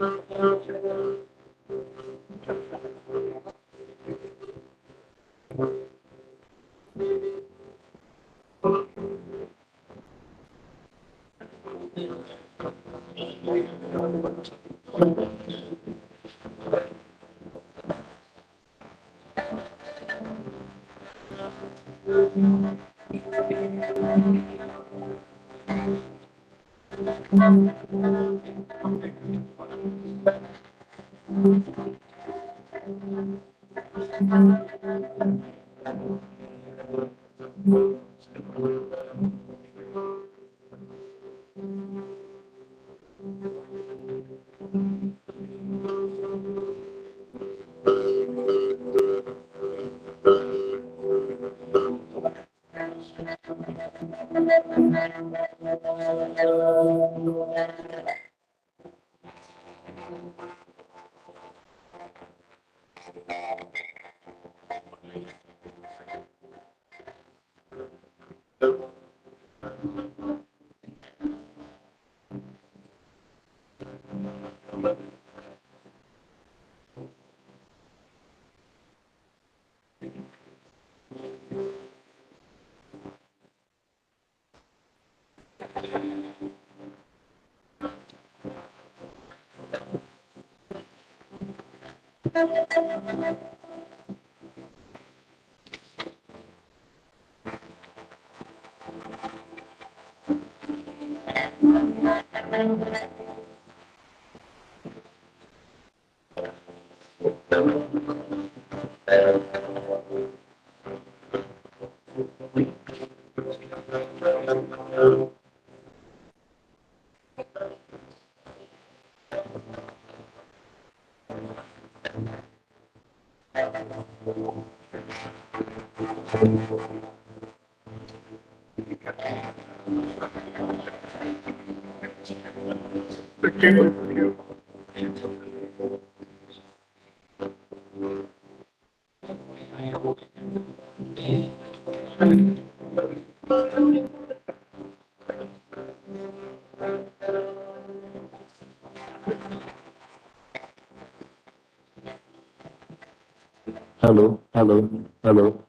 Hello, hello, hello.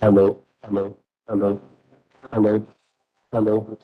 Hello, hello, hello, hello, hello.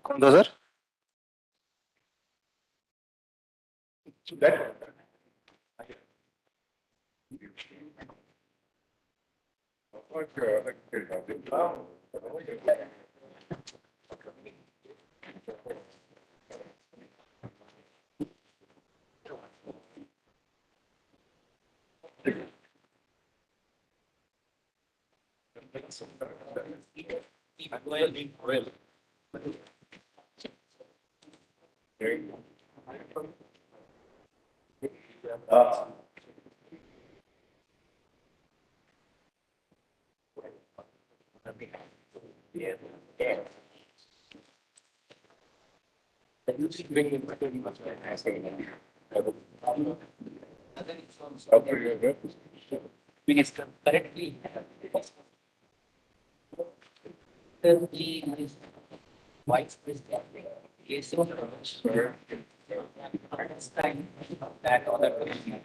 कौन था sir? Correctly. White space is understand that other question.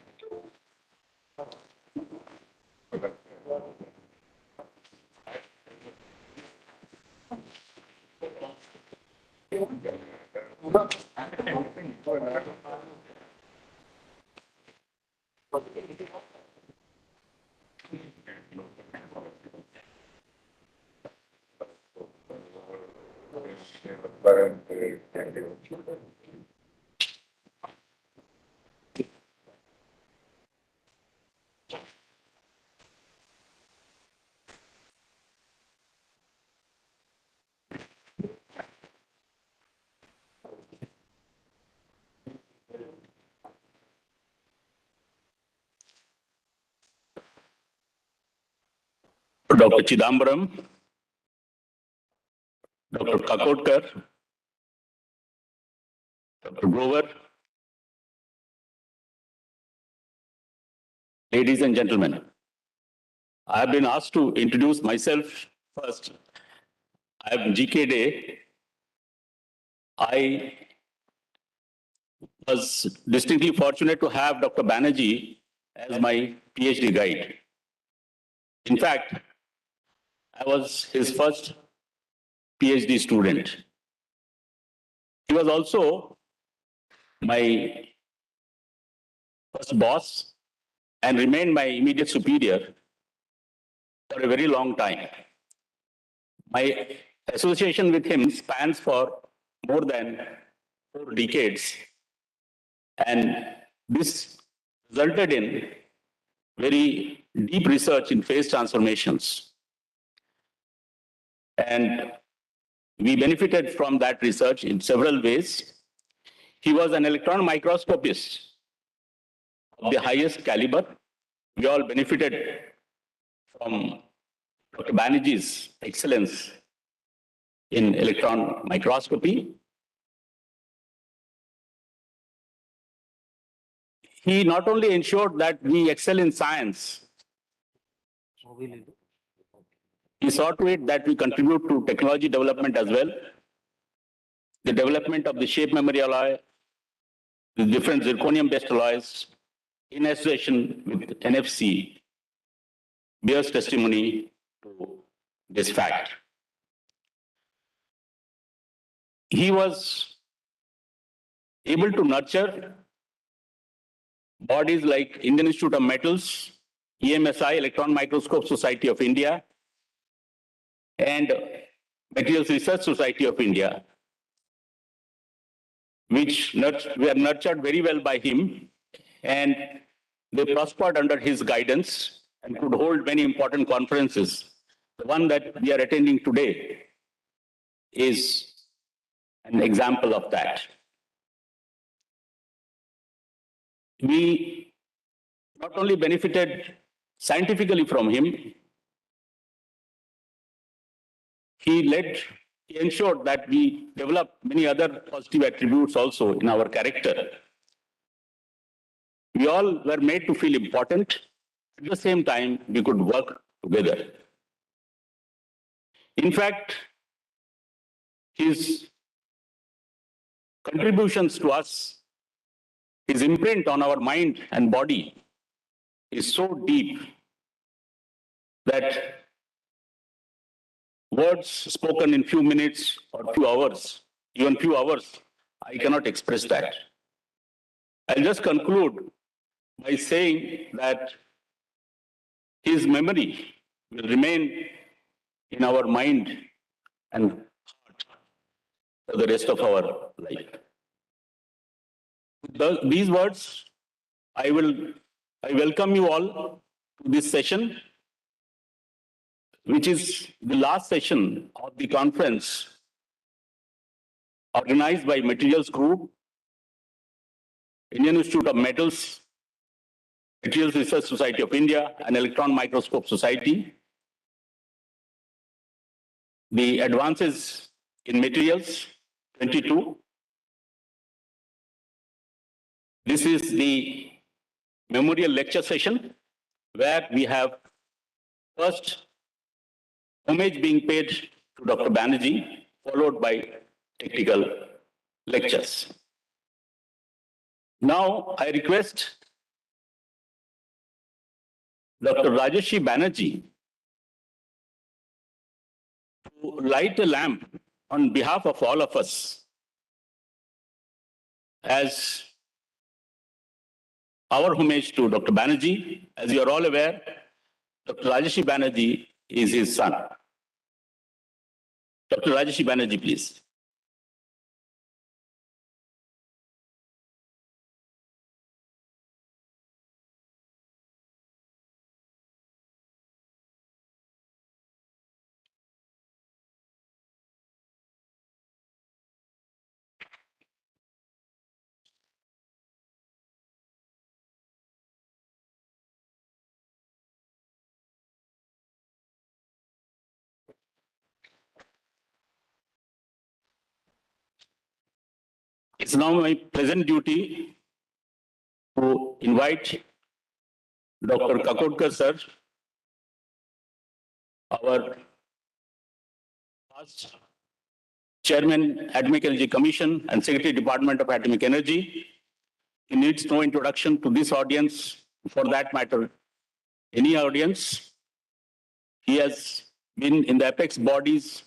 Dr. Chidambaram, Dr. Kakotkar, Dr. Grover, ladies and gentlemen, I have been asked to introduce myself first. I am GK Day. I was distinctly fortunate to have Dr. Banerjee as my PhD guide. In fact, I was his first PhD student. He was also my first boss and remained my immediate superior for a very long time. My association with him spans for more than 4 decades, and this resulted in very deep research in phase transformations. And we benefited from that research in several ways. He was an electron microscopist of the highest caliber. We all benefited from Dr. Banerjee's excellence in electron microscopy. He not only ensured that we excel in science, he saw to it that we contribute to technology development as well. The development of the shape memory alloy, the different zirconium-based alloys, in association with NFC, bears testimony to this fact. He was able to nurture bodies like Indian Institute of Metals, EMSI, Electron Microscope Society of India, and Materials Research Society of India, which were nurtured very well by him, and they prospered under his guidance and could hold many important conferences. The one that we are attending today is an example of that. We not only benefited scientifically from him, he ensured that we developed many other positive attributes also in our character. We all were made to feel important. At the same time, we could work together. In fact, his contributions to us, his imprint on our mind and body is so deep that words spoken in few minutes or few hours, even few hours, I cannot express that. I'll just conclude by saying that his memory will remain in our mind and heart for the rest of our life. With these words, I welcome you all to this session, which is the last session of the conference organized by Materials Group, Indian Institute of Metals, Materials Research Society of India, and Electron Microscope Society. The Advances in Materials 22. This is the memorial lecture session where we have first homage being paid to Dr. Banerjee, followed by technical lectures. Now I request Dr. Rajeshri Banerjee to light a lamp on behalf of all of us as our homage to Dr. Banerjee. As you are all aware, Dr. Rajeshri Banerjee is his son. Dr. Rajeshri Banerjee, please. It's now my pleasant duty to invite Dr. Kakodkar sir, our past Chairman, Atomic Energy Commission and Secretary, Department of Atomic Energy. He needs no introduction to this audience, for that matter, any audience. He has been in the apex bodies,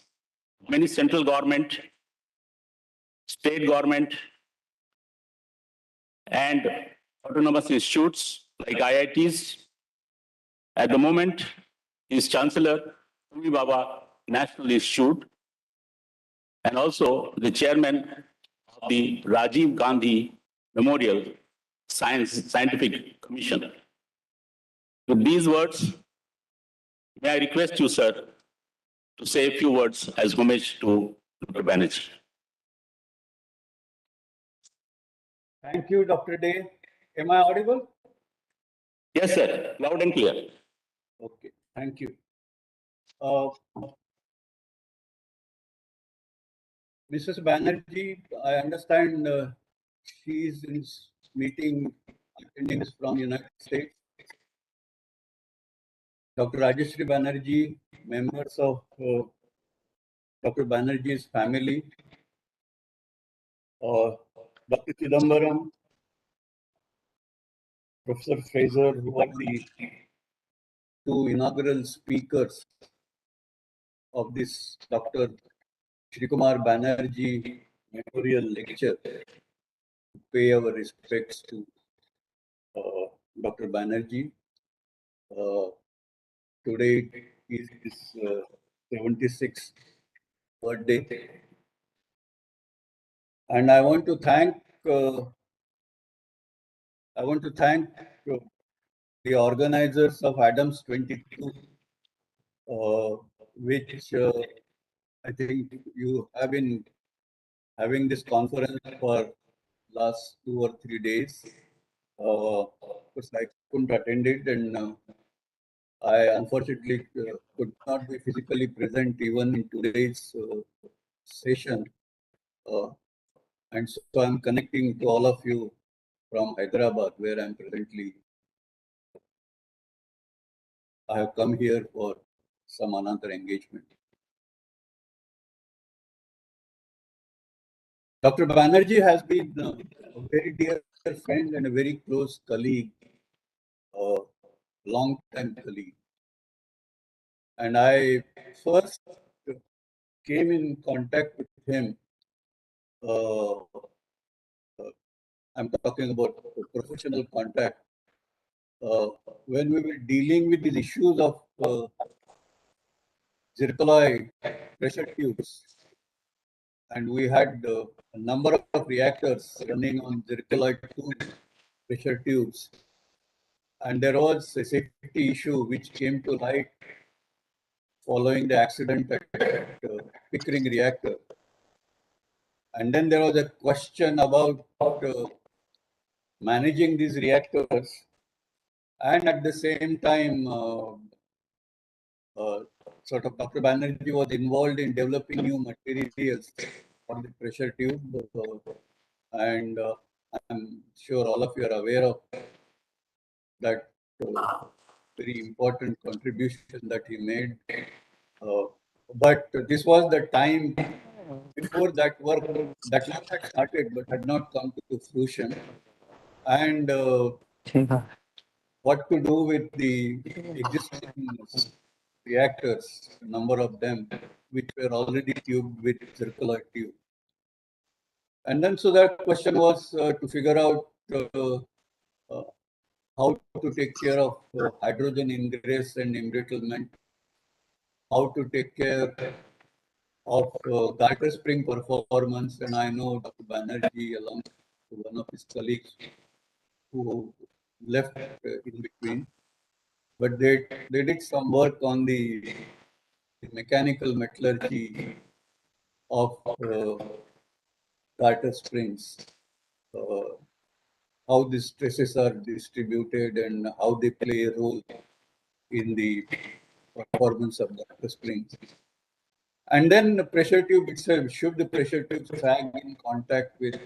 many central government, state government, and autonomous institutes like IITs. At the moment, he is Chancellor, Homi Bhabha National Institute, and also the chairman of the Rajiv Gandhi Memorial Scientific Commission. With these words, may I request you, sir, to say a few words as homage to Dr. Banerjee. Thank you, Dr. Day. Am I audible? Yes, sir. Loud and clear. Okay, thank you. Mrs. Banerjee, I understand she is in meeting, attending this from United States. Dr. Rajeshri Banerjee, members of Dr. Banerjee's family, Dr. Chidambaram, Professor Fraser, who are the two inaugural speakers of this Dr. Srikumar Banerjee Memorial Lecture, to pay our respects to Dr. Banerjee. Today is his 76th birthday, and I want to thank the organizers of ADAMS-22, which I think you have been having this conference for last 2 or 3 days. Of course, I couldn't attend it, and I unfortunately could not be physically present even in today's session. And so I'm connecting to all of you from Hyderabad, where I'm presently. I have come here for some another engagement. Dr. Banerjee has been a very dear friend and a very close colleague, long-time colleague. And I first came in contact with him. I'm talking about professional contact. When we were dealing with these issues of zircaloy pressure tubes, and we had a number of reactors running on zircaloy 2 pressure tubes, and there was a safety issue which came to light following the accident at Pickering reactor. And then there was a question about managing these reactors, and at the same time, sort of Dr. Banerjee was involved in developing new materials for the pressure tube, and I'm sure all of you are aware of that very important contribution that he made. But this was the time before that work had started but had not come to fruition. And what to do with the existing reactors, a number of them, which were already tubed with zircaloy tube. And then so that question was to figure out how to take care of hydrogen ingress and embrittlement, how to take care of garter spring performance. And I know Dr. Banerjee, along with one of his colleagues who left in between, but they did some work on the mechanical metallurgy of garter springs, how the stresses are distributed and how they play a role in the performance of garter springs. And then the pressure tube itself, should the pressure tube sag in contact with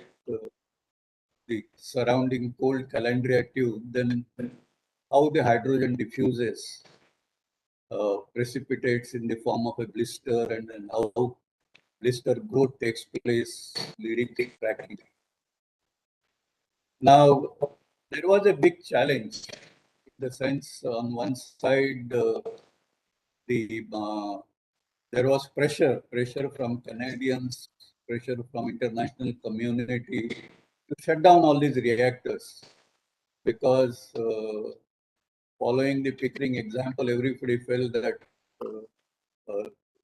the surrounding cold calandria tube, then how the hydrogen diffuses, precipitates in the form of a blister, and then how blister growth takes place, leading to cracking. Now, there was a big challenge in the sense on one side, there was pressure from Canadians, pressure from international community to shut down all these reactors, because following the Pickering example, everybody felt that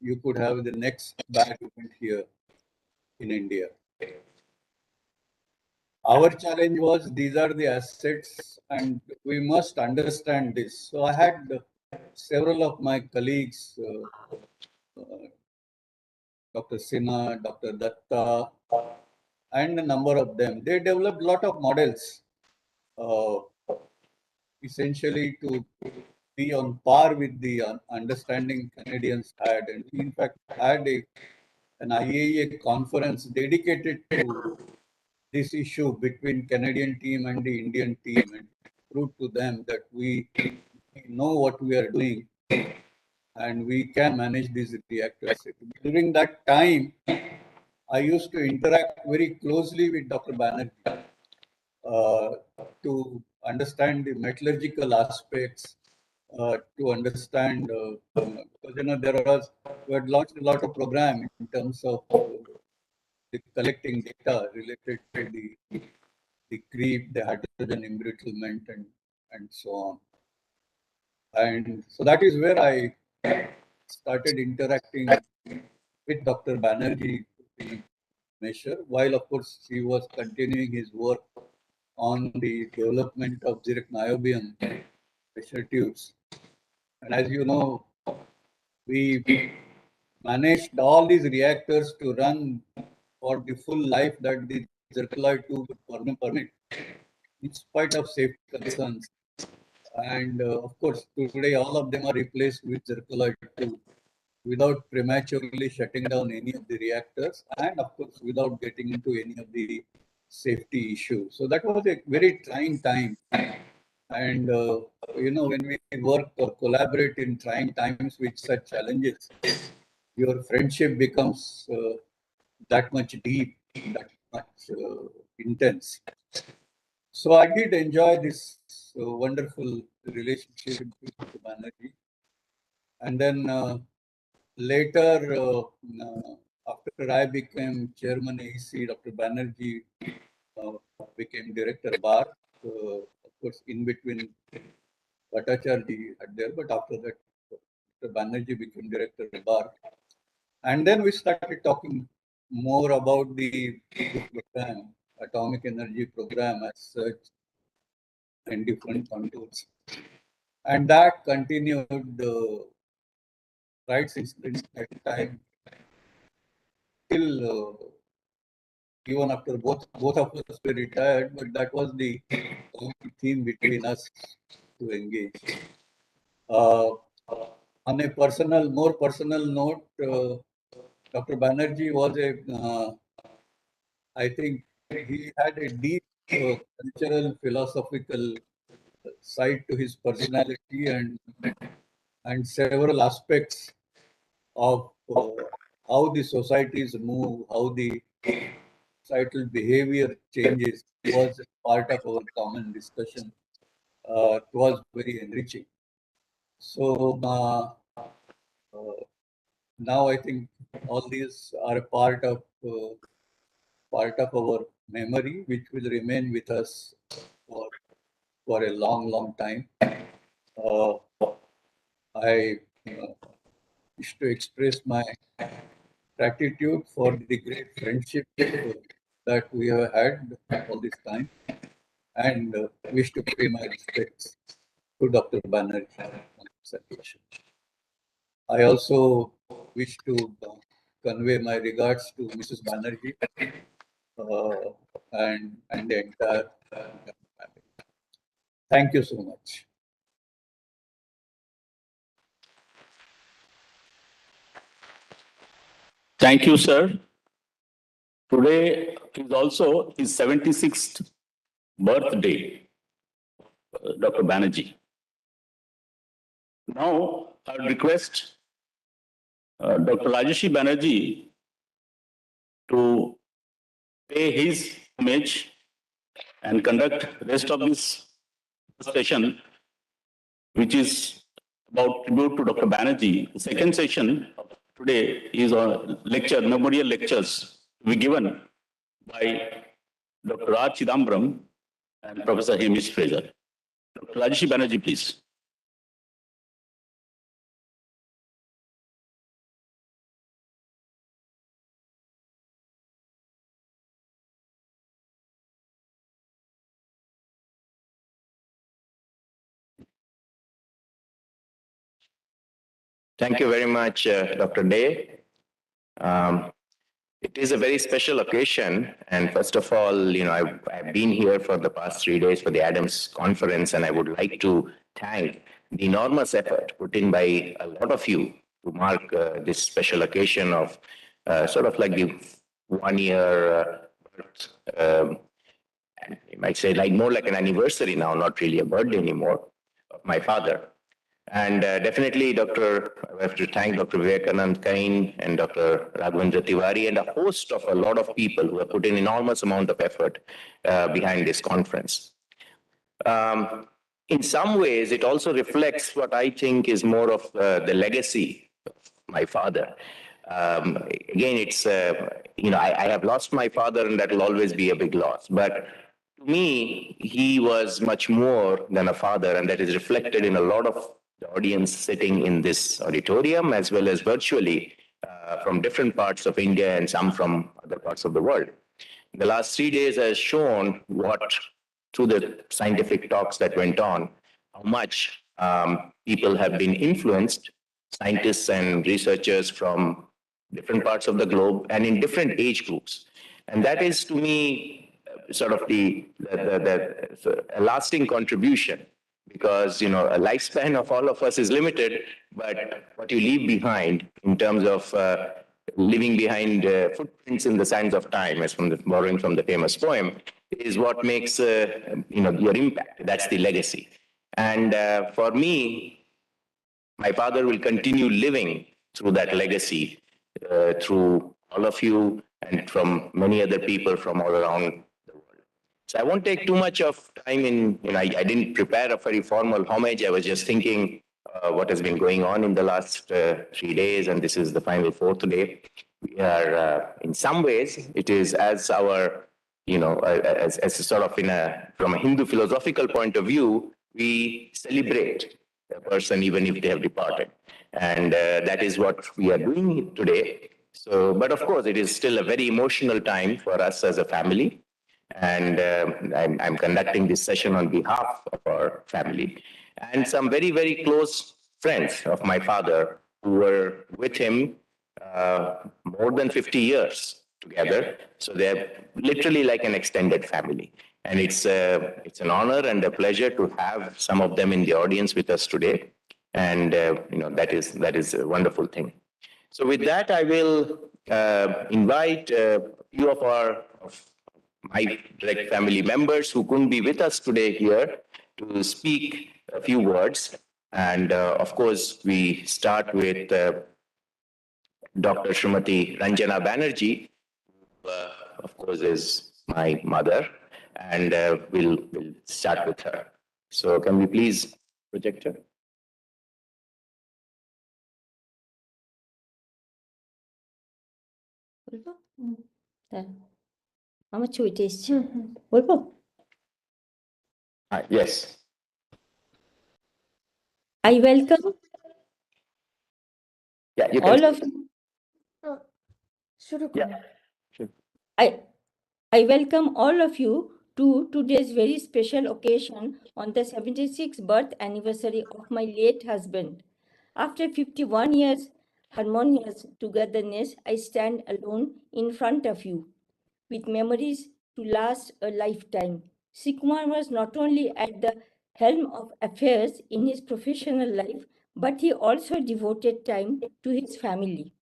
you could have the next bad event here in India. Our challenge was these are the assets and we must understand this. So I had several of my colleagues, Dr. Sinha, Dr. Datta, and a number of them. They developed a lot of models, essentially to be on par with the understanding Canadians had. And we in fact had an IAEA conference dedicated to this issue between Canadian team and the Indian team, and prove to them that we know what we are doing and we can manage these reactors. During that time, I used to interact very closely with Dr. Banerjee to understand the metallurgical aspects, to understand, because we had launched a lot of program in terms of the collecting data related to the creep, the hydrogen embrittlement, and so on. And so that is where I started interacting with Dr. Banerjee to the measure, while of course he was continuing his work on the development of Niobium pressure tubes. And as you know, we managed all these reactors to run for the full life that the zircaloy tube would permit, in spite of safety concerns. And of course, today all of them are replaced with zircaloy tube without prematurely shutting down any of the reactors, and of course, without getting into any of the safety issues. So that was a very trying time. And when we work or collaborate in trying times with such challenges, your friendship becomes that much deep, much intense. So I did enjoy this wonderful relationship with Dr. Banerjee. And then later, after I became chairman AEC, Dr. Banerjee became director BARC. Of course, in between Bhattacharjee had there, but after that, Dr. Banerjee became director BARC. And then we started talking more about the program, atomic energy program as such, and different contours. And that continued right since that time till even after both of us were retired, but that was the common theme between us to engage. On a more personal note, Dr. Banerjee was I think he had a deep cultural, philosophical side to his personality and several aspects of how the societies move, how the societal behavior changes was part of our common discussion. It was very enriching. So now I think all these are a part of our memory, which will remain with us for a long time. I wish to express my gratitude for the great friendship that we have had all this time, and wish to pay my respects to Dr. Banerjee on this occasion. I also wish to convey my regards to Mrs. Banerjee and the entire family. Thank you so much. Thank you, sir. Today is also his 76th birthday, Dr. Banerjee. Now, I would request Dr. Rajeshi Banerjee to pay his homage and conduct rest of this session, which is about tribute to Dr. Banerjee. The second session of today is a lecture, memorial lectures, to be given by Dr. R. Chidambaram and Professor Hamish Fraser. Dr. Rajeshi Banerjee, please. Thank you very much, Dr. Day. It is a very special occasion. And first of all, I've been here for the past 3 days for the ADAMS conference, and I would like to thank the enormous effort put in by a lot of you to mark this special occasion of sort of like the 1 year birth. You might say like more like an anniversary now, not really a birthday anymore, of my father. And definitely, I have to thank Dr. Vivekanand Kain and Dr. Raghavendra Tiwari and a host of a lot of people who have put in enormous amount of effort behind this conference. In some ways, it also reflects what I think is more of the legacy of my father. Again, it's, I have lost my father, and that will always be a big loss. But to me, he was much more than a father, and that is reflected in a lot of the audience sitting in this auditorium, as well as virtually from different parts of India and some from other parts of the world. The last 3 days has shown what, through the scientific talks that went on, how much people have been influenced, scientists and researchers from different parts of the globe and in different age groups. And that is, to me, sort of a lasting contribution, because, a lifespan of all of us is limited, but what you leave behind in terms of leaving behind footprints in the sands of time, as borrowing from the famous poem, is what makes, your impact. That's the legacy. And for me, my father will continue living through that legacy, through all of you, and from many other people from all around the world. So I won't take too much of time I didn't prepare a very formal homage. I was just thinking what has been going on in the last 3 days, and this is the final fourth day. We are, in some ways, it is as our, as a sort of from a Hindu philosophical point of view, we celebrate a person even if they have departed. And that is what we are doing today. So, but of course, it is still a very emotional time for us as a family. And I'm conducting this session on behalf of our family and some very, very close friends of my father who were with him more than 50 years together. So they're literally like an extended family. And it's an honor and a pleasure to have some of them in the audience with us today. And that is a wonderful thing. So with that, I will invite a few of my direct family members who couldn't be with us today here to speak a few words. And of course, we start with Dr. Srimati Ranjana Banerjee, who, of course, is my mother, and we'll start with her. So can we please project her? Yes. I welcome you can all of you. Yeah, sure. I welcome all of you to today's very special occasion on the 76th birth anniversary of my late husband. After 51 years harmonious togetherness, I stand alone in front of you with memories to last a lifetime. Srikumar was not only at the helm of affairs in his professional life, but he also devoted time to his family.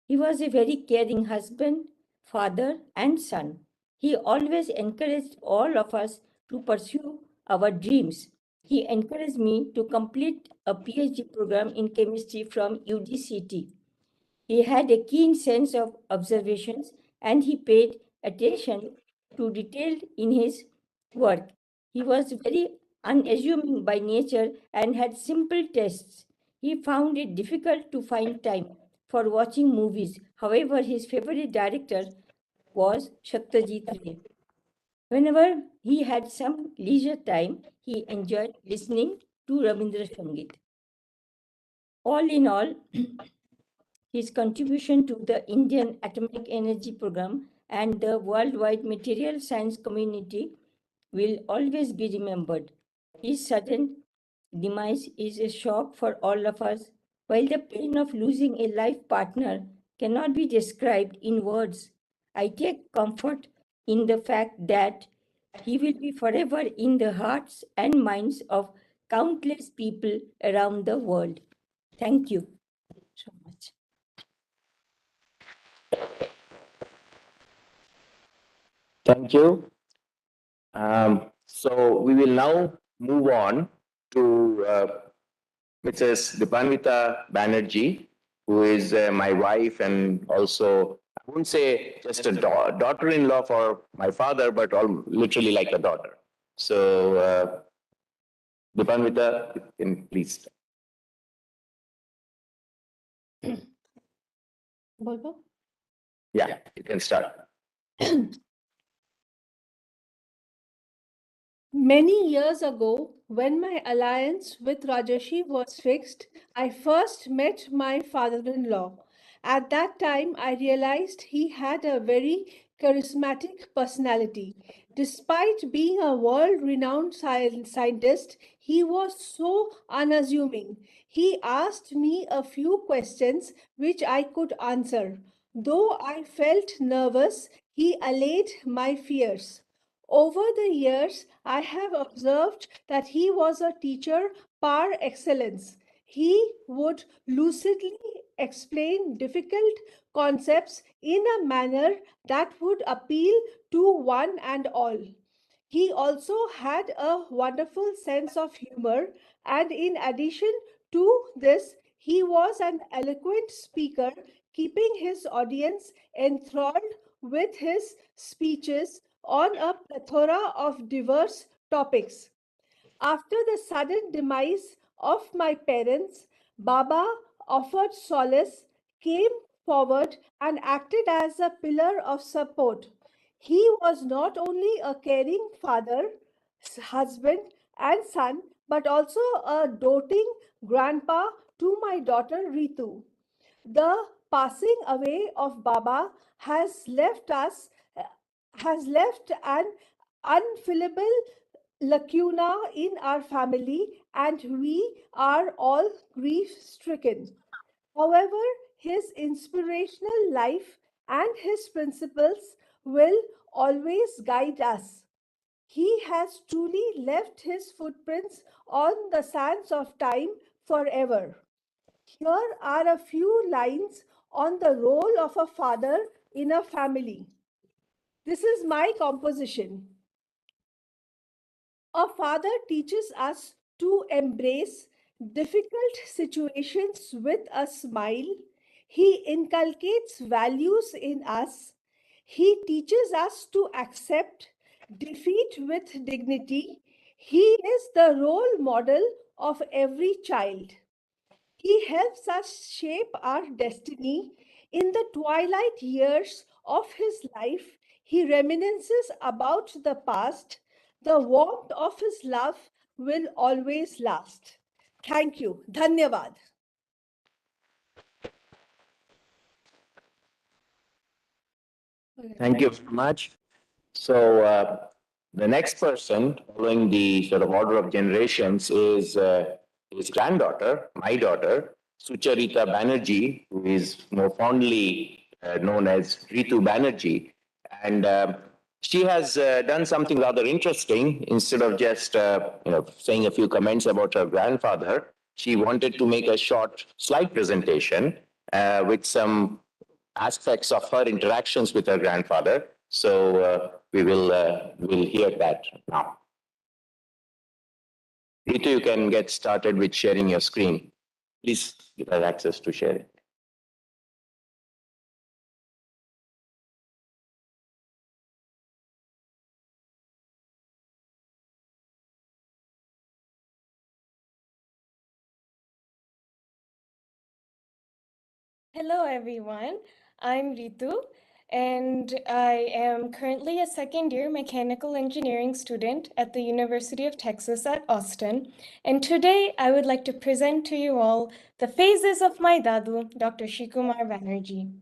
He was a very caring husband, father, and son. He always encouraged all of us to pursue our dreams. He encouraged me to complete a PhD program in chemistry from UDCT. He had a keen sense of observations and he paid attention to detail in his work. He was very unassuming by nature and had simple tastes. He found it difficult to find time for watching movies. However, his favorite director was Satyajit Ray. Whenever he had some leisure time, he enjoyed listening to Rabindra Sangeet. All in all, his contribution to the Indian Atomic Energy Program and the worldwide material science community will always be remembered. His sudden demise is a shock for all of us, while the pain of losing a life partner cannot be described in words. I take comfort in the fact that he will be forever in the hearts and minds of countless people around the world. Thank you so much. Thank you. So we will now move on to Mrs. Dipanvita Banerjee, who is my wife and also, I wouldn't say just a daughter-in-law for my father, but literally like a daughter. So Dipanvita, you can please. Yeah, you can start. Many years ago, when my alliance with Rajeshi was fixed, I first met my father-in-law. At that time, I realized he had a very charismatic personality. Despite being a world-renowned scientist, he was so unassuming. He asked me a few questions which I could answer. Though I felt nervous, he allayed my fears. Over the years, I have observed that he was a teacher par excellence. He would lucidly explain difficult concepts in a manner that would appeal to one and all. He also had a wonderful sense of humor, and in addition to this, he was an eloquent speaker, keeping his audience enthralled with his speeches on a plethora of diverse topics. After the sudden demise of my parents, Baba offered solace, came forward, and acted as a pillar of support. He was not only a caring father, husband, and son, but also a doting grandpa to my daughter Ritu. The passing away of Baba has left an unfillable lacuna in our family, and we are all grief stricken. However, his inspirational life and his principles will always guide us. He has truly left his footprints on the sands of time forever. Here are a few lines on the role of a father in a family. This is my composition. A father teaches us to embrace difficult situations with a smile. He inculcates values in us. He teaches us to accept defeat with dignity. He is the role model of every child. He helps us shape our destiny. In the twilight years of his life, he reminisces about the past. The warmth of his love will always last. Thank you. Dhanyavad. Thank you very much. So the next person following the sort of order of generations is his granddaughter, my daughter, Sucharita Banerjee, who is more fondly known as Ritu Banerjee. And she has done something rather interesting. Instead of just saying a few comments about her grandfather, she wanted to make a short slide presentation with some aspects of her interactions with her grandfather. So we'll hear that now. Ritu, you can get started with sharing your screen. Please give us access to share it. Hello, everyone. I'm Ritu, and I am currently a second-year mechanical engineering student at the University of Texas at Austin. And today, I would like to present to you all the phases of my Dadu, Dr. Srikumar Banerjee.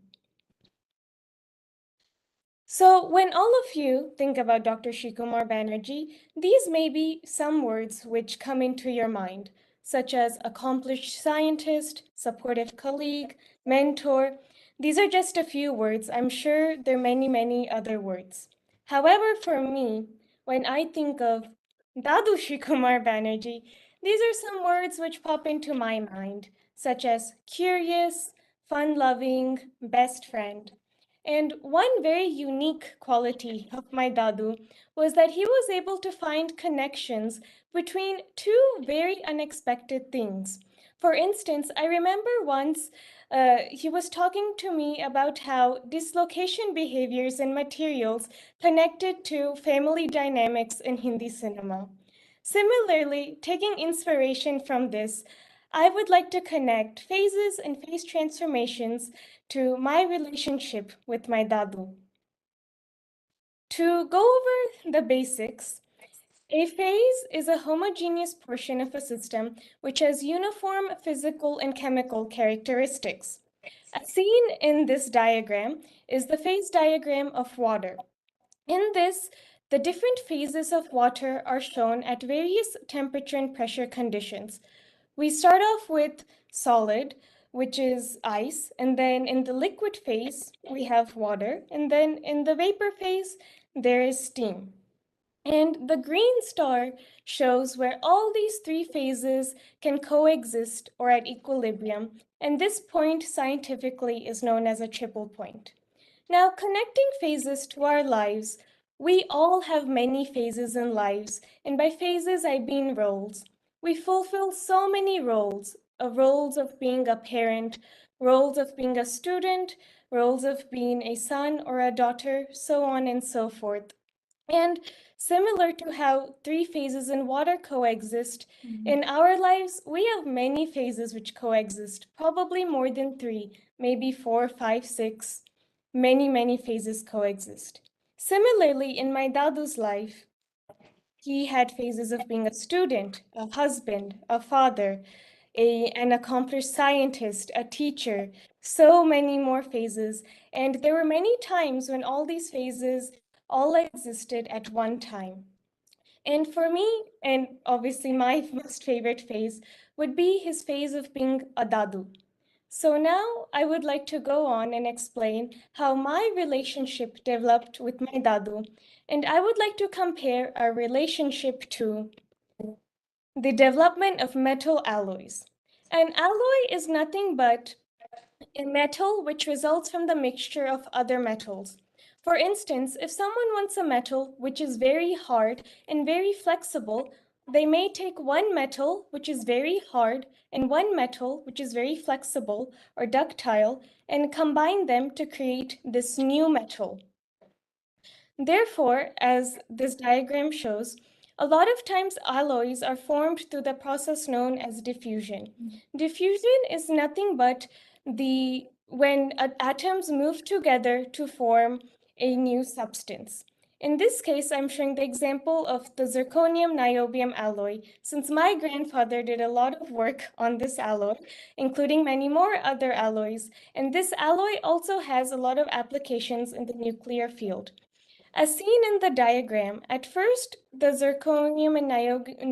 So when all of you think about Dr. Srikumar Banerjee, these may be some words which come into your mind, such as accomplished scientist, supportive colleague, mentor. These are just a few words. I'm sure there are many, many other words. However, for me, when I think of Dadu Srikumar Banerjee, these are some words which pop into my mind, such as curious, fun-loving, best friend. And one very unique quality of my Dadu was that he was able to find connections between two very unexpected things. For instance, I remember once he was talking to me about how dislocation behaviors in materials connected to family dynamics in Hindi cinema. Similarly, taking inspiration from this, I would like to connect phases and phase transformations to my relationship with my Dadu. To go over the basics, a phase is a homogeneous portion of a system which has uniform physical and chemical characteristics. As seen in this diagram is the phase diagram of water. In this, the different phases of water are shown at various temperature and pressure conditions. We start off with solid, which is ice, and then in the liquid phase, we have water, and then in the vapor phase, there is steam. And the green star shows where all these three phases can coexist or at equilibrium, and this point scientifically is known as a triple point. Now, connecting phases to our lives, we all have many phases in lives, and by phases I mean roles. We fulfill so many roles of being a parent, roles of being a student, roles of being a son or a daughter, so on and so forth. And similar to how 3 phases in water coexist, in our lives, we have many phases which coexist, probably more than 3, maybe 4, 5, 6. Many phases coexist. Similarly, in my Dadu's life, he had phases of being a student, a husband, a father, an accomplished scientist, a teacher, so many more phases. And there were many times when all these phases all existed at one time. And for me, and obviously my most favorite phase, would be his phase of being a Dadu. So now I would like to go on and explain how my relationship developed with my Dadu, and I would like to compare our relationship to the development of metal alloys. An alloy is nothing but a metal which results from the mixture of other metals. For instance, if someone wants a metal which is very hard and very flexible, they may take one metal which is very hard and one metal which is very flexible or ductile and combine them to create this new metal. Therefore, as this diagram shows, a lot of times alloys are formed through the process known as diffusion. Diffusion is nothing but when atoms move together to form a new substance. In this case, I'm showing the example of the zirconium-niobium alloy, since my grandfather did a lot of work on this alloy, including many more other alloys, and this alloy also has a lot of applications in the nuclear field. As seen in the diagram, at first, the zirconium and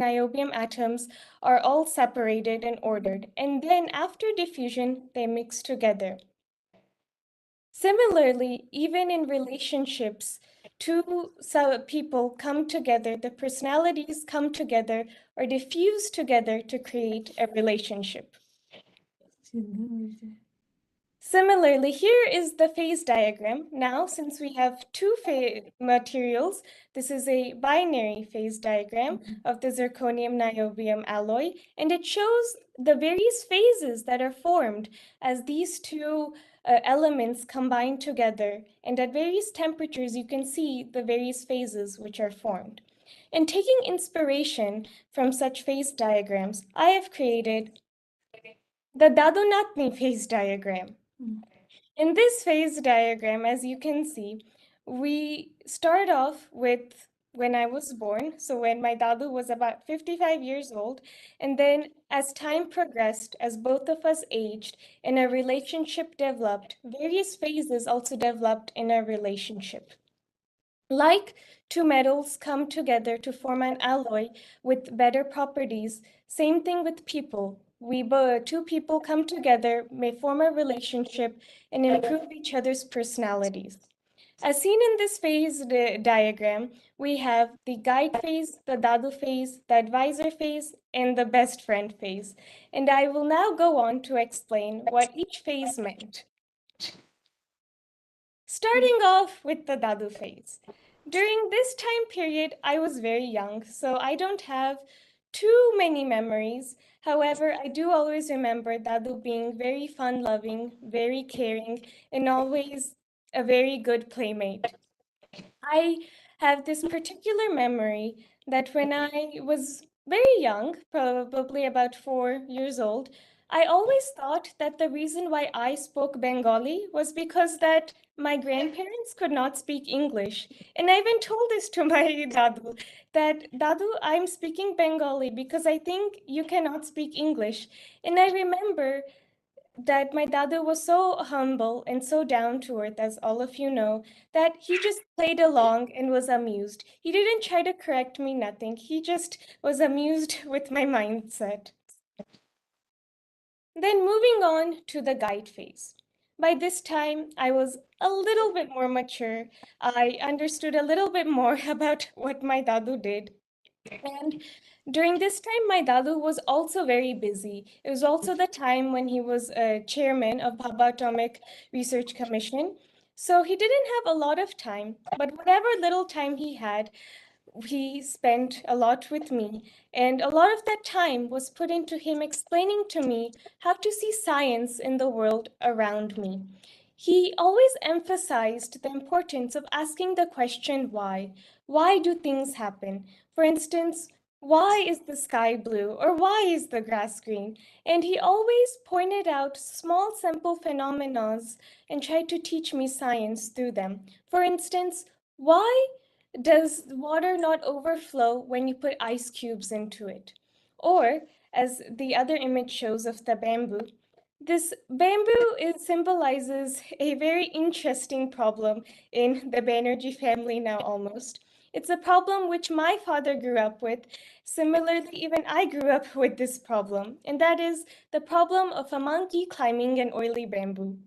niobium atoms are all separated and ordered, and then after diffusion, they mix together. Similarly, even in relationships, two people come together, the personalities come together or diffuse together to create a relationship. Similarly, here is the phase diagram. Now, since we have two materials, this is a binary phase diagram of the zirconium-niobium alloy, and it shows the various phases that are formed as these two elements combine together. And at various temperatures, you can see the various phases which are formed. And taking inspiration from such phase diagrams, I have created the Dadu phase diagram. In this phase diagram, as you can see, we start off with when I was born, so when my Dadu was about 55 years old, and then as time progressed, as both of us aged and our relationship developed, various phases also developed in our relationship. Like two metals come together to form an alloy with better properties, same thing with people. Two people come together, may form a relationship and improve each other's personalities. As seen in this phase diagram, we have the guide phase, the Dadu phase, the advisor phase, and the best friend phase. And I will now go on to explain what each phase meant. Starting off with the Dadu phase. During this time period, I was very young, so I don't have too many memories. However, I do always remember Dadu being very fun-loving, very caring, and always a very good playmate. I have this particular memory that when I was very young, probably about 4 years old, I always thought that the reason why I spoke Bengali was because that my grandparents could not speak English. And I even told this to my Dadu, that Dadu, I'm speaking Bengali because I think you cannot speak English. And I remember that my Dadu was so humble and so down to earth, as all of you know, that he just played along and was amused. He didn't try to correct me, nothing. He just was amused with my mindset. Then moving on to the guide phase. By this time, I was a little bit more mature. I understood a little bit more about what my Dadu did. And during this time, my Dadu was also very busy. It was also the time when he was chairman of Bhabha Atomic Research Commission. So he didn't have a lot of time, but whatever little time he had, he spent a lot with me. And a lot of that time was put into him explaining to me how to see science in the world around me. he always emphasized the importance of asking the question why. Why do things happen? For instance, why is the sky blue or why is the grass green? And he always pointed out small, simple phenomena and tried to teach me science through them. For instance, why does water not overflow when you put ice cubes into it? Or, as the other image shows of the bamboo, this bamboo symbolizes a very interesting problem in the Banerjee family now almost. It's a problem which my father grew up with. Similarly, even I grew up with this problem, and that is the problem of a monkey climbing an oily bamboo.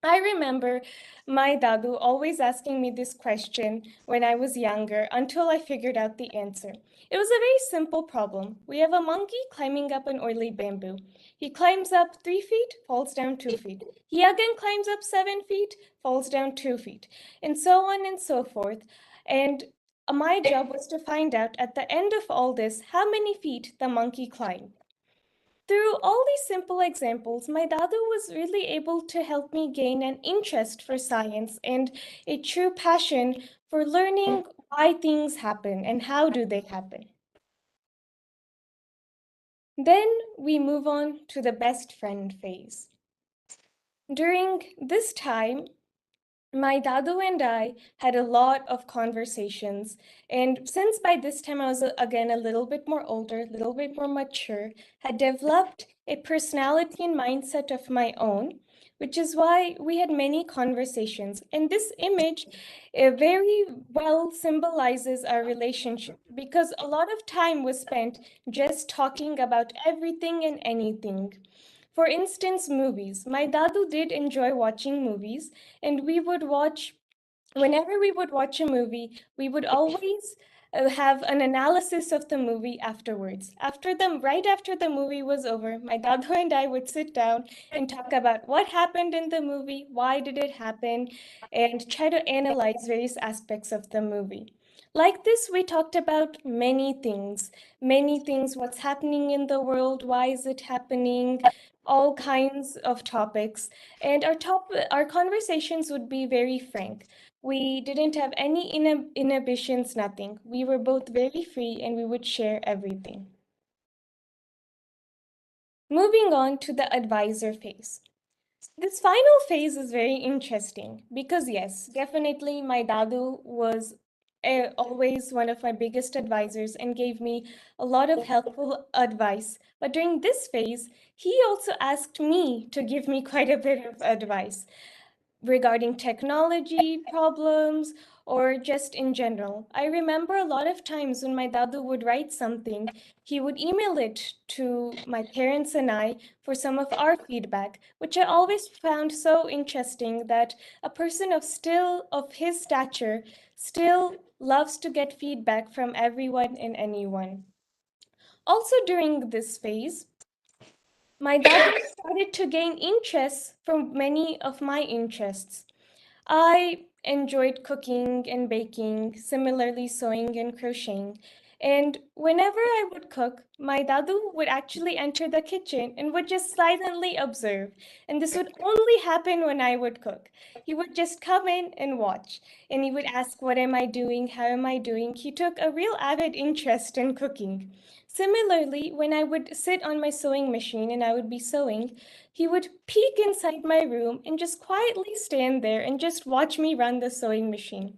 I remember my Dadu always asking me this question when I was younger until I figured out the answer. It was a very simple problem. We have a monkey climbing up an oily bamboo. He climbs up 3 feet, falls down 2 feet. He again climbs up 7 feet, falls down 2 feet, and so on and so forth. And my job was to find out at the end of all this how many feet the monkey climbed. Through all these simple examples, my Dadu was really able to help me gain an interest for science and a true passion for learning why things happen and how do they happen. Then we move on to the best friend phase. During this time, my Dadu and I had a lot of conversations. And since by this time I was, again, a little bit more older, a little bit more mature, had developed a personality and mindset of my own, which is why we had many conversations. And this image very well symbolizes our relationship because a lot of time was spent just talking about everything and anything. For instance, movies. My Dadu did enjoy watching movies, and we would watch, whenever we would watch a movie, we would always have an analysis of the movie afterwards. Right after the movie was over, my Dadu and I would sit down and talk about what happened in the movie, why did it happen, and try to analyze various aspects of the movie. Like this, we talked about many things, what's happening in the world, why is it happening, all kinds of topics. And our conversations would be very frank. We didn't have any inhibitions, nothing. We were both very free and we would share everything. Moving on to the advisor phase. This final phase is very interesting because yes, definitely my Dadu was always one of my biggest advisors and gave me a lot of helpful advice. But during this phase, he also asked me to give me quite a bit of advice regarding technology problems or just in general. I remember a lot of times when my Dadu would write something, he would email it to my parents and I for some of our feedback, which I always found so interesting that a person of his stature still loves to get feedback from everyone and anyone. Also during this phase, my Dadu started to gain interest from many of my interests. I enjoyed cooking and baking, similarly sewing and crocheting. And whenever I would cook, my Dadu would actually enter the kitchen and would just silently observe. And this would only happen when I would cook. He would just come in and watch. And he would ask, what am I doing? How am I doing? He took a real avid interest in cooking. Similarly, when I would sit on my sewing machine and I would be sewing, he would peek inside my room and just quietly stand there and just watch me run the sewing machine.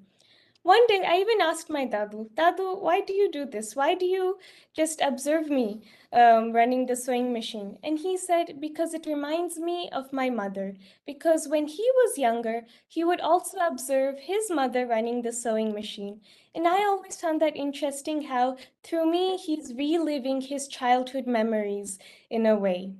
One day, I even asked my Dadu, Dadu, why do you do this? Why do you just observe me running the sewing machine? And he said, because it reminds me of my mother. Because when he was younger, he would also observe his mother running the sewing machine. And I always found that interesting how, through me, he's reliving his childhood memories in a way.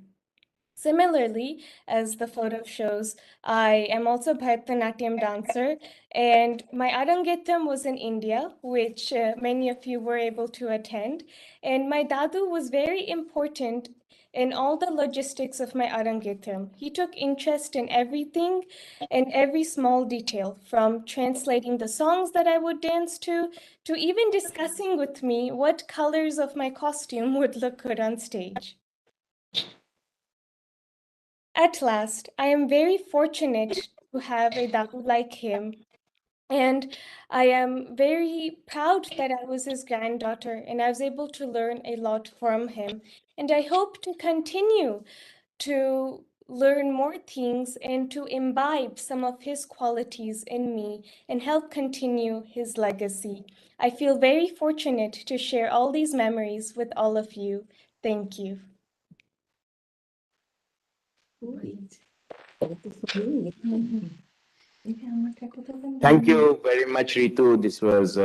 Similarly, as the photo shows, I am also a Bharatanatyam dancer, and my Arangetam was in India, which many of you were able to attend. And my Dadu was very important in all the logistics of my Arangetam. He took interest in everything and every small detail, from translating the songs that I would dance to even discussing with me what colors of my costume would look good on stage. At last, I am very fortunate to have a Dadu like him. And I am very proud that I was his granddaughter and I was able to learn a lot from him. And I hope to continue to learn more things and to imbibe some of his qualities in me and help continue his legacy. I feel very fortunate to share all these memories with all of you. Thank you. Thank you very much, Ritu. It was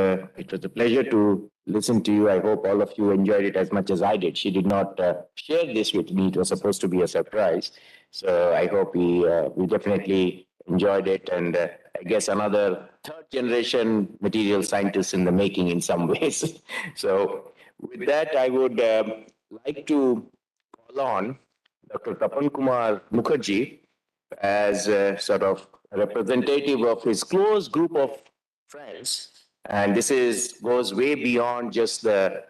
a pleasure to listen to you. I hope all of you enjoyed it as much as I did. She did not share this with me. It was supposed to be a surprise. So I hope we definitely enjoyed it. And I guess another third generation material scientist in the making in some ways. So with that, I would like to call on Dr. Tapan Kumar Mukherjee as a sort of representative of his close group of friends. And this goes way beyond just the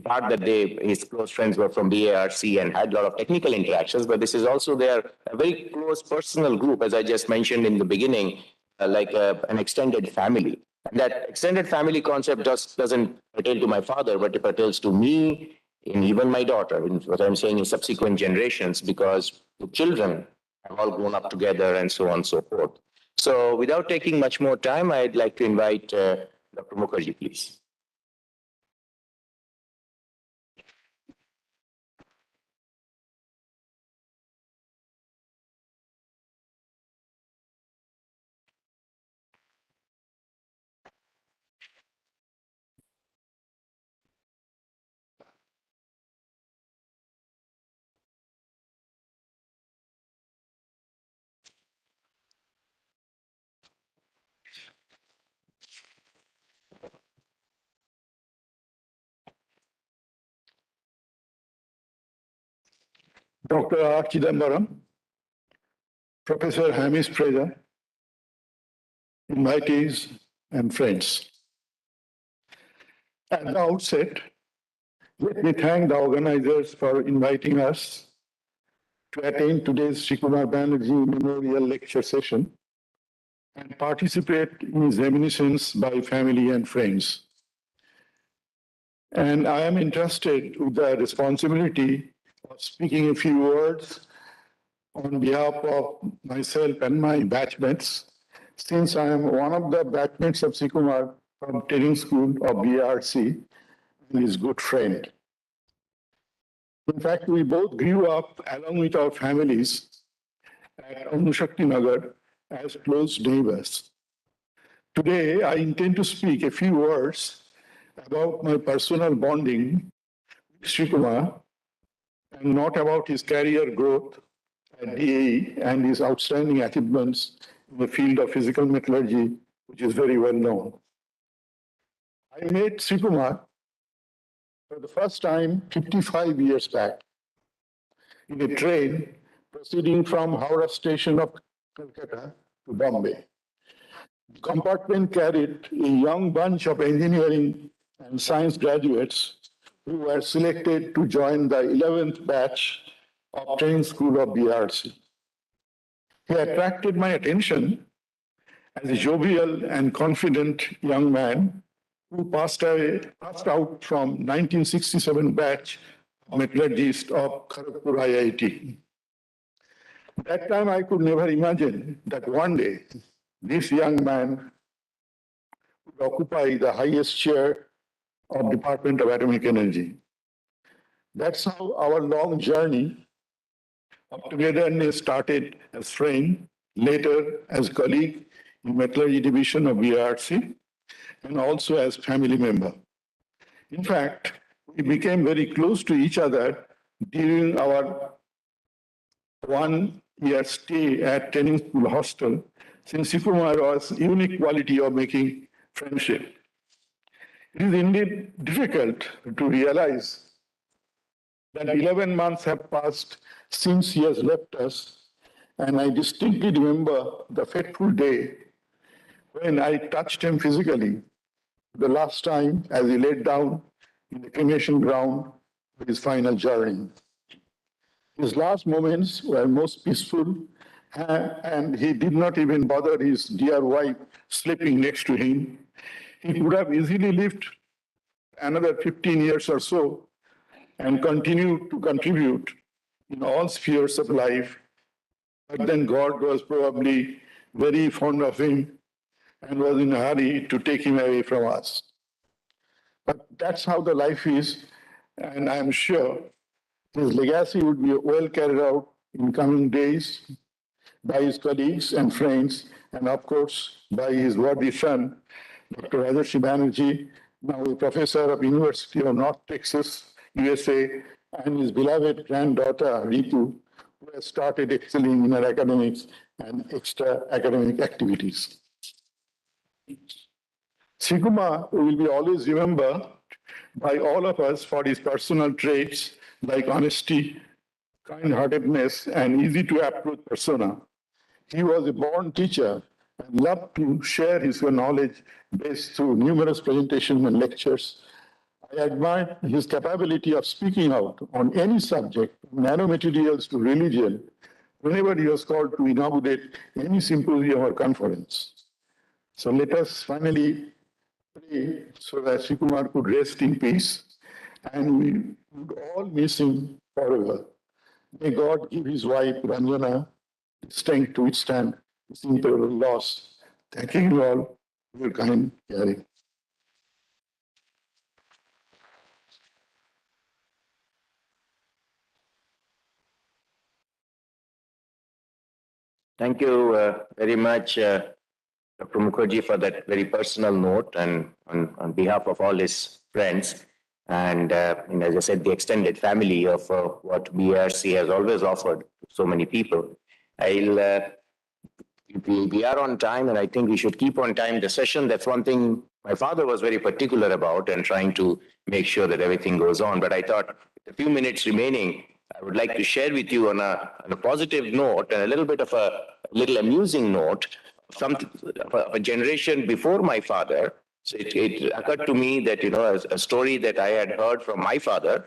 part that his close friends were from BARC and had a lot of technical interactions, but this is also a very close personal group, as I just mentioned in the beginning, like an extended family. And that extended family concept doesn't pertain to my father, but it pertains to me and even my daughter, in what I'm saying in subsequent generations, because the children have all grown up together and so on and so forth. So without taking much more time, I'd like to invite Dr. Mukherjee, please. Dr. R. Chidambaram, Professor Hamish Fraser, invitees and friends. At the outset, let me thank the organizers for inviting us to attend today's Srikumar Banerjee Memorial Lecture Session and participate in his reminiscence by family and friends. And I am entrusted with the responsibility of speaking a few words on behalf of myself and my batchmates, since I am one of the batchmates of Srikumar from training school of BARC and his good friend. In fact, we both grew up along with our families at Anushakti Nagar as close neighbors. Today, I intend to speak a few words about my personal bonding with Srikumar and not about his career growth at DAE and his outstanding achievements in the field of physical metallurgy, which is very well known. I met Srikumar for the first time 55 years back in a train proceeding from Howrah station of Calcutta to Bombay. The compartment carried a young bunch of engineering and science graduates who were selected to join the 11th batch of training school of BARC. He attracted my attention as a jovial and confident young man who passed out from 1967 batch of metallurgists of Kharagpur IIT. At that time, I could never imagine that one day this young man would occupy the highest chair of Department of Atomic Energy. That's how our long journey of togetherness started as friend, later as colleague in Metallurgy Division of BARC, and also as family member. In fact, we became very close to each other during our 1 year stay at training school hostel, since Srikumar was unique quality of making friendship. It is indeed difficult to realize that 11 months have passed since he has left us, and I distinctly remember the fateful day when I touched him physically the last time as he laid down in the cremation ground for his final journey. His last moments were most peaceful and he did not even bother his dear wife sleeping next to him. He could have easily lived another 15 years or so and continued to contribute in all spheres of life. But then God was probably very fond of him and was in a hurry to take him away from us. But that's how the life is, and I'm sure his legacy would be well carried out in coming days by his colleagues and friends, and of course by his worthy son, Dr. Rajarshi Banerjee, now a professor of University of North Texas, USA, and his beloved granddaughter, Ritu, who has started excelling in her academics and extra academic activities. Srikumar will be always remembered by all of us for his personal traits like honesty, kind-heartedness, and easy-to-approach persona. He was a born teacher and loved to share his knowledge based through numerous presentations and lectures. I admired his capability of speaking out on any subject, from nanomaterials to religion, whenever he was called to inaugurate any symposium or conference. So let us finally pray so that Srikumar could rest in peace, and we would all miss him forever. May God give his wife, Ranjana, strength to withstand this incredible loss. Thank you all for your kind caring. Thank you very much, Dr. Mukherjee, for that very personal note, and on behalf of all his friends, and as I said, the extended family of what BRC has always offered to so many people. We are on time, and I think we should keep on time the session. That's one thing my father was very particular about, and trying to make sure that everything goes on. But I thought the few minutes remaining, I would like to share with you on a positive note and a little bit of a little amusing note, a generation before my father. So it occurred to me that, a story that I had heard from my father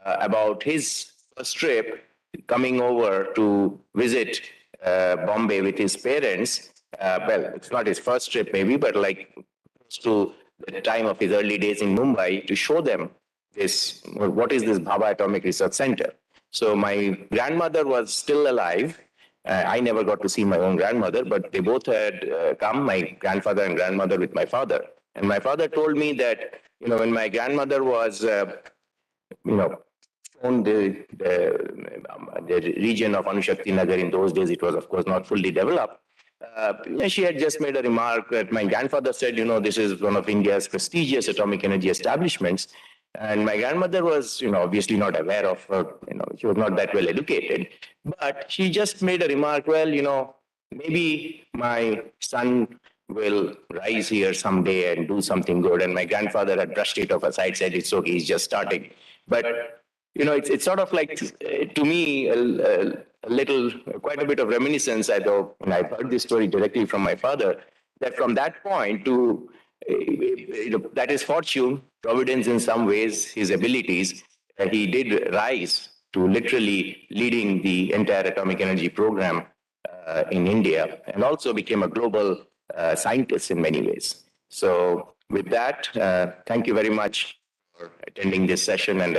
about his first trip coming over to visit Bombay with his parents. Well, it's not his first trip maybe, but like close to the time of his early days in Mumbai, to show them what is this Bhabha Atomic Research Center. So my grandmother was still alive. I never got to see my own grandmother, but they both had come, my grandfather and grandmother, with my father. And my father told me that, when my grandmother was, shown the region of Anushakti Nagar, in those days, it was, of course, not fully developed. She had just made a remark that my grandfather said, this is one of India's prestigious atomic energy establishments. And my grandmother was, obviously not aware of, she was not that well educated, but she just made a remark, well, maybe my son will rise here someday and do something good. And my grandfather had brushed it off aside, said it's okay, he's just starting. But, it's sort of like, to me, quite a bit of reminiscence, I thought, and I've heard this story directly from my father, that from that point to, that is fortune, providence in some ways, his abilities, he did rise to literally leading the entire atomic energy program in India, and also became a global scientist in many ways. So with that, thank you very much for attending this session, and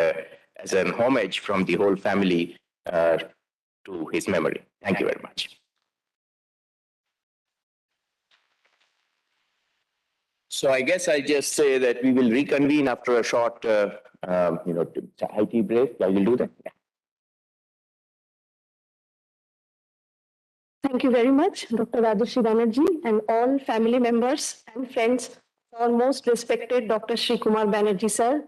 as an homage from the whole family to his memory. Thank you very much. So I guess I just say that we will reconvene after a short, high tea break. I will do that. Yeah. Thank you very much, Dr. Rajarshi Banerjee, and all family members and friends, our most respected Dr. Srikumar Banerjee, sir.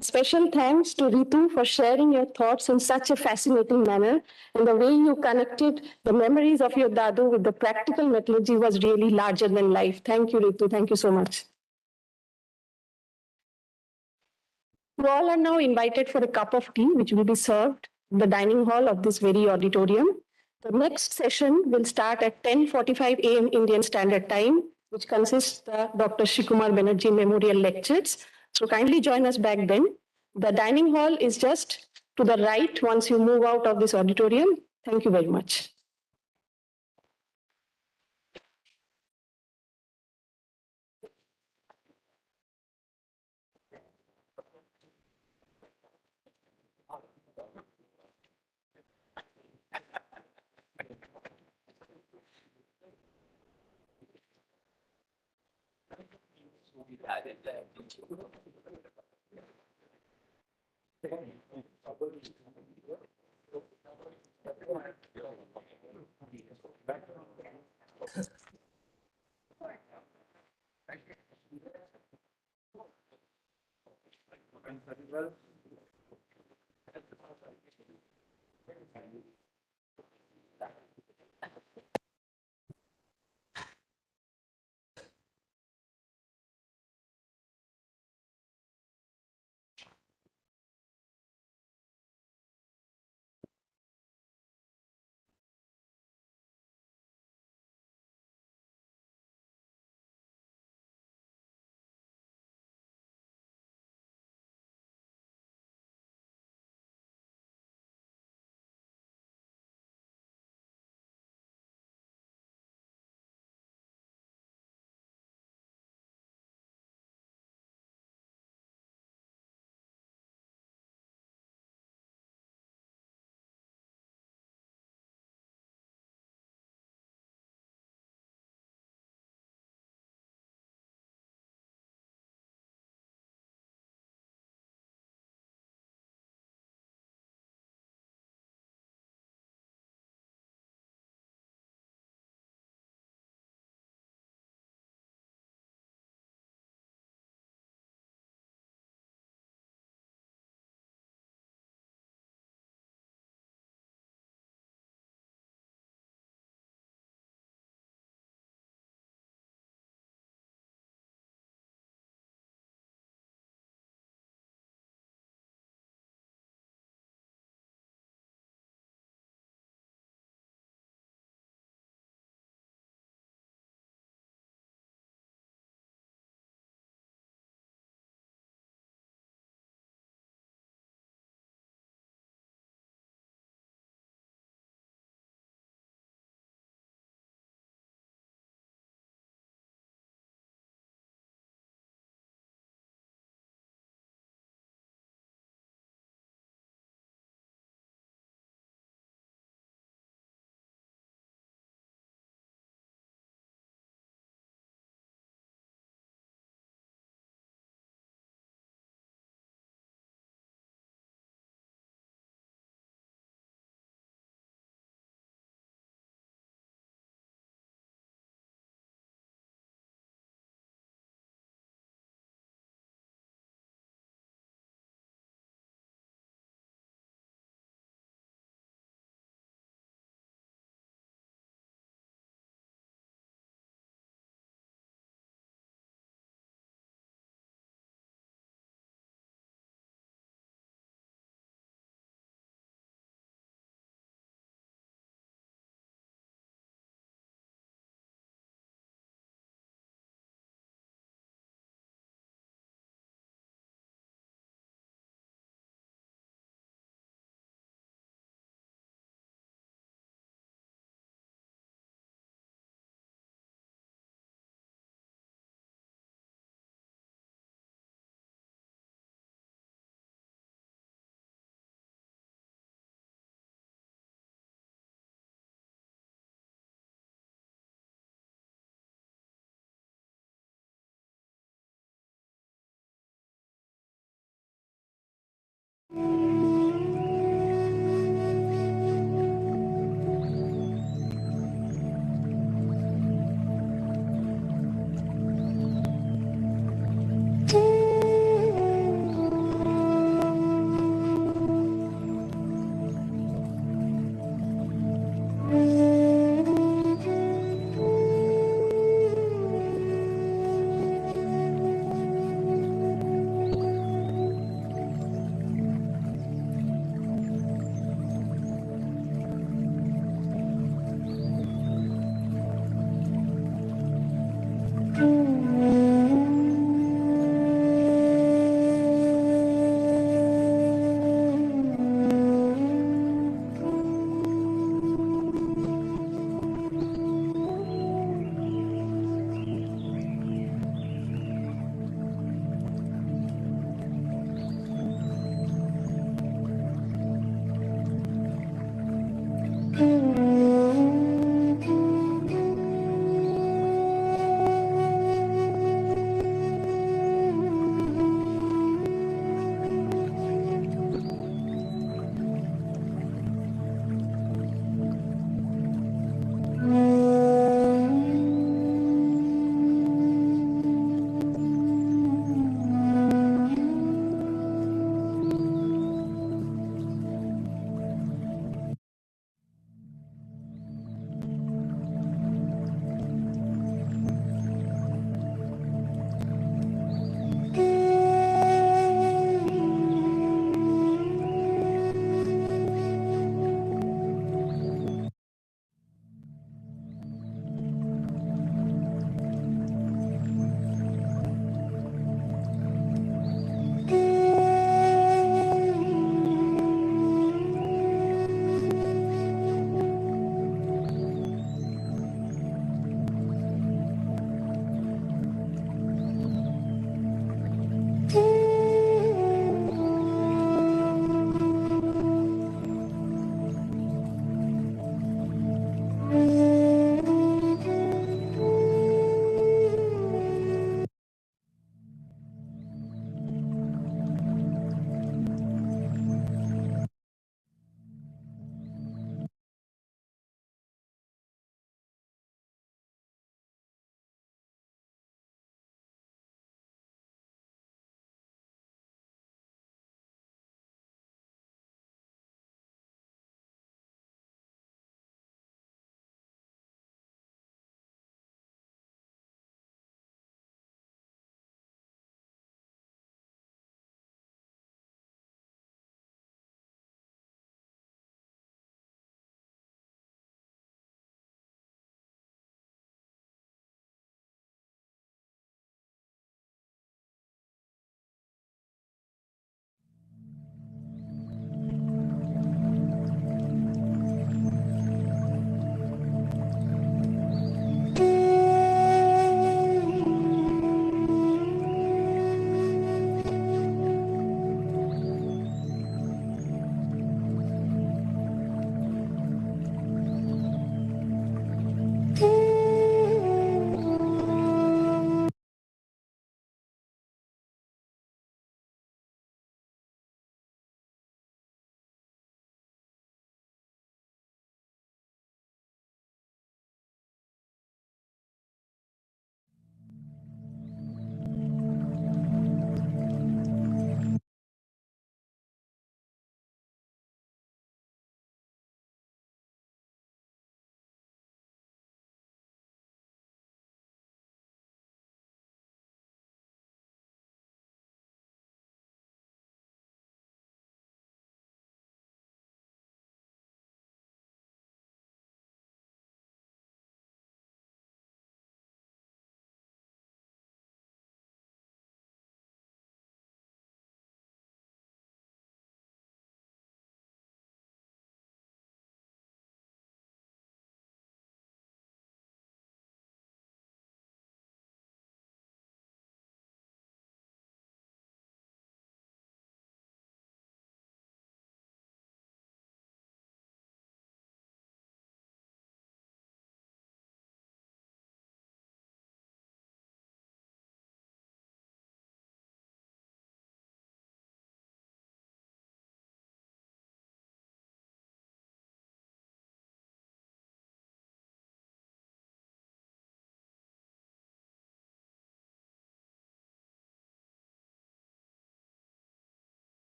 Special thanks to Ritu for sharing your thoughts in such a fascinating manner, and the way you connected the memories of your Dadu with the practical metallurgy was really larger than life. Thank you, Ritu. Thank you so much. You all are now invited for a cup of tea, which will be served in the dining hall of this very auditorium. The next session will start at 10:45 a.m. Indian Standard Time, which consists of Dr. Srikumar Banerjee Memorial Lectures. So kindly join us back then. The dining hall is just to the right once you move out of this auditorium. Thank you very much.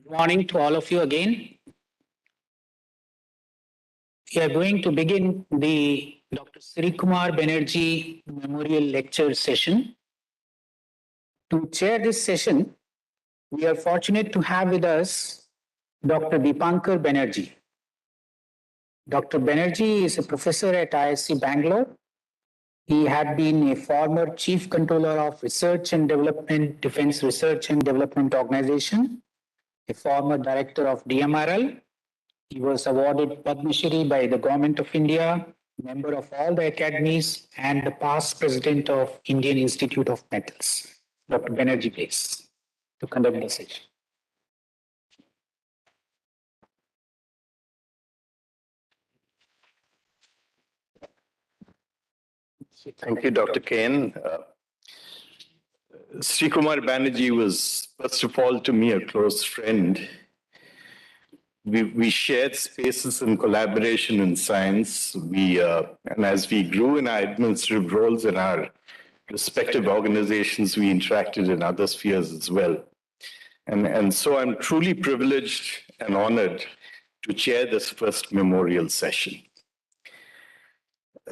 Good morning to all of you again. We are going to begin the Dr. Srikumar Banerjee Memorial Lecture session. To chair this session, we are fortunate to have with us Dr. Deepankar Banerjee. Dr. Banerjee is a professor at ISC Bangalore. He had been a former Chief Controller of Research and Development, Defense Research and Development Organization, a former Director of DMRL. He was awarded Padma Shri by the Government of India, member of all the academies, and the past President of Indian Institute of Metals. Dr. Banerjee, please, to conduct the session. Thank you, Dr. Kane. Srikumar Banerjee was, first of all, to me, a close friend. We shared spaces and collaboration in science. And as we grew in our administrative roles in our respective organizations, we interacted in other spheres as well. And so I'm truly privileged and honored to chair this first memorial session.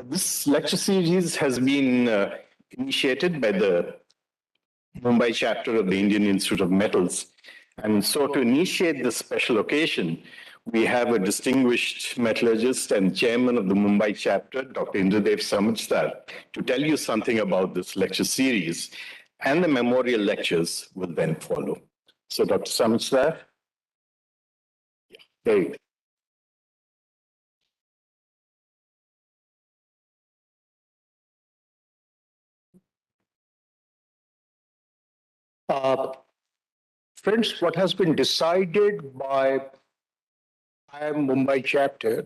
This lecture series has been initiated by the Mumbai chapter of the Indian Institute of Metals. And so to initiate this special occasion, we have a distinguished metallurgist and chairman of the Mumbai chapter, Dr. Indradev Samajtar, to tell you something about this lecture series, and the memorial lectures will then follow. So Dr. Samajtar, there you go. Friends, what has been decided by IIM Mumbai chapter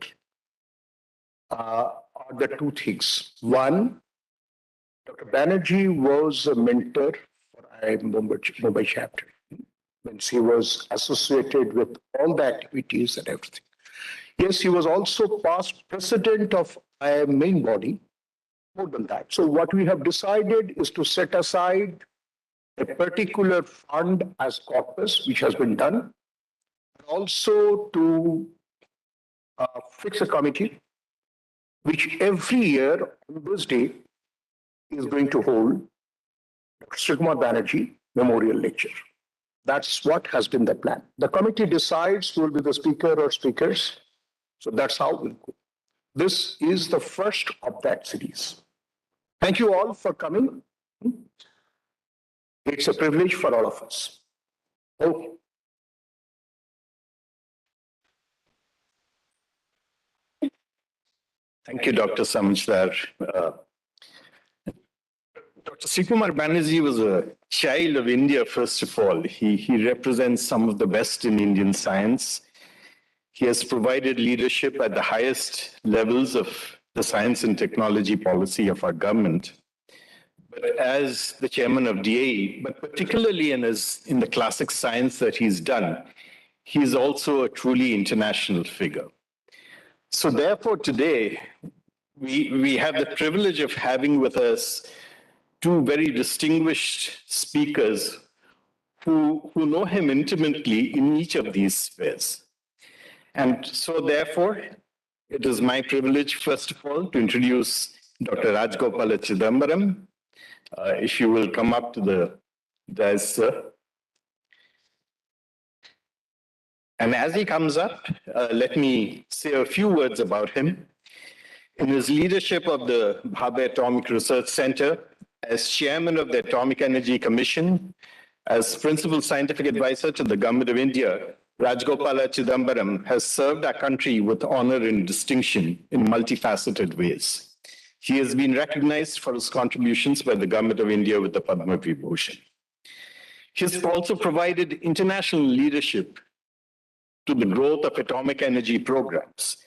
are the two things. One, Dr. Banerjee was a mentor for IIM Mumbai chapter when she was associated with all the activities and everything. Yes, he was also past president of IIM main body, more than that. So what we have decided is to set aside a particular fund as corpus, which has been done, and also to fix a committee, which every year on this day is going to hold Dr. Srikumar Banerjee Memorial Lecture. That's what has been the plan. The committee decides who will be the speaker or speakers. So that's how we'll go. This is the first of that series. Thank you all for coming. It's a privilege for all of us. Okay. Thank you, Dr. Samajtar. Dr. Srikumar Banerjee was a child of India, first of all. He represents some of the best in Indian science. He has provided leadership at the highest levels of the science and technology policy of our government. But as the chairman of DAE, but particularly in the classic science that he's done, he's also a truly international figure. So therefore, today, we have the privilege of having with us two very distinguished speakers who know him intimately in each of these spheres. And so therefore, it is my privilege, first of all, to introduce Dr. Rajgopala Chidambaram. If you will come up to the dais, sir. And as he comes up, let me say a few words about him. In his leadership of the Bhabha Atomic Research Center, as chairman of the Atomic Energy Commission, as principal scientific advisor to the Government of India, Rajgopala Chidambaram has served our country with honor and distinction in multifaceted ways. He has been recognized for his contributions by the Government of India with the Padma Vibhushan. He has also provided international leadership to the growth of atomic energy programs.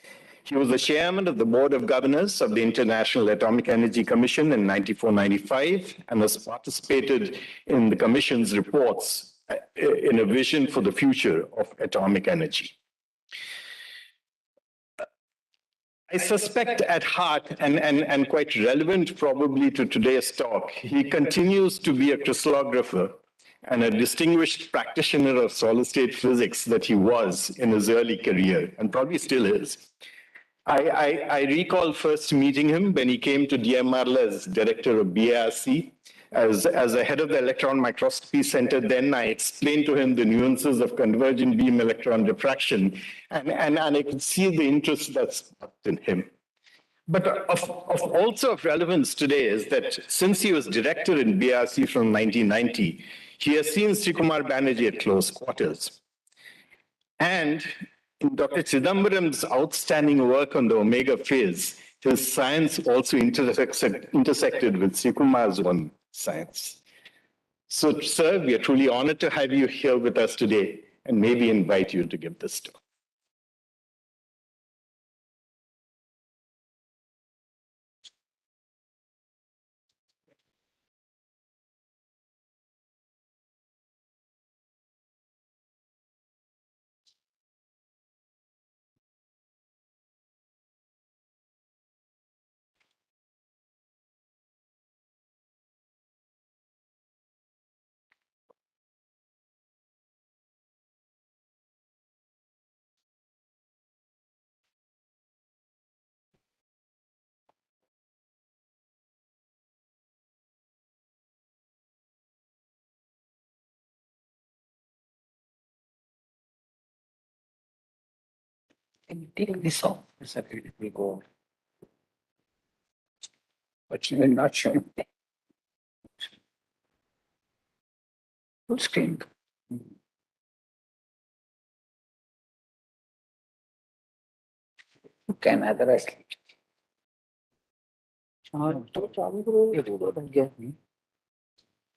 He was the chairman of the Board of Governors of the International Atomic Energy Commission in 1994-95 and has participated in the Commission's reports in a vision for the future of atomic energy. I suspect at heart, and quite relevant probably to today's talk, he continues to be a crystallographer and a distinguished practitioner of solid-state physics that he was in his early career, and probably still is. I recall first meeting him when he came to DMRL as director of BARC. As a head of the Electron Microscopy Center, then I explained to him the nuances of convergent beam electron diffraction, and I could see the interest that's sparked in him. But also of relevance today is that since he was director in BRC from 1990, he has seen Srikumar Banerjee at close quarters. And in Dr. Chidambaram's outstanding work on the omega phase, his science also intersected with Srikumar's own science. So, sir, we are truly honored to have you here with us today and maybe invite you to give this talk. Can you take this off? It's okay, it will go. But you're not showing. Full screen. You can otherwise.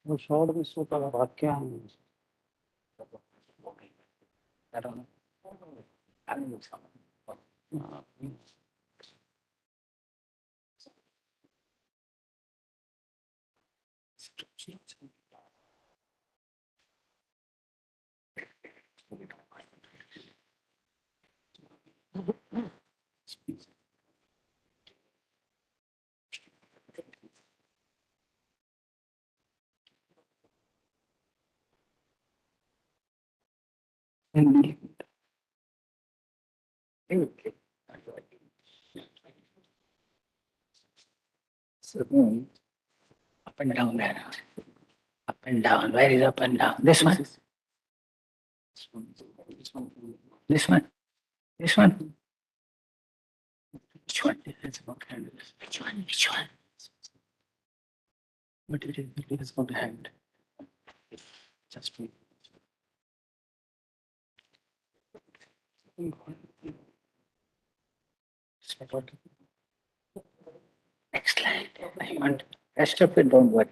वो short में सो का बात क्या है? I don't know. I don't know. So up and down there. Up and down. Where is up and down? This one. This one. This one. Which one? Which one? Which one? But it is going to hand. Just wait. Next slide. I want rest of it, don't worry.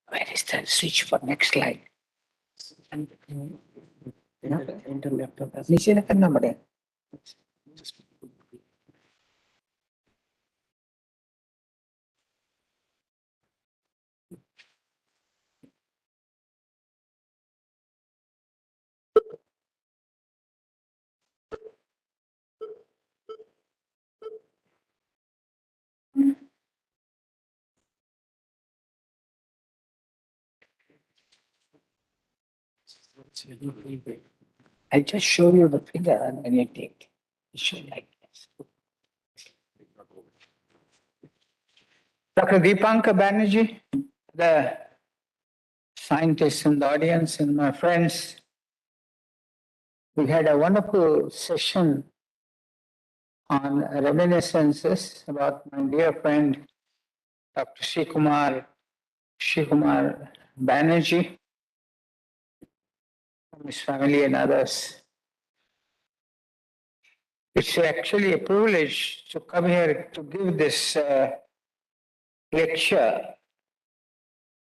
Where is the switch for next slide? नीचे करना पड़ेगा. I'll just show you the figure and then you take. It should like this. Dr. Deepanka Banerjee, the scientists in the audience and my friends, we had a wonderful session on reminiscences about my dear friend, Dr. Srikumar Banerjee, from his family and others. It's actually a privilege to come here to give this lecture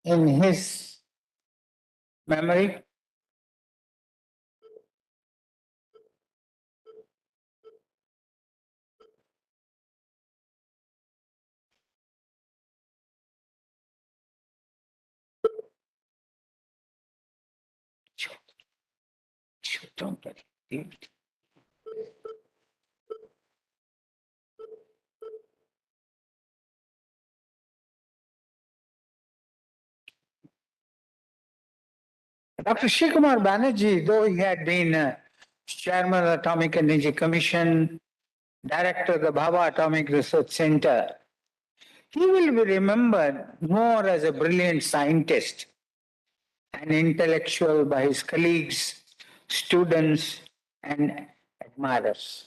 in his memory. Don't get it. Dr. Srikumar Banerjee, though he had been chairman of the Atomic Energy Commission, director of the Bhabha Atomic Research Center, he will be remembered more as a brilliant scientist and intellectual by his colleagues, students, and admirers.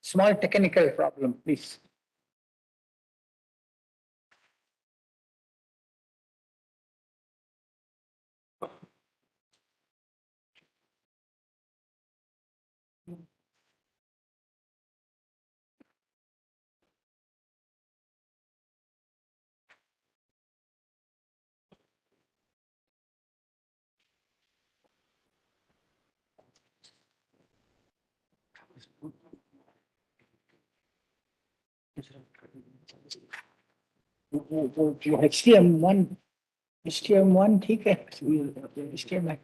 Small technical problem, please. HTM1 ठीक है HTM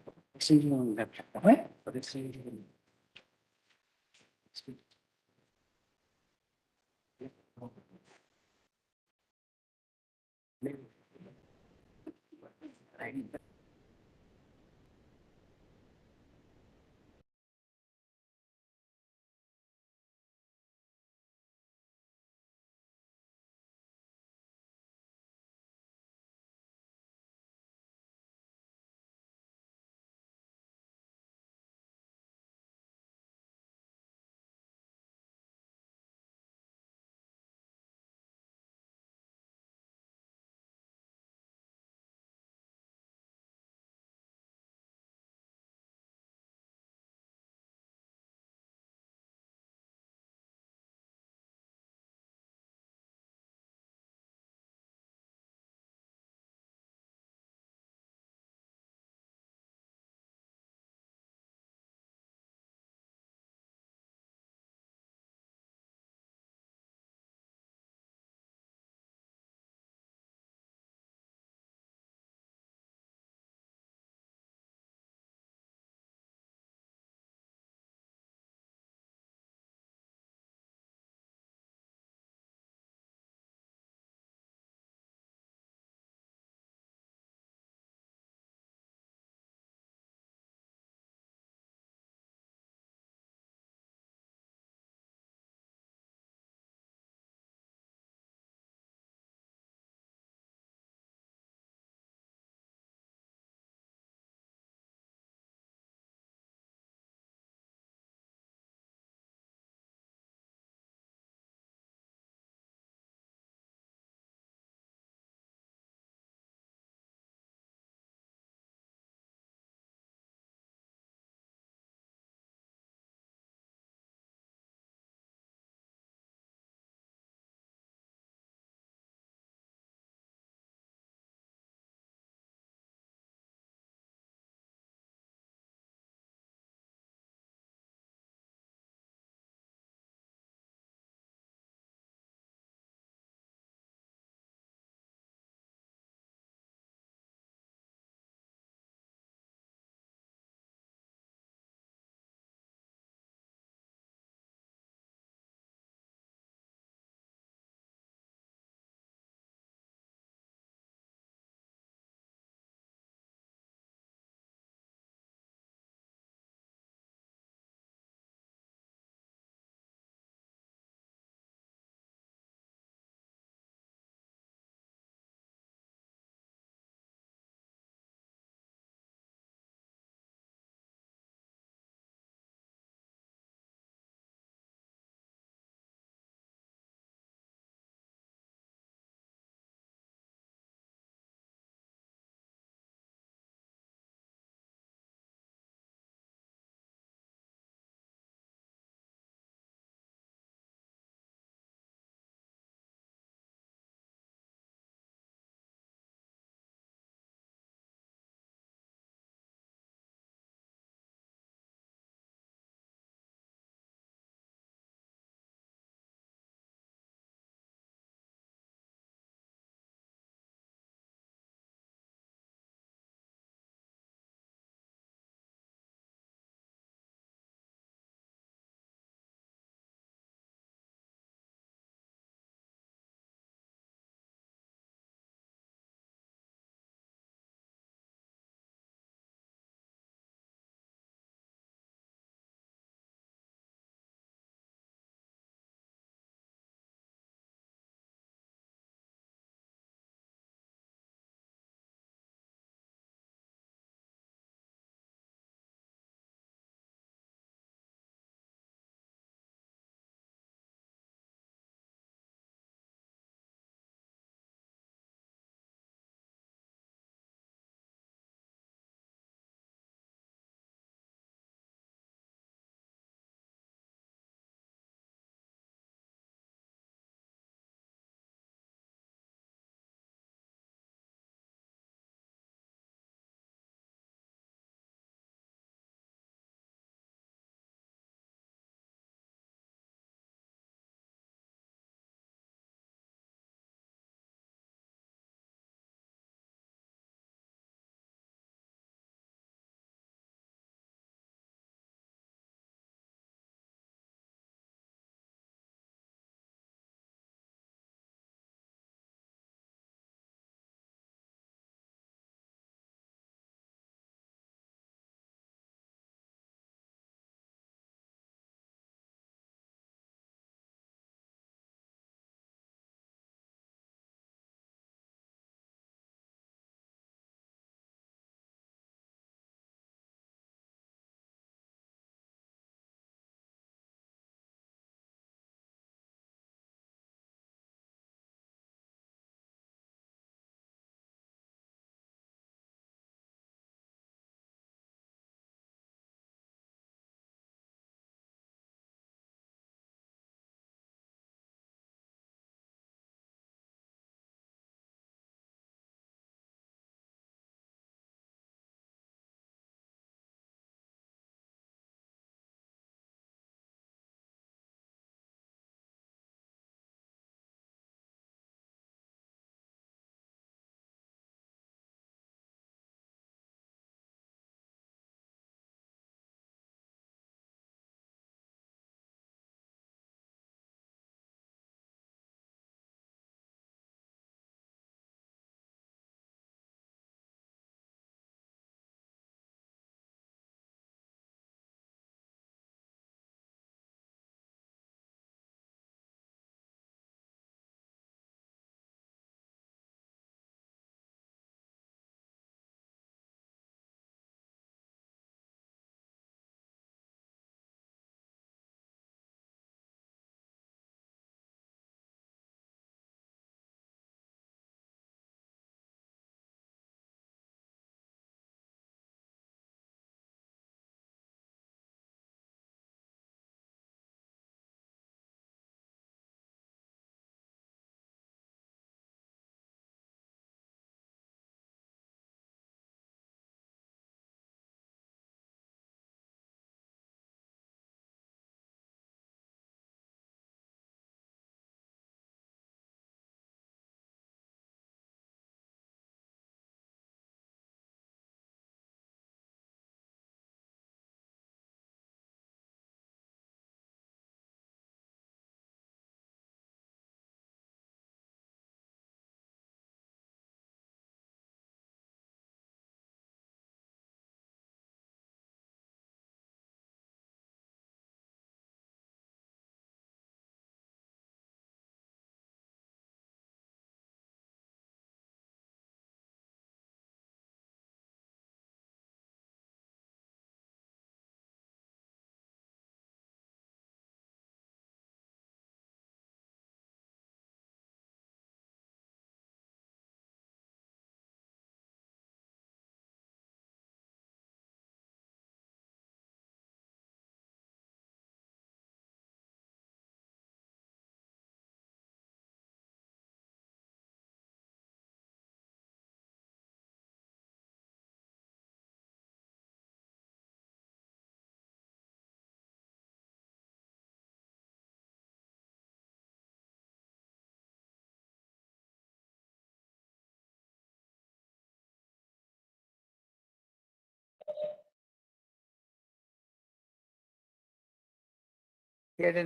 He had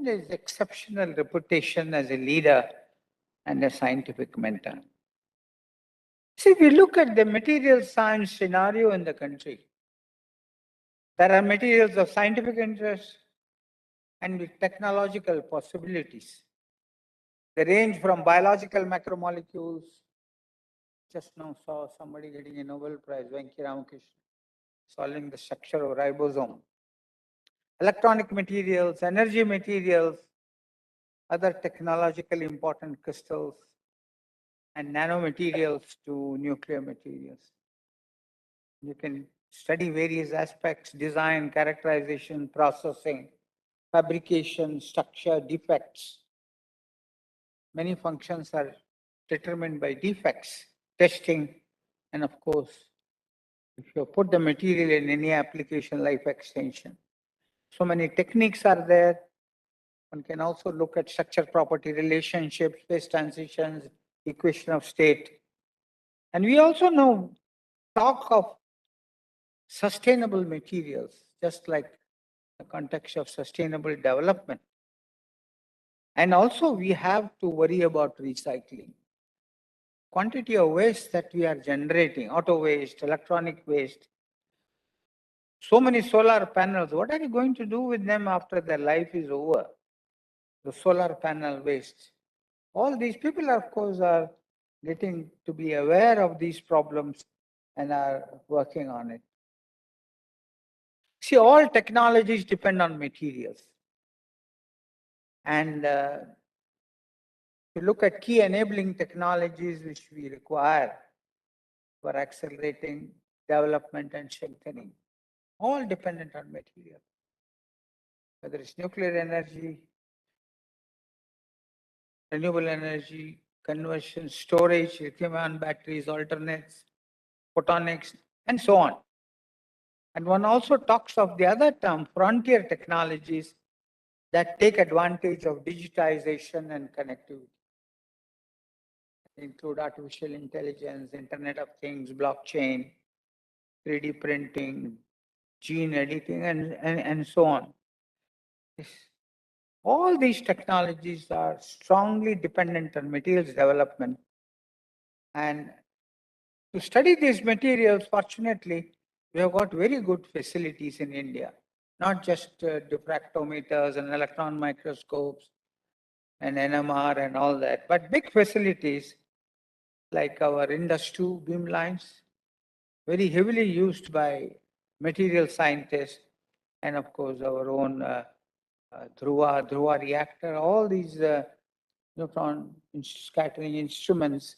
his exceptional reputation as a leader and a scientific mentor. See, if you look at the material science scenario in the country, there are materials of scientific interest and with technological possibilities. They range from biological macromolecules. Just now saw somebody getting a Nobel Prize, Venki Ramakrishna, solving the structure of ribosome. Electronic materials, energy materials, other technologically important crystals, and nanomaterials to nuclear materials. You can study various aspects: design, characterization, processing, fabrication, structure, defects. Many functions are determined by defects, testing, and of course, if you put the material in any application, life extension. So many techniques are there. One can also look at structure property relationships, phase transitions, equation of state. And we also know talk of sustainable materials, just like the context of sustainable development. And also we have to worry about recycling. Quantity of waste that we are generating, auto waste, electronic waste, so many solar panels, what are you going to do with them after their life is over? The solar panel waste. All these people, of course, are getting to be aware of these problems and are working on it. See, all technologies depend on materials. And if you look at key enabling technologies which we require for accelerating development and strengthening, all dependent on material. Whether it's nuclear energy, renewable energy, conversion, storage, lithium-ion batteries, alternates, photonics, and so on. And one also talks of the other term, frontier technologies that take advantage of digitization and connectivity. They include artificial intelligence, Internet of Things, blockchain, 3D printing, gene editing, and so on. All these technologies are strongly dependent on materials development. And to study these materials, fortunately, we have got very good facilities in India, not just diffractometers and electron microscopes and NMR and all that, but big facilities like our Indus 2 beam lines, very heavily used by material scientists, and of course our own Dhruva reactor. All these neutron scattering instruments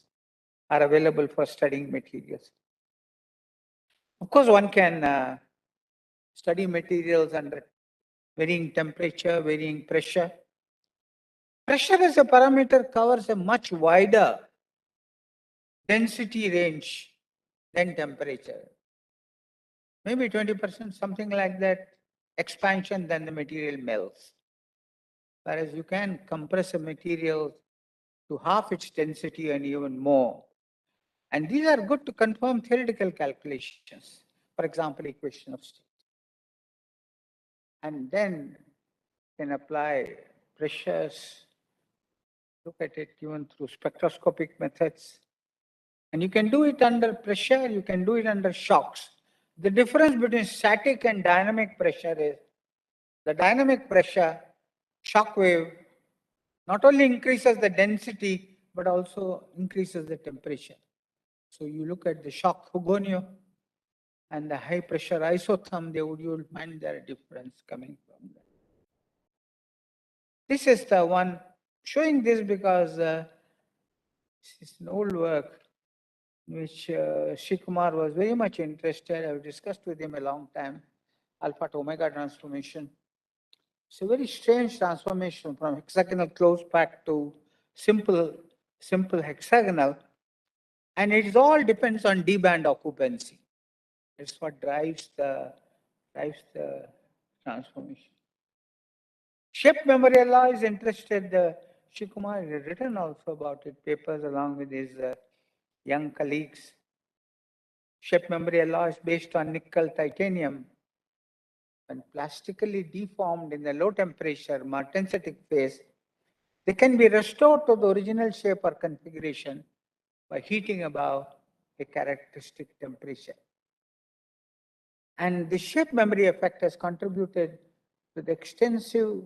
are available for studying materials. Of course, one can study materials under varying temperature, varying pressure. Pressure as a parameter covers a much wider density range than temperature. Maybe 20%, something like that, expansion, then the material melts. Whereas you can compress a material to half its density and even more. And these are good to confirm theoretical calculations. For example, equation of state. And then you can apply pressures, look at it even through spectroscopic methods. And you can do it under pressure, you can do it under shocks. The difference between static and dynamic pressure is the dynamic pressure, shock wave, not only increases the density, but also increases the temperature. So you look at the shock Hugonio and the high pressure isotherm, you will find there a difference coming from that. This is the one showing this because this is an old work which Srikumar was very much interested. I've discussed with him a long time, alpha to omega transformation. It's a very strange transformation from hexagonal closed pack to simple hexagonal. And it all depends on D-band occupancy. It's what drives the transformation. Shape memory alloy is interested. Srikumar has written also about it, papers along with his young colleagues. Shape memory alloy is based on nickel titanium. when plastically deformed in the low temperature martensitic phase, they can be restored to the original shape or configuration by heating above a characteristic temperature. And the shape memory effect has contributed to the extensive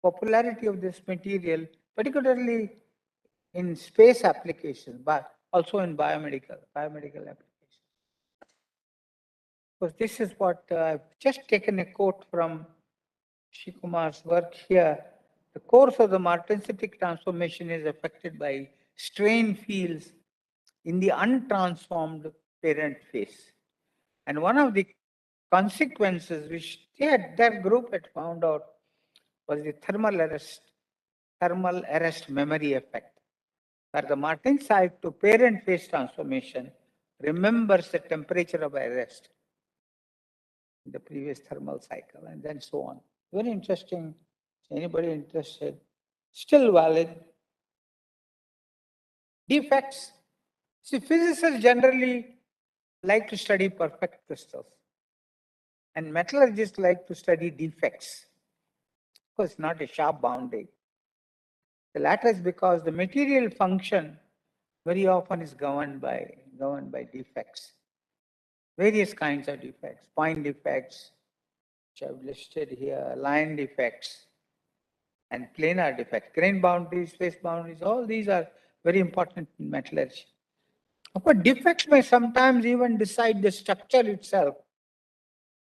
popularity of this material, particularly in space applications, but also in biomedical applications. Because this is what I've just taken a quote from Srikumar's work here. The course of the martensitic transformation is affected by strain fields in the untransformed parent phase. And one of the consequences which that group had found out was the thermal arrest memory effect, where the martensite to parent phase transformation remembers the temperature of arrest in the previous thermal cycle, and then so on. Very interesting. Anybody interested? Still valid. Defects. See, physicists generally like to study perfect crystals, and metallurgists like to study defects. Of course, not a sharp boundary. The latter is because the material function very often is governed by defects. Various kinds of defects, point defects, which I've listed here, line defects, and planar defects, grain boundaries, space boundaries, all these are very important in metallurgy. But defects may sometimes even decide the structure itself,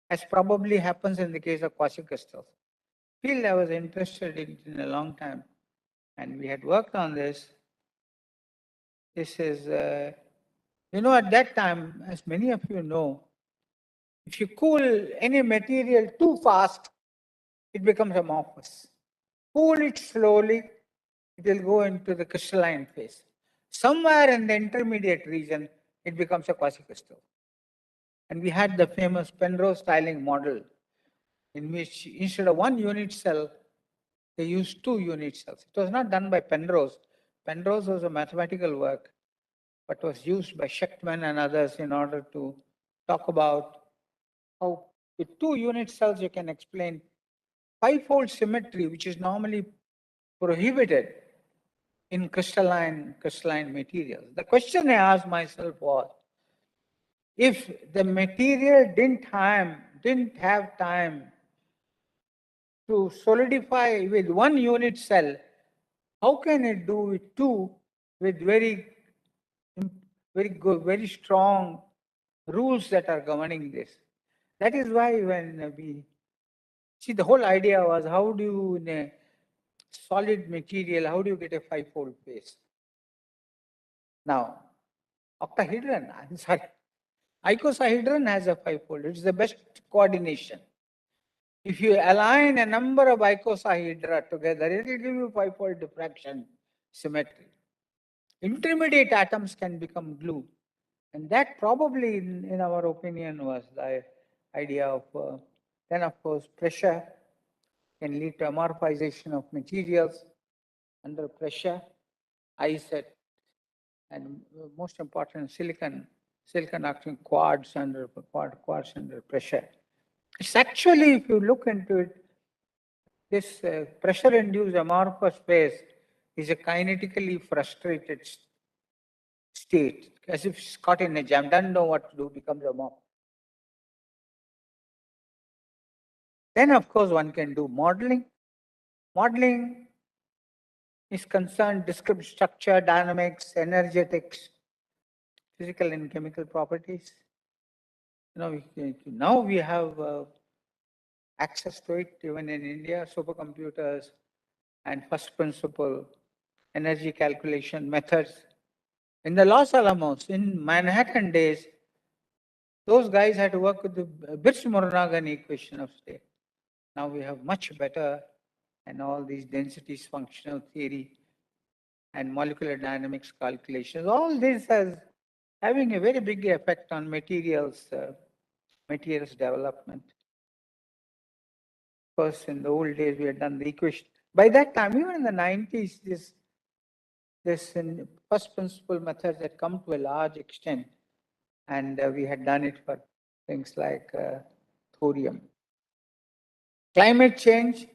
as probably happens in the case of quasicrystals. Field I was interested in a long time, and we had worked on this. This is, at that time, as many of you know, if you cool any material too fast, it becomes amorphous. Cool it slowly, it will go into the crystalline phase. Somewhere in the intermediate region, it becomes a quasicrystal. And we had the famous Penrose tiling model, in which instead of one unit cell, they used 2 unit cells. It was not done by Penrose. Penrose was a mathematical work, but was used by Schechtman and others in order to talk about how with 2 unit cells you can explain 5-fold symmetry, which is normally prohibited in crystalline materials. The question I asked myself was, if the material didn't have time to solidify with 1 unit cell, how can it do with 2 with very good, very strong rules that are governing this? That is why when we see, the whole idea was, how do you, in a solid material, how do you get a 5-fold phase? Now, octahedron, I'm sorry, icosahedron has a 5-fold. It's the best coordination. If you align a number of icosahedra together, it will give you 5-fold diffraction symmetry. Intermediate atoms can become glue. And that probably, in our opinion, was the idea of, then of course, pressure can lead to amorphization of materials under pressure, ISET, and most important, silicon acting quartz under pressure. It's actually, if you look into it, this pressure-induced amorphous phase is a kinetically frustrated state, as if it's caught in a jam, doesn't know what to do, becomes amorphous. Then, of course, one can do modeling. Modeling is concerned descriptive structure, dynamics, energetics, physical and chemical properties. Now we have access to it even in India, supercomputers and first principle energy calculation methods. In the Los Alamos, in Manhattan days, those guys had to work with the Birch-Morgan equation of state. Now we have much better, and all these densities functional theory and molecular dynamics calculations. All this is having a very big effect on materials development. Of course, in the old days, we had done the equation. By that time, even in the 90s, this first principle methods had come to a large extent, and we had done it for things like thorium. Climate change,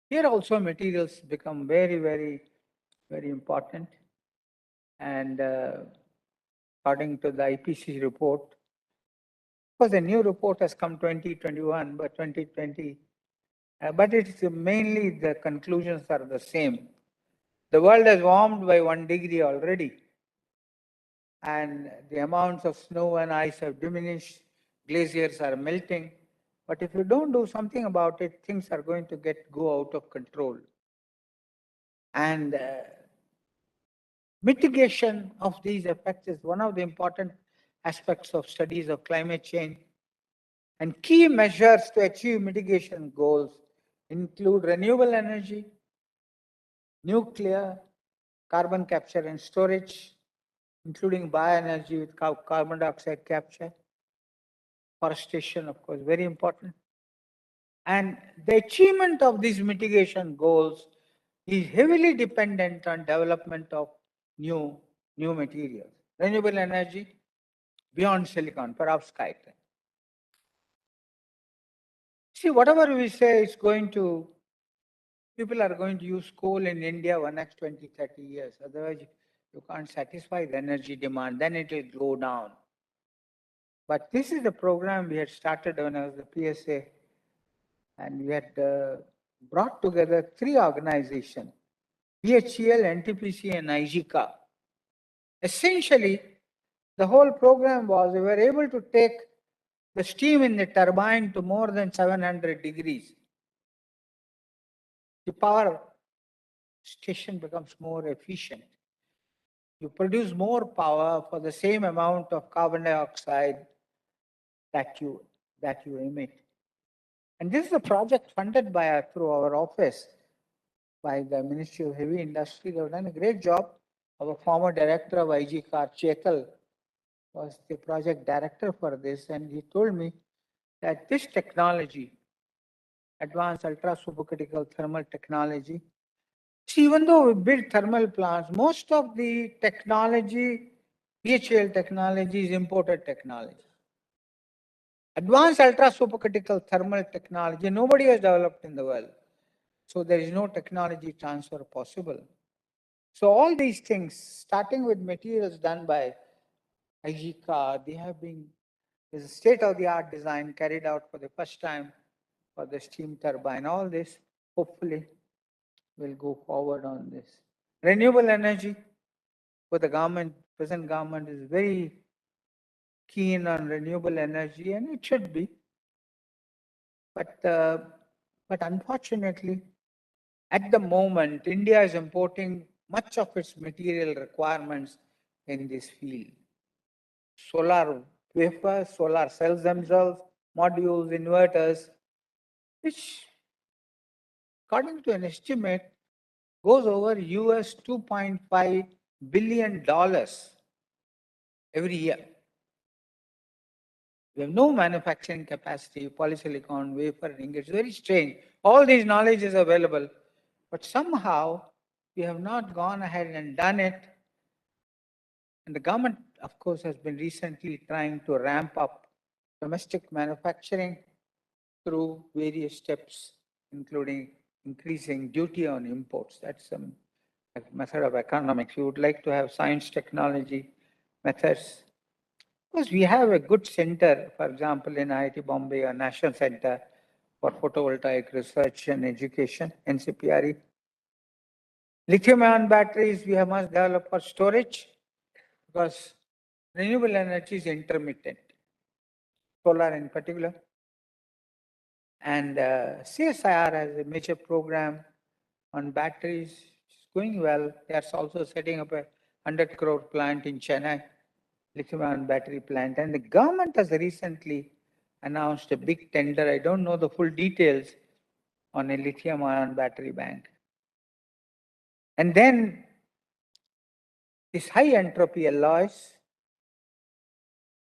here also materials become very, very, very important. And according to the IPCC report, of course, the new report has come 2021, but 2020, but it's mainly the conclusions are the same. The world has warmed by 1 degree already, and the amounts of snow and ice have diminished, glaciers are melting. But if you don't do something about it, things are going to go out of control. And mitigation of these effects is one of the important aspects of studies of climate change. And key measures to achieve mitigation goals include renewable energy, nuclear, carbon capture and storage, including bioenergy with carbon dioxide capture, forestation, of course, very important. And the achievement of these mitigation goals is heavily dependent on development of new materials. Renewable energy beyond silicon, perovskite. See, whatever we say is going to, people are going to use coal in India for the next 20, 30 years. Otherwise, you can't satisfy the energy demand, then it will go down. But this is the program we had started when I was the PSA, and we had brought together 3 organizations, BHEL, NTPC, and IGCA. Essentially, the whole program was we were able to take the steam in the turbine to more than 700 degrees. The power station becomes more efficient. You produce more power for the same amount of carbon dioxide that you emit. And this is a project funded by through our office by the Ministry of Heavy Industry. They have done a great job. Our former director of IGCAR, Chetal, was the project director for this, and he told me that this technology, advanced ultra supercritical thermal technology, see, even though we build thermal plants, most of the technology, BHEL technology, is imported technology. Advanced ultra supercritical thermal technology, nobody has developed in the world. So there is no technology transfer possible. So all these things, starting with materials done by IGCA, they have been, there's a state-of-the-art design carried out for the first time for the steam turbine. All this, hopefully, will go forward on this. Renewable energy, for the government, present government is very keen on renewable energy, and it should be. But unfortunately, at the moment, India is importing much of its material requirements in this field. Solar wafers, solar cells themselves, modules, inverters, which, according to an estimate, goes over US $2.5 billion every year. We have no manufacturing capacity, polysilicon, wafer, ingots. It's very strange. All these knowledge is available, but somehow we have not gone ahead and done it. And the government, of course, has been recently trying to ramp up domestic manufacturing through various steps, including increasing duty on imports. That's a method of economics. We would like to have science, technology methods. Because we have a good center, for example, in IIT Bombay, a National Center for Photovoltaic Research and Education, NCPRE. Lithium-ion batteries we must develop for storage, because renewable energy is intermittent, solar in particular. And CSIR has a major program on batteries. It's going well. They are also setting up a 100 crore plant in Chennai, lithium-ion battery plant. And the government has recently announced a big tender. I don't know the full details on a lithium-ion battery bank. And then these high entropy alloys,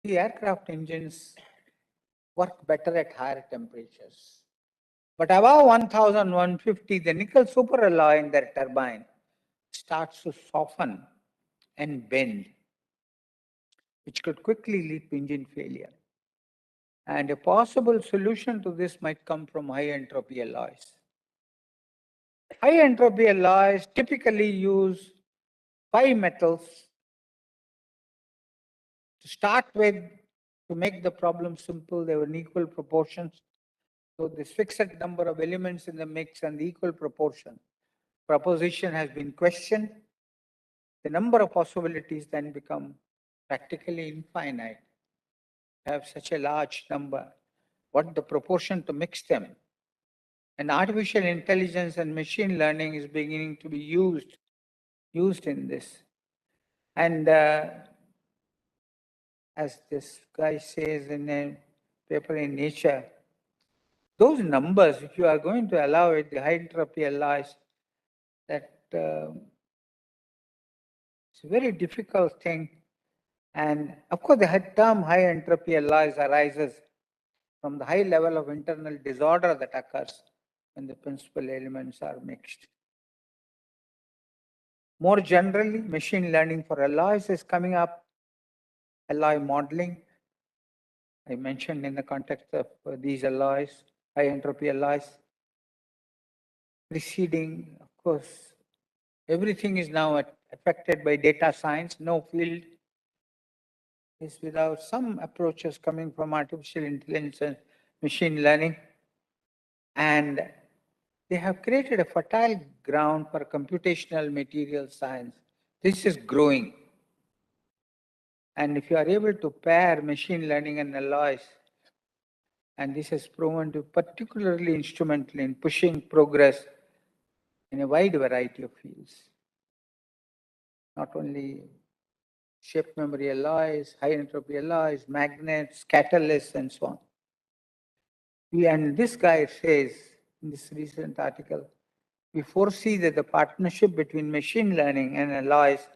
the aircraft engines work better at higher temperatures. But above 1150, the nickel superalloy in their turbine starts to soften and bend, which could quickly lead to engine failure. And a possible solution to this might come from high entropy alloys. High entropy alloys typically use 5 metals to start with. To make the problem simple, they were in equal proportions. So this fixed number of elements in the mix and the equal proportion proposition has been questioned. The number of possibilities then become practically infinite. Have such a large number, what the proportion to mix them? And artificial intelligence and machine learning is beginning to be used in this. And as this guy says in a paper in Nature, those numbers, if you are going to allow it, the high entropy alloys, that it's a very difficult thing. And of course, the term high entropy alloys arises from the high level of internal disorder that occurs when the principal elements are mixed. More generally, machine learning for alloys is coming up. Alloy modeling, I mentioned in the context of these alloys, high entropy alloys. Preceding, of course, everything is now affected by data science. No field is without some approaches coming from artificial intelligence and machine learning. And they have created a fertile ground for computational material science. This is growing. And if you are able to pair machine learning and alloys, and this has proven to be particularly instrumental in pushing progress in a wide variety of fields. Not only shape memory alloys, high entropy alloys, magnets, catalysts, and so on. And this guy says in this recent article, we foresee that the partnership between machine learning and alloys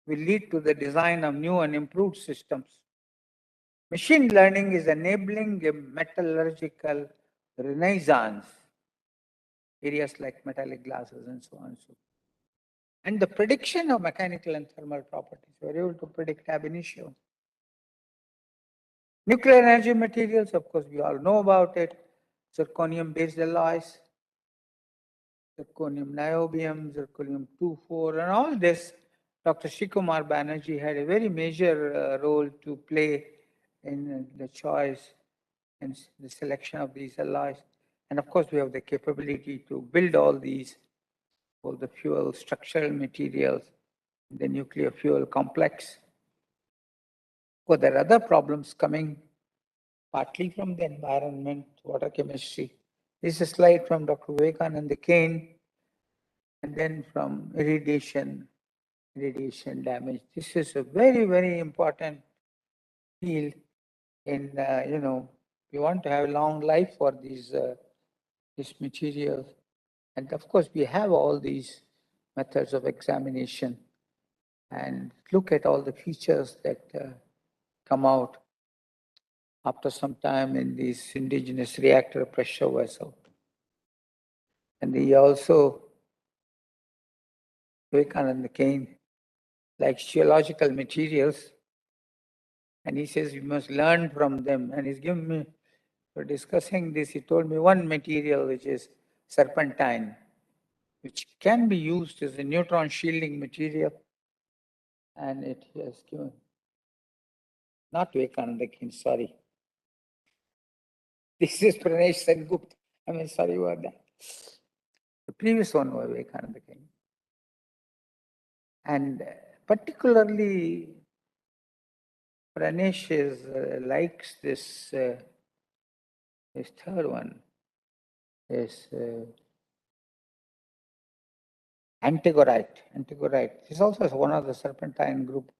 will lead to the design of new and improved systems. Machine learning is enabling a metallurgical renaissance, areas like metallic glasses and so on and so forth. And the prediction of mechanical and thermal properties, we are able to predict ab initio. Nuclear energy materials, of course, we all know about it. Zirconium-based alloys, zirconium niobium, zirconium 2,4, and all this. Dr. Srikumar Banerjee had a very major role to play in the choice and the selection of these alloys. And of course, we have the capability to build all these, all the fuel structural materials, the nuclear fuel complex. Well, there are other problems coming partly from the environment, water chemistry. This is a slide from Dr. Vivekananda Kane, and then from radiation damage. This is a very, very important field in, we want to have a long life for these materials. And of course, we have all these methods of examination and look at all the features that come out after some time in these indigenous reactor pressure vessels. And he also, Vivekananda Kane, likes geological materials. And he says we must learn from them. And he's given me, for discussing this, he told me one material which is serpentine, which can be used as a neutron shielding material. And it has given, not Vivekananda Kane, sorry. This is Pranesh Sengupta. I mean, sorry about that. The previous one was Vivekananda Kane. And particularly, Pranesh likes this, this third one, is Antagonite. This is also one of the serpentine group.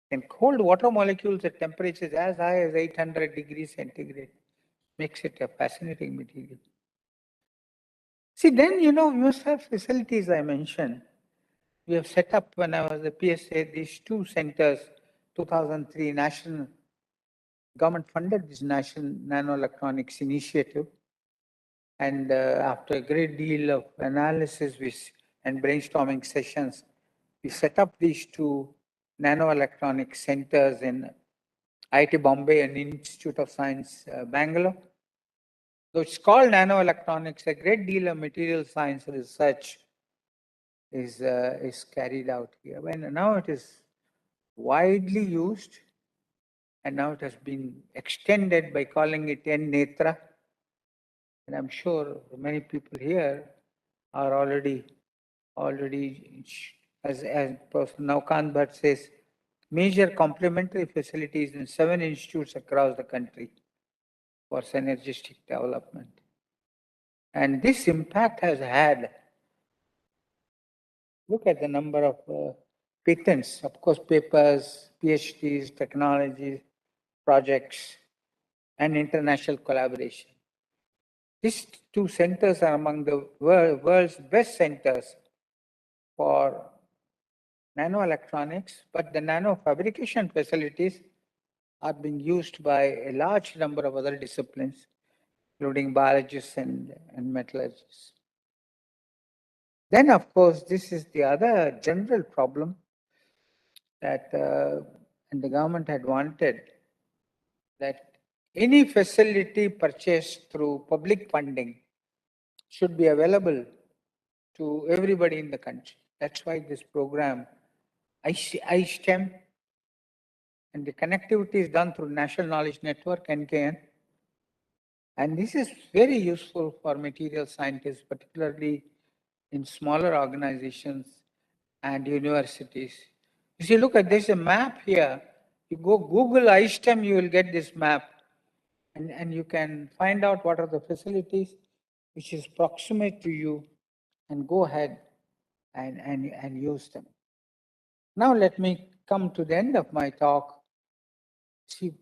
And cold water molecules at temperatures as high as 800 degrees centigrade makes it a fascinating material. See, then, we must have facilities I mentioned. We have set up, when I was the PSA, these two centers, 2003, national government funded this National Nanoelectronics Initiative. And after a great deal of analysis and brainstorming sessions, we set up these two nanoelectronic centers in IIT Bombay and Institute of Science, Bangalore. So it's called nanoelectronics. A great deal of material science research is carried out here. When now it is widely used, and now it has been extended by calling it N-Netra. And I'm sure many people here are already, as Professor Naukant Bhatt says, major complementary facilities in 7 institutes across the country for synergistic development. And this impact has had, look at the number of patents, of course, papers, PhDs, technologies, projects, and international collaboration. These 2 centers are among the world's best centers for nanoelectronics, but the nano fabrication facilities are being used by a large number of other disciplines, including biologists and metallurgists. Then, of course, this is the other general problem that and the government had wanted, that any facility purchased through public funding should be available to everybody in the country. That's why this program, iSTEM, and the connectivity is done through National Knowledge Network, NKN. And this is very useful for material scientists, particularly in smaller organizations and universities. If you look at this, a map here, you go Google iSTEM, you will get this map. And you can find out what are the facilities which is proximate to you and go ahead and use them. Now let me come to the end of my talk. See,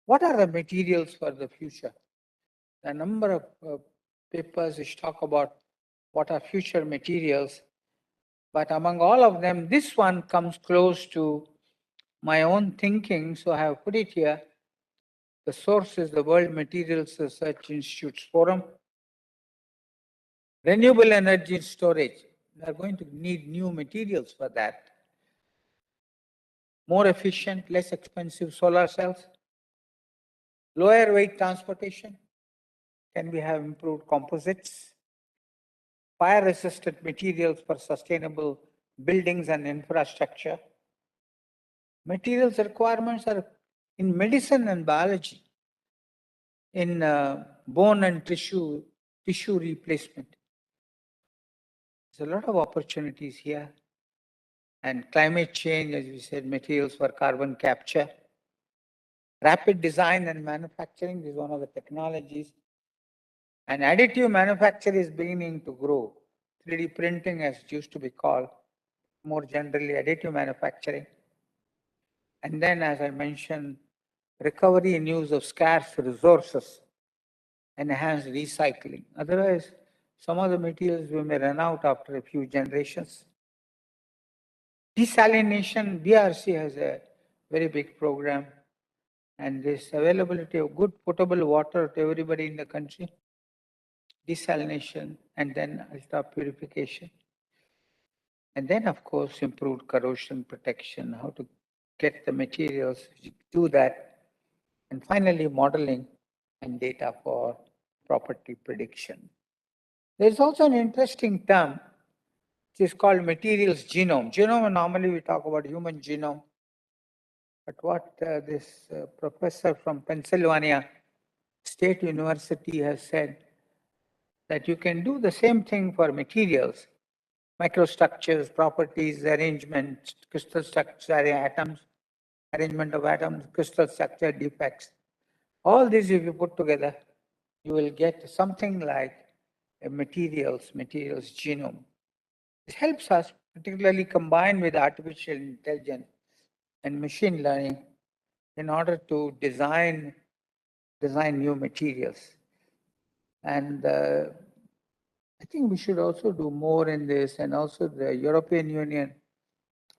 what are the materials for the future? A number of papers which talk about what are future materials, but among all of them, this one comes close to my own thinking, so I have put it here. The source is the World Materials Research Institute's forum. Renewable energy storage. We are going to need new materials for that. More efficient, less expensive solar cells. Lower weight transportation. Can we have improved composites? Fire-resistant materials for sustainable buildings and infrastructure. Materials requirements are in medicine and biology, in bone and tissue replacement. There's a lot of opportunities here. And climate change, as we said, materials for carbon capture. Rapid design and manufacturing is one of the technologies. And additive manufacturing is beginning to grow. 3D printing, as it used to be called, more generally additive manufacturing. And then, as I mentioned, recovery and use of scarce resources, enhanced recycling. Otherwise, some of the materials we may run out after a few generations. Desalination, BRC has a very big program, and this availability of good potable water to everybody in the country. Desalination, and then ultra purification. And then, of course, improved corrosion protection, how to get the materials to do that. And finally, modeling and data for property prediction. There's also an interesting term, which is called materials genome. Genome, normally we talk about human genome. But what this professor from Pennsylvania State University has said, that you can do the same thing for materials, microstructures, properties, arrangement, crystal structure, atoms, arrangement of atoms, crystal structure defects. All these, if you put together, you will get something like a materials genome. It helps us, particularly combined with artificial intelligence and machine learning, in order to design new materials. And I think we should also do more in this, and also the European Union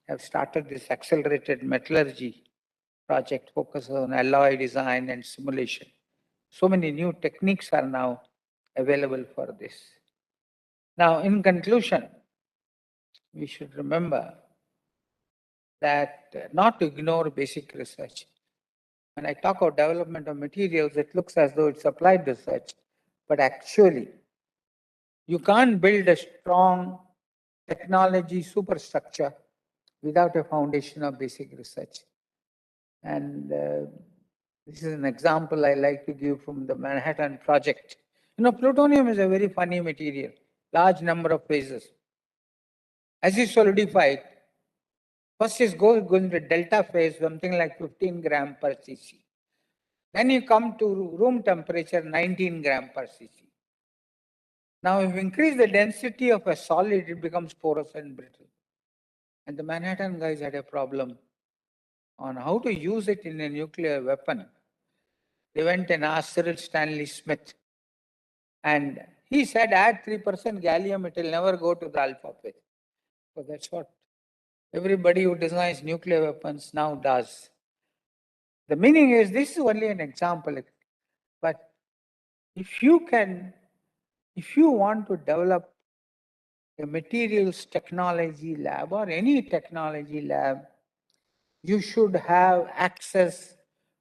have started this accelerated metallurgy project focused on alloy design and simulation. So many new techniques are now available for this. Now, in conclusion, we should remember that not to ignore basic research. When I talk of development of materials, it looks as though it's applied research, but actually, you can't build a strong technology superstructure without a foundation of basic research. And this is an example I like to give from the Manhattan Project. Plutonium is a very funny material, large number of phases. As you solidify it, first is going to delta phase, something like 15 gram per cc. Then you come to room temperature, 19 gram per cc. Now, if you increase the density of a solid, it becomes porous and brittle. And the Manhattan guys had a problem on how to use it in a nuclear weapon. They went and asked Cyril Stanley Smith. And he said, add 3% gallium, it will never go to the alpha phase. So that's what everybody who designs nuclear weapons now does. The meaning is, this is only an example. But if you want to develop a materials technology lab or any technology lab, you should have access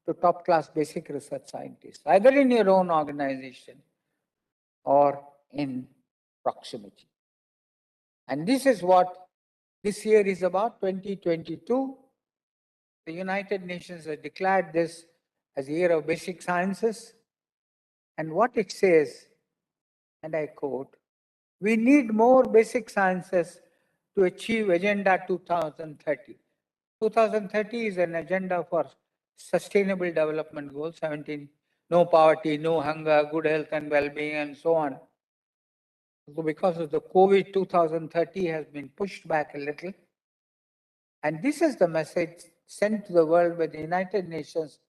to top-class basic research scientists, either in your own organization or in proximity. And this is what this year is about, 2022. The United Nations has declared this as the year of basic sciences. And what it says, and I quote, we need more basic sciences to achieve Agenda 2030. 2030 is an agenda for Sustainable Development Goals, 17, no poverty, no hunger, good health and well-being, and so on. So because of the COVID, 2030 has been pushed back a little. And this is the message sent to the world by the United Nations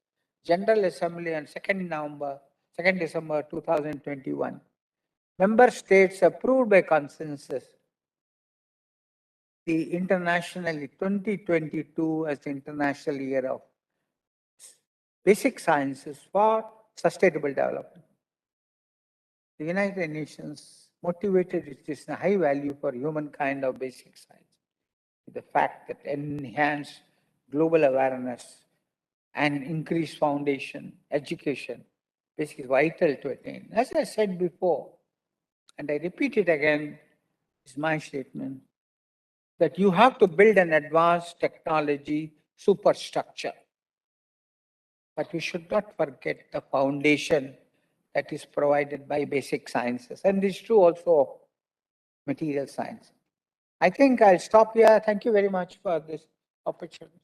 General Assembly on 2nd December 2021. Member states approved by consensus the internationally 2022 as the International Year of Basic Sciences for Sustainable Development. The United Nations motivated it is a high value for humankind of basic science. The fact that enhanced global awareness and increased foundation, education, basically vital to attain. As I said before, and I repeat it again, is my statement, that you have to build an advanced technology superstructure. But we should not forget the foundation that is provided by basic sciences. And this is true also of material science. I think I'll stop here. Thank you very much for this opportunity.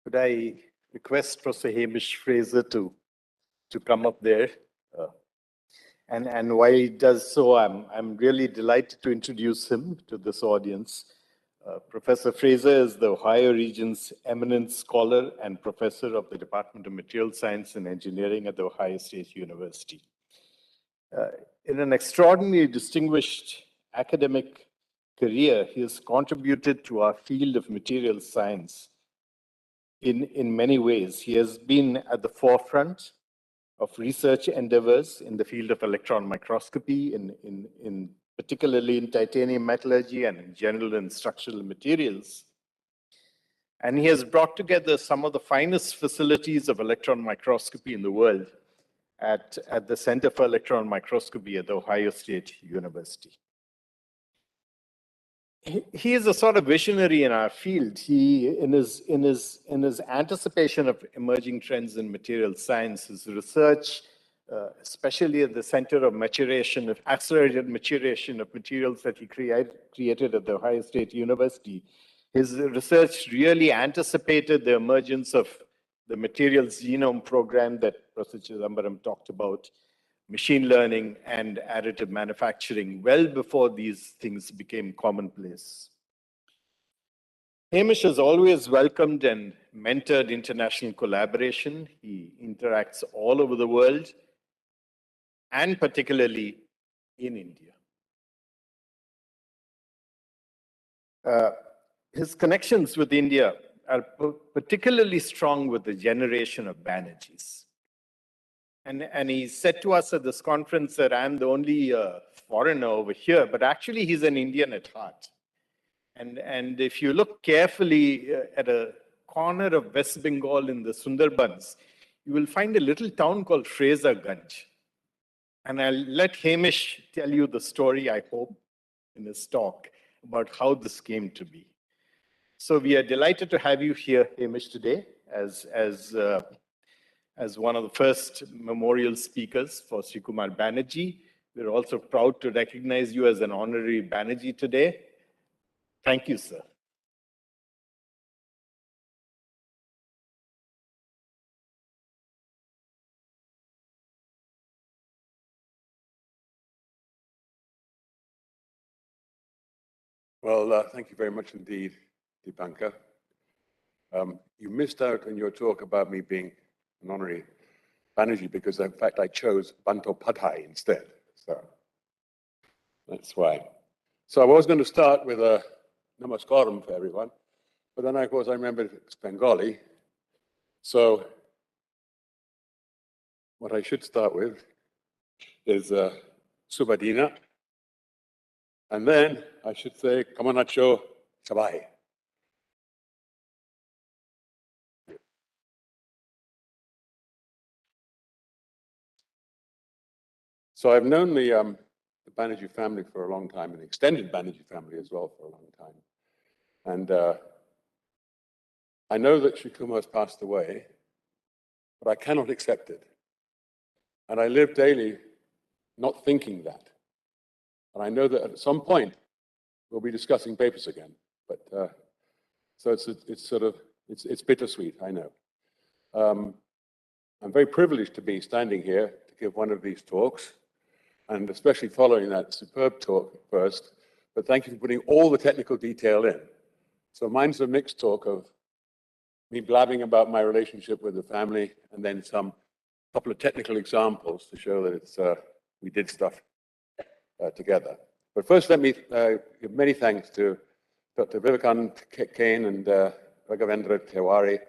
Could I request Professor Hamish Fraser to come up there? And while he does so, I'm really delighted to introduce him to this audience. Professor Fraser is the Ohio region's eminent scholar and professor of the Department of Material Science and Engineering at the Ohio State University. In an extraordinarily distinguished academic career, he has contributed to our field of material science in many ways. He has been at the forefront of research endeavors in the field of electron microscopy, particularly in titanium metallurgy and in general in structural materials. And he has brought together some of the finest facilities of electron microscopy in the world at the Center for Electron Microscopy at the Ohio State University. he is a sort of visionary in our field. He, in his anticipation of emerging trends in material science, his research, especially at the center of maturation, of accelerated maturation of materials that he created at the Ohio State University, his research really anticipated the emergence of the materials genome program that Professor Chidambaram talked about, machine learning and additive manufacturing, well before these things became commonplace. Hamish has always welcomed and mentored international collaboration. He interacts all over the world, and particularly in India. His connections with India are particularly strong with the generation of Banerjees. And he said to us at this conference that I'm the only foreigner over here, but actually he's an Indian at heart. And if you look carefully at a corner of West Bengal in the Sundarbans, you will find a little town called Fraserganj. And I'll let Hamish tell you the story, I hope, in his talk about how this came to be. So we are delighted to have you here, Hamish, today as one of the first memorial speakers for Srikumar Banerjee. We're also proud to recognize you as an honorary Banerjee today. Thank you, sir. Well, thank you very much indeed, Deepanka. You missed out in your talk about me being an honorary Banerjee because, in fact, I chose Bandyopadhyay instead. So that's why. So I was going to start with a namaskaram for everyone, but then, of course, I remembered it's Bengali. So what I should start with is Subhadina. And then I should say, Kamanacho Sabai. So I've known the Banerjee family for a long time, and the extended Banerjee family as well for a long time. And I know that Srikumar has passed away, but I cannot accept it. And I live daily not thinking that. And I know that at some point, we'll be discussing papers again. But so it's bittersweet, I know. I'm very privileged to be standing here to give one of these talks, and especially following that superb talk first. But thank you for putting all the technical detail in. So mine's a mixed talk of me blabbing about my relationship with the family, and then some couple of technical examples to show that it's we did stuff together. But first, let me give many thanks to Dr. Vivekanand Kane and Raghavendra Tewari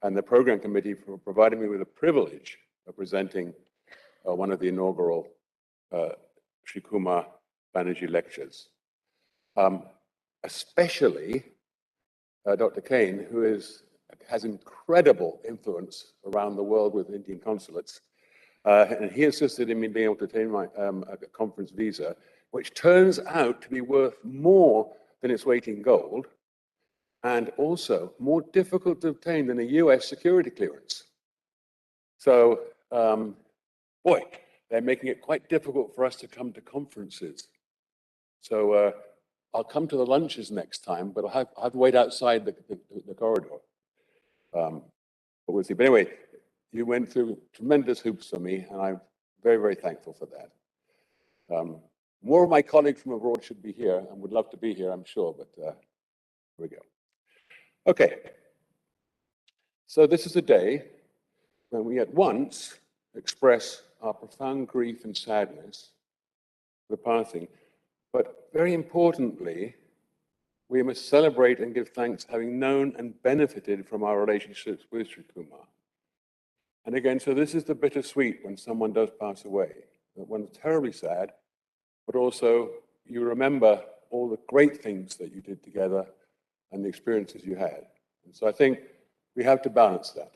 and the program committee for providing me with the privilege of presenting one of the inaugural Srikumar Banerjee lectures. Especially Dr. Kane, who has incredible influence around the world with Indian consulates. And he assisted in me being able to obtain my conference visa, which turns out to be worth more than its weight in gold, and also more difficult to obtain than a US security clearance. So, boy, they're making it quite difficult for us to come to conferences. So I'll come to the lunches next time, but I'll have to wait outside the corridor. But we'll see. But anyway, you went through tremendous hoops for me, and I'm very, very thankful for that. More of my colleagues from abroad should be here and would love to be here, I'm sure, but here we go. Okay. So this is a day when we at once express our profound grief and sadness for the passing, but very importantly, we must celebrate and give thanks having known and benefited from our relationships with Srikumar. And again, so this is the bittersweet when someone does pass away. One's terribly sad, but also you remember all the great things that you did together and the experiences you had. And so I think we have to balance that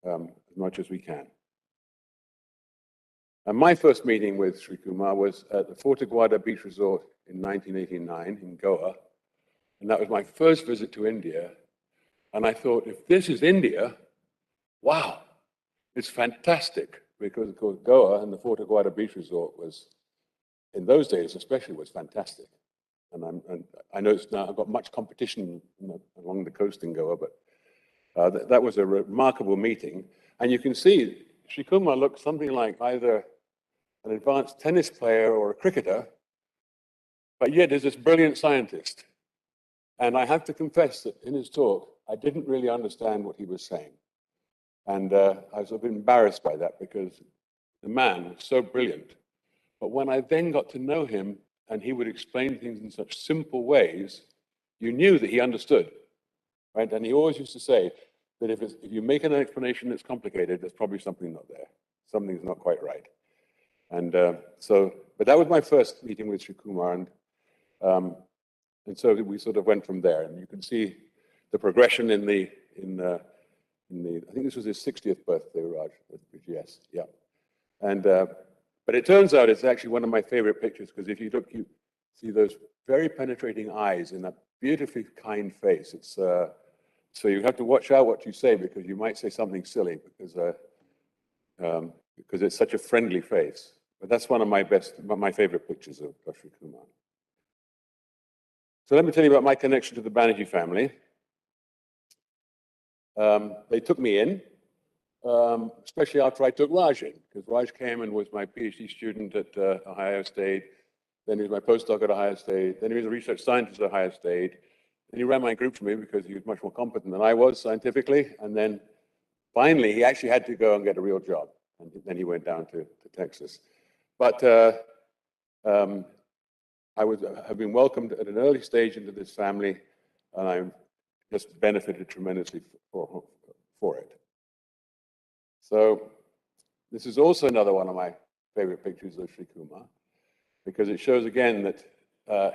as much as we can. And my first meeting with Srikumar was at the Fort Aguada Beach Resort in 1989 in Goa. And that was my first visit to India. And I thought, if this is India, wow, it's fantastic. Because, of course, Goa and the Fort Aguada Beach Resort was, in those days especially, was fantastic. And I noticed now I've got much competition along the coast in Goa, but that was a remarkable meeting. And you can see Srikumar looks something like either an advanced tennis player or a cricketer, but yet is this brilliant scientist. And I have to confess that in his talk, I didn't really understand what he was saying. And I was a bit embarrassed by that because the man was so brilliant. But when I then got to know him and he would explain things in such simple ways, you knew that he understood, right? And he always used to say that if you make an explanation that's complicated, there's probably something not there. Something's not quite right. And but that was my first meeting with Srikumar, and so we sort of went from there. And you can see the progression in the I think this was his 60th birthday, Raj. Yes, yeah. And but it turns out it's actually one of my favorite pictures because if you look, you see those very penetrating eyes in that beautifully kind face. It's so you have to watch out what you say because you might say something silly because it's such a friendly face. But that's one of my favorite pictures of Srikumar. So let me tell you about my connection to the Banerjee family. They took me in, especially after I took Raj in, because Raj came and was my PhD student at Ohio State. Then he was my postdoc at Ohio State. Then he was a research scientist at Ohio State. And he ran my group for me because he was much more competent than I was scientifically. And then finally, he actually had to go and get a real job. And then he went down to Texas. But I have been welcomed at an early stage into this family, and I've just benefited tremendously for it. So this is also another one of my favorite pictures of Srikumar, because it shows again that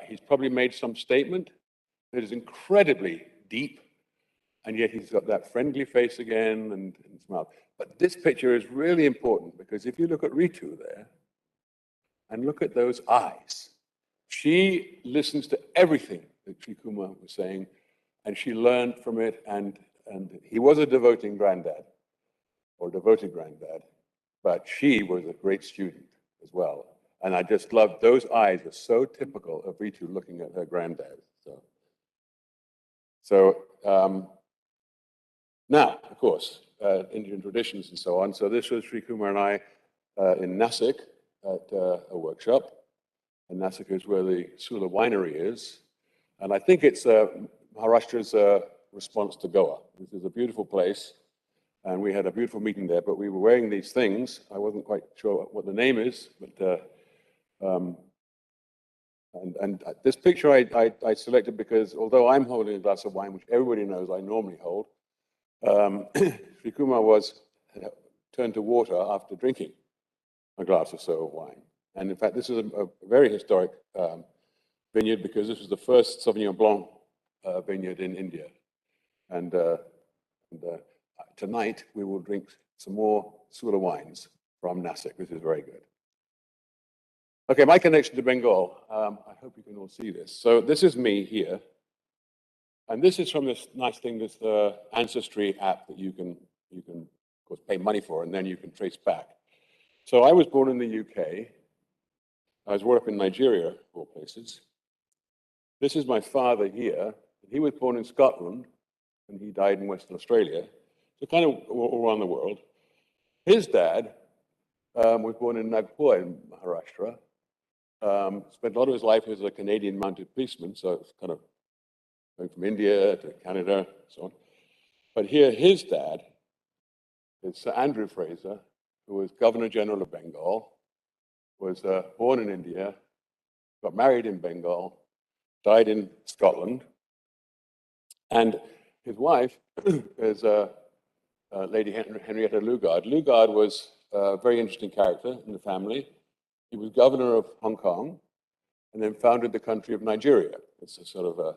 he's probably made some statement that is incredibly deep, and yet he's got that friendly face again and smile. But this picture is really important because if you look at Ritu there, and look at those eyes, she listens to everything that Srikumar was saying, and she learned from it, and he was a devoted granddad, but she was a great student as well. And I just loved those eyes are so typical of Ritu looking at her granddad. So now, of course, Indian traditions and so on. So this was Srikumar and I in Nasik at a workshop. And Nasik is where the Sula winery is. And I think it's Maharashtra's response to Goa. This is a beautiful place. And we had a beautiful meeting there, but we were wearing these things. I wasn't quite sure what the name is, but and this picture I selected because although I'm holding a glass of wine, which everybody knows I normally hold, Srikumar turned to water after drinking a glass or so of wine. And in fact, this is a very historic vineyard because this was the first Sauvignon Blanc vineyard in India. And tonight we will drink some more Sula wines from Nasik. This is very good. Okay, my connection to Bengal. I hope you can all see this. So this is me here. And this is from this nice thing, this Ancestry app that you can, of course, pay money for, and then you can trace back. So I was born in the UK. I was brought up in Nigeria, of all places. This is my father here. He was born in Scotland, and he died in Western Australia. So kind of all around the world. His dad was born in Nagpur in Maharashtra. Spent a lot of his life as a Canadian mounted policeman, so it's kind of going from India to Canada, and so on. But here, his dad is Sir Andrew Fraser, who was Governor General of Bengal, was born in India, got married in Bengal, died in Scotland. And his wife is Lady Henrietta Lugard. Lugard was a very interesting character in the family. He was governor of Hong Kong and then founded the country of Nigeria. It's a sort of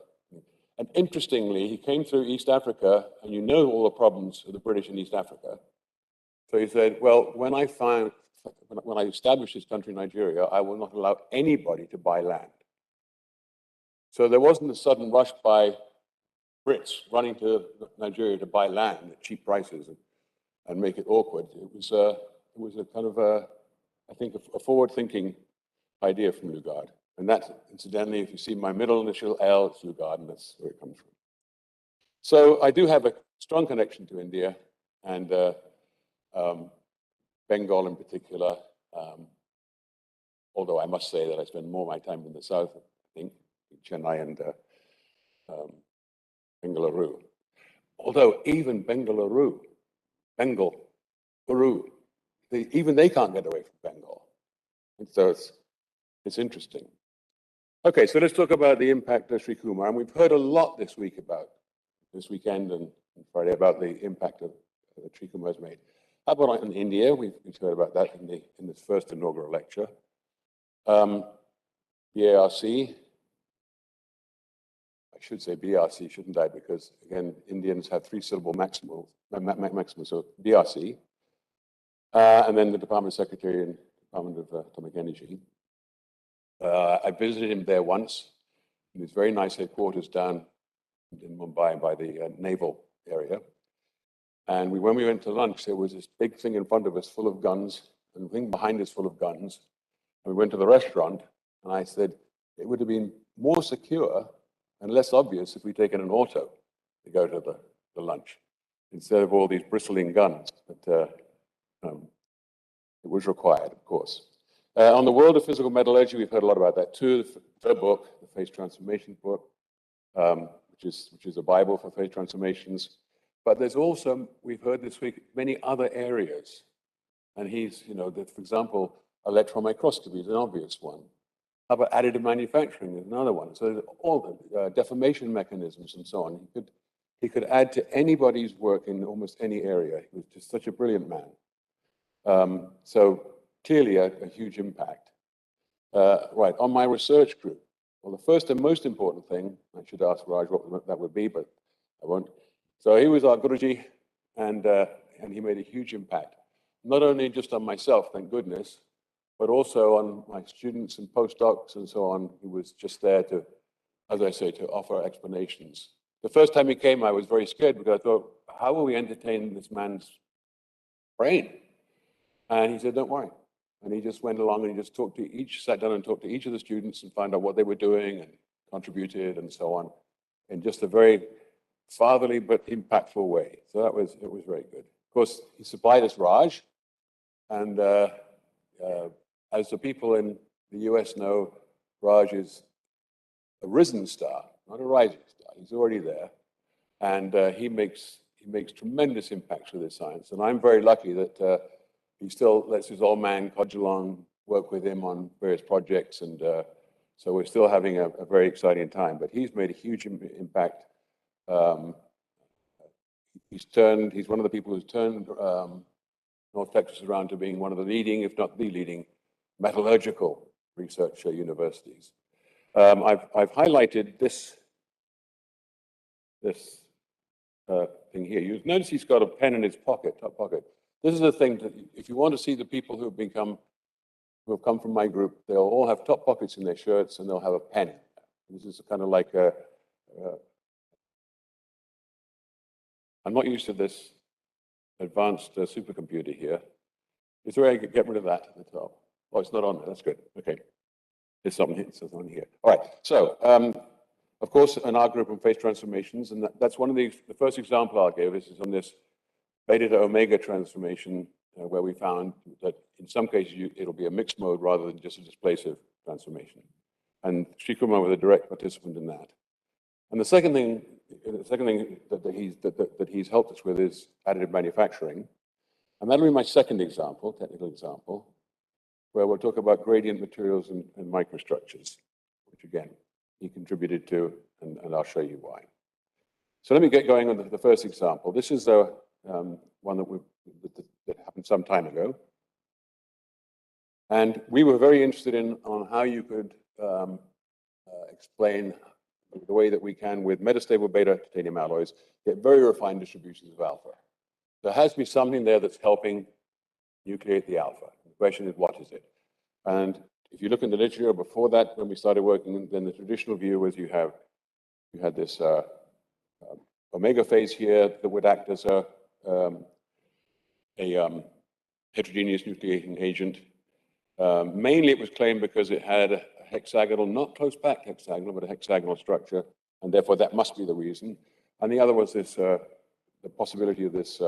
and interestingly, he came through East Africa, and you know all the problems of the British in East Africa. So he said, well, when I establish this country, Nigeria, I will not allow anybody to buy land. So there wasn't a sudden rush by Brits running to Nigeria to buy land at cheap prices and make it awkward. It was a kind of I think, a forward-thinking idea from Lugard. And that, incidentally, if you see my middle initial L, it's Lugard, and that's where it comes from. So I do have a strong connection to India and Bengal in particular, although I must say that I spend more of my time in the south, I think, Chennai and Bengaluru. Although even Bengaluru, even they can't get away from Bengal. And so it's interesting. Okay, so let's talk about the impact of Srikumar. And we've heard a lot this weekend and Friday about the impact that Srikumar has made. How about in India? We've heard about that in this first inaugural lecture. BARC, I should say BRC, shouldn't I? Because again, Indians have 3-syllable maximals, so BRC. And then the Department Secretary and Department of Atomic Energy. I visited him there once in his very nice headquarters down in Mumbai by the naval area. And when we went to lunch, there was this big thing in front of us full of guns and a thing behind us full of guns. And we went to the restaurant and I said, it would have been more secure and less obvious if we'd taken an auto to go to the lunch instead of all these bristling guns. But it was required, of course. On the world of physical metallurgy, we've heard a lot about that too. The book, the Phase Transformation book, which is a Bible for phase transformations. But there's also, we've heard this week, many other areas. And he's, for example, electron microscopy is an obvious one. How about additive manufacturing is another one. So all the deformation mechanisms and so on. He could add to anybody's work in almost any area. He was just such a brilliant man. So clearly a huge impact. Right, on my research group. Well, the first and most important thing, I should ask Raj what that would be, but I won't. So he was our Guruji, and he made a huge impact. Not only just on myself, thank goodness, but also on my students and postdocs and so on. He was just there to, as I say, to offer explanations. The first time he came, I was very scared because I thought, how will we entertain this man's brain? And he said, don't worry. And he just went along and he just sat down and talked to each of the students and found out what they were doing and contributed and so on in just a very fatherly but impactful way. So it was very good. Of course, he supplied us Raj, and as the people in the US know, Raj is a risen star, not a rising star. He's already there, and he makes tremendous impacts with his science. And I'm very lucky that he still lets his old man Kodjalong work with him on various projects, and so we're still having a very exciting time. But he's made a huge impact. He's one of the people who's turned North Texas around to being one of the leading, if not the leading, metallurgical research universities. I've highlighted this thing here. You notice he's got a pen in his pocket, top pocket. This is the thing that if you want to see the people who have come from my group, they'll all have top pockets in their shirts and they'll have a pen. This is kind of like I'm not used to this advanced supercomputer here. Is there a way I could get rid of that at the top? Oh, it's not on there. That's good. Okay. There's something on here. All right. So, of course, in our group on phase transformations, and that's one of the first example I'll give is on this beta to omega transformation, where we found that in some cases it'll be a mixed mode rather than just a displacive transformation. And Srikumar was a direct participant in that. And the second thing that he's helped us with is additive manufacturing. And that'll be my second example, technical example, where we'll talk about gradient materials and microstructures, which again, he contributed to, and I'll show you why. So let me get going on the first example. This is one that happened some time ago. And we were very interested on how you could explain the way that we can, with metastable beta titanium alloys, get very refined distributions of alpha. There has to be something there that's helping nucleate the alpha. The question is, what is it? And if you look in the literature before that, when we started working, then the traditional view was you had this omega phase here that would act as a heterogeneous nucleating agent. Mainly it was claimed because it had a hexagonal, not close-packed hexagonal, but a hexagonal structure, and therefore that must be the reason. And the other was this, the possibility of this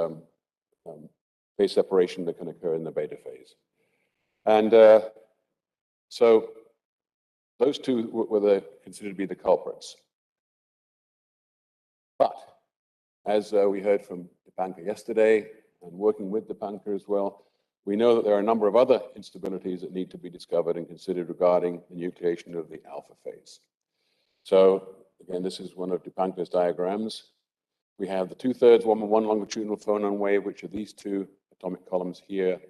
phase separation that can occur in the beta phase. And so those two were considered to be the culprits. But as we heard from Dipankar yesterday, and working with Dipankar as well, we know that there are a number of other instabilities that need to be discovered and considered regarding the nucleation of the alpha phase. So again, this is one of Dipankar's diagrams. We have the 2/3 1-1 longitudinal phonon wave, which are these two atomic columns here,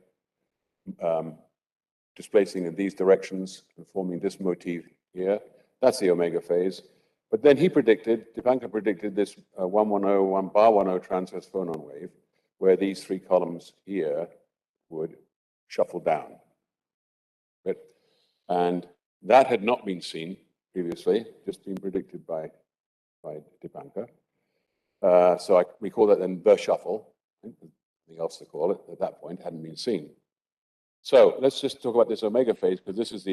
displacing in these directions and forming this motif here. That's the omega phase. But then Dipankar predicted this 110, 1 bar 10 transverse phonon wave, where these three columns here would shuffle down. And that had not been seen previously, just been predicted by Dipankar. So we call that then the shuffle. Nothing else to call it at that point, hadn't been seen. So let's just talk about this omega phase, because this is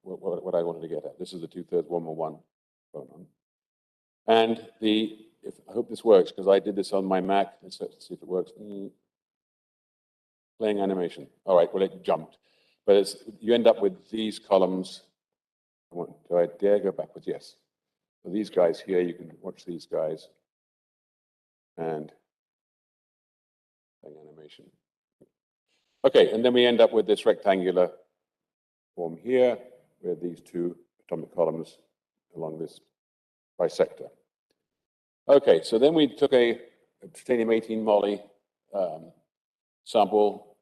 what I wanted to get at. This is the 2/3 1-1 phonon. And I hope this works, because I did this on my Mac. Let's see if it works. Playing animation. All right, well, it jumped. But you end up with these columns. Do I dare go backwards? Yes. So these guys here, you can watch these guys. And playing animation. Okay, and then we end up with this rectangular form here, with these two atomic columns along this bisector. Okay, so then we took a titanium-18 moly sample,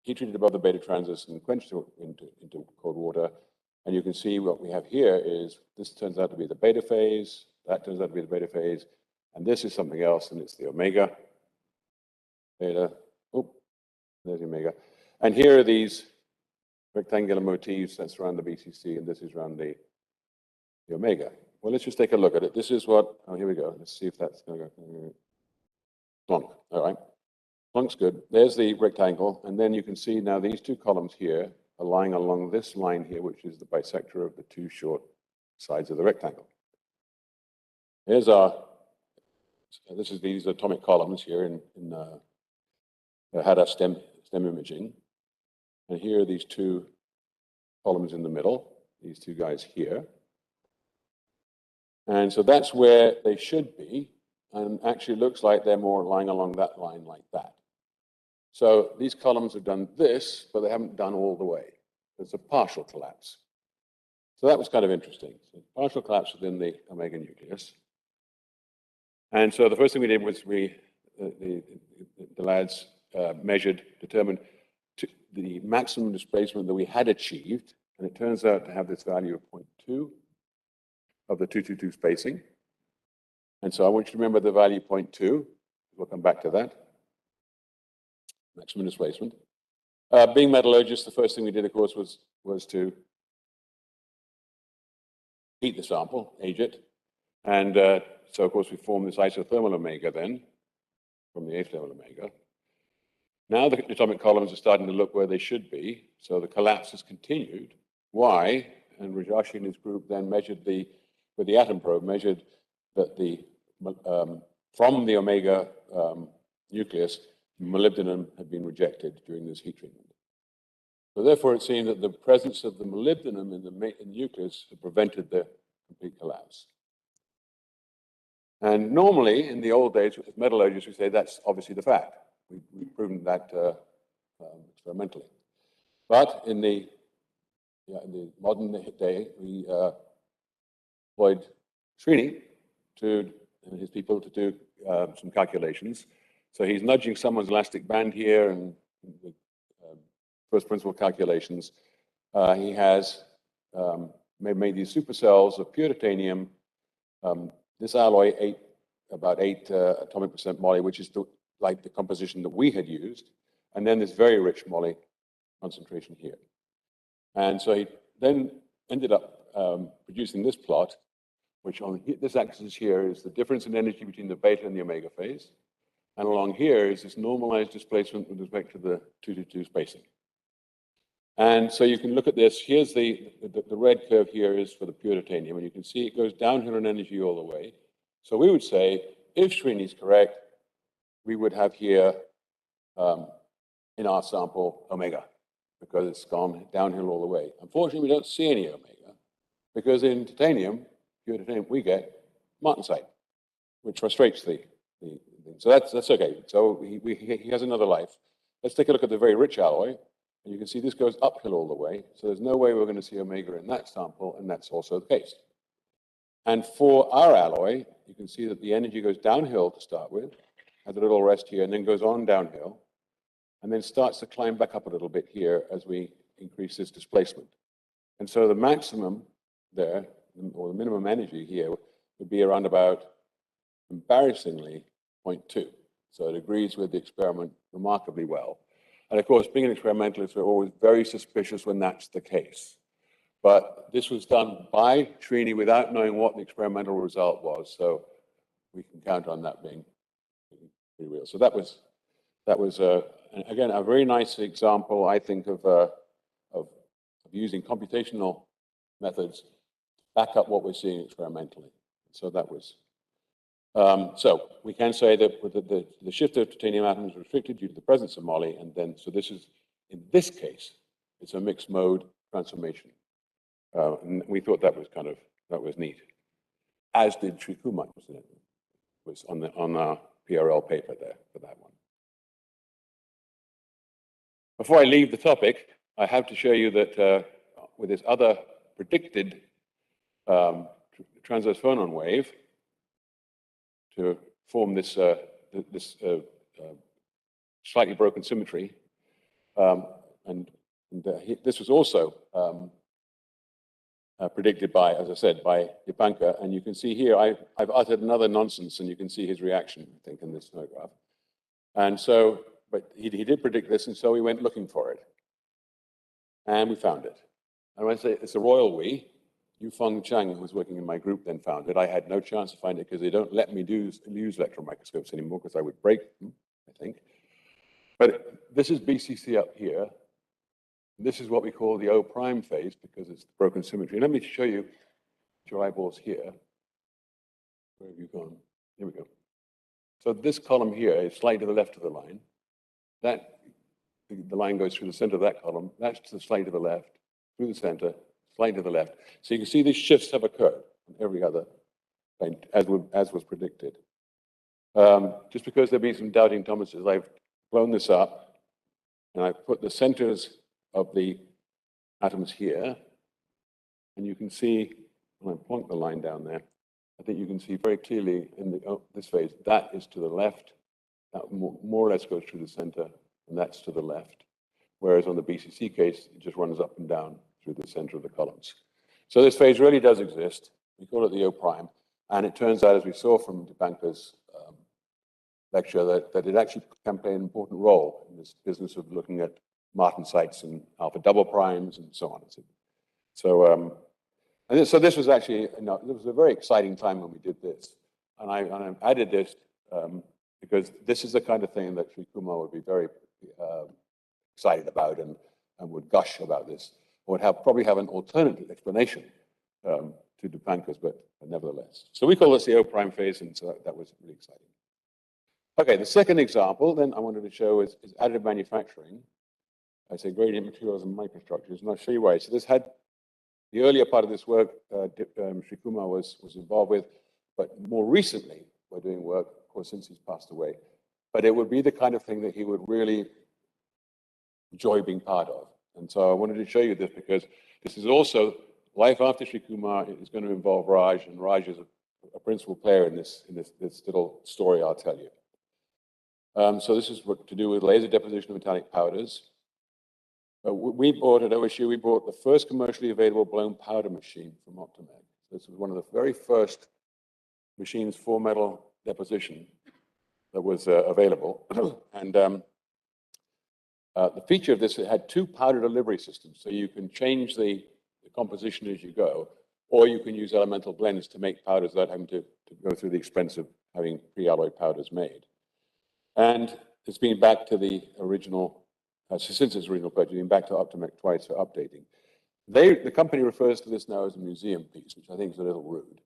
heat treated above the beta transist and quenched into cold water. And you can see what we have here is, this turns out to be the beta phase, that turns out to be the beta phase, and this is something else, and it's the omega, beta, oh, there's the omega. And here are these rectangular motifs that surround the BCC, and this is around the omega. Well, let's just take a look at it. This is what, oh, here we go. Let's see if that's going to go. Plonk, all right. Plunk's good. There's the rectangle, and then you can see now these two columns here are lying along this line here, which is the bisector of the two short sides of the rectangle. Here's these atomic columns here in Hadar stem imaging. And here are these two columns in the middle, these two guys here. And so that's where they should be, and actually looks like they're more lying along that line like that. So these columns have done this, but they haven't done all the way. It's a partial collapse. So that was kind of interesting. So partial collapse within the omega nucleus. And so the first thing we did was the lads determined the maximum displacement that we had achieved, and it turns out to have this value of 0.2 of the 222 spacing. And so I want you to remember the value 0.2. We'll come back to that. Maximum displacement. Being metallurgists, the first thing we did, of course, was to heat the sample, age it. And so, of course, we formed this isothermal omega then, from the 8th level omega. Now the atomic columns are starting to look where they should be. So the collapse has continued. Why? And Rajashi and his group then measured with the atom probe, measured that from the omega nucleus, molybdenum had been rejected during this heat treatment. So therefore, it seemed that the presence of the molybdenum in the nucleus had prevented the complete collapse. And normally, in the old days, with metallurgists, we say that's obviously the fact. We've proven that experimentally. But in the modern day, we employed Srini and his people to do some calculations. So he's nudging someone's elastic band here, and with first principle calculations, he has made these supercells of pure titanium. This alloy about 8 atomic percent moly, which is like the composition that we had used, and then this very rich moly concentration here. And so he then ended up producing this plot, which on this axis here is the difference in energy between the beta and the omega phase. And along here is this normalized displacement with respect to the 2-to-2 spacing. And so you can look at this. Here's the red curve here is for the pure titanium, and you can see it goes downhill in energy all the way. So we would say, if Srini is correct, we would have here in our sample omega, because it's gone downhill all the way. Unfortunately, we don't see any omega, because in titanium, pure titanium, we get martensite, which frustrates the thing. So that's okay. So he has another life. Let's take a look at the very rich alloy. And you can see this goes uphill all the way. So there's no way we're going to see omega in that sample, and that's also the case. And for our alloy, you can see that the energy goes downhill to start with, has a little rest here, and then goes on downhill, and then starts to climb back up a little bit here as we increase this displacement. And so the maximum there, or the minimum energy here, would be around about, embarrassingly, 0.2. So it agrees with the experiment remarkably well. And of course, being an experimentalist, we're always very suspicious when that's the case. But this was done by Srini without knowing what the experimental result was. So we can count on that being pretty real. So that was again, a very nice example, I think, of using computational methods to back up what we're seeing experimentally. So that was, so we can say that with the shift of titanium atoms is restricted due to the presence of moly, and then, so this is, in this case, it's a mixed mode transformation. And we thought that was that was neat. As did Srikumar, was on our PRL paper there for that one. Before I leave the topic, I have to show you that with this other predicted transverse phonon wave to form this slightly broken symmetry, this was also predicted by, as I said, by Dipankar. And you can see here, I've uttered another nonsense, and you can see his reaction, I think, in this photograph. And so, but he did predict this, and so we went looking for it. And we found it. And when I say it's a royal we, Yufeng Chang, who was working in my group, then found it. I had no chance to find it because they don't let me use electron microscopes anymore because I would break them, I think. But this is BCC up here. This is what we call the O prime phase because it's the broken symmetry. Let me show you your eyeballs here. Where have you gone? Here we go. So this column here is slightly to the left of the line. That, the line goes through the center of that column. That's to the slightly to the left, through the center, slightly to the left. So you can see these shifts have occurred on every other plane, as was predicted. Just because there be some doubting Thomases, I've blown this up, and I've put the centers of the atoms here, and you can see, when I plonk the line down there, I think you can see very clearly in this phase, that is to the left, that more or less goes through the center, and that's to the left. Whereas on the BCC case, it just runs up and down through the center of the columns. So this phase really does exist. We call it the O prime, and it turns out, as we saw from Dipankar's lecture, that it actually can play an important role in this business of looking at martensites and alpha double primes and so on. So, so this was actually, it was a very exciting time when we did this. And I added this because this is the kind of thing that Srikumar would be very excited about and would gush about this, or would probably have an alternative explanation to Dipankar's, but nevertheless. So we call this the O prime phase, and so that was really exciting. Okay, the second example then I wanted to show is additive manufacturing. I say gradient materials and microstructures, and I'll show you why. So this had the earlier part of this work Srikumar was involved with, but more recently we're doing work, of course, since he's passed away. But it would be the kind of thing that he would really enjoy being part of. And so I wanted to show you this because this is also life after Srikumar is going to involve Raj, and Raj is a principal player in this little story I'll tell you. So this is what to do with laser deposition of metallic powders. We bought at OSU, we bought the first commercially available blown powder machine from Optimeg. This was one of the very first machines for metal deposition that was available. And The feature of this, it had two powder delivery systems, so you can change the composition as you go, or you can use elemental blends to make powders without having to go through the expense of having pre-alloy powders made. And it's been back to the original, since its original purchase, been back to Optimec twice for updating. The company refers to this now as a museum piece, which I think is a little rude,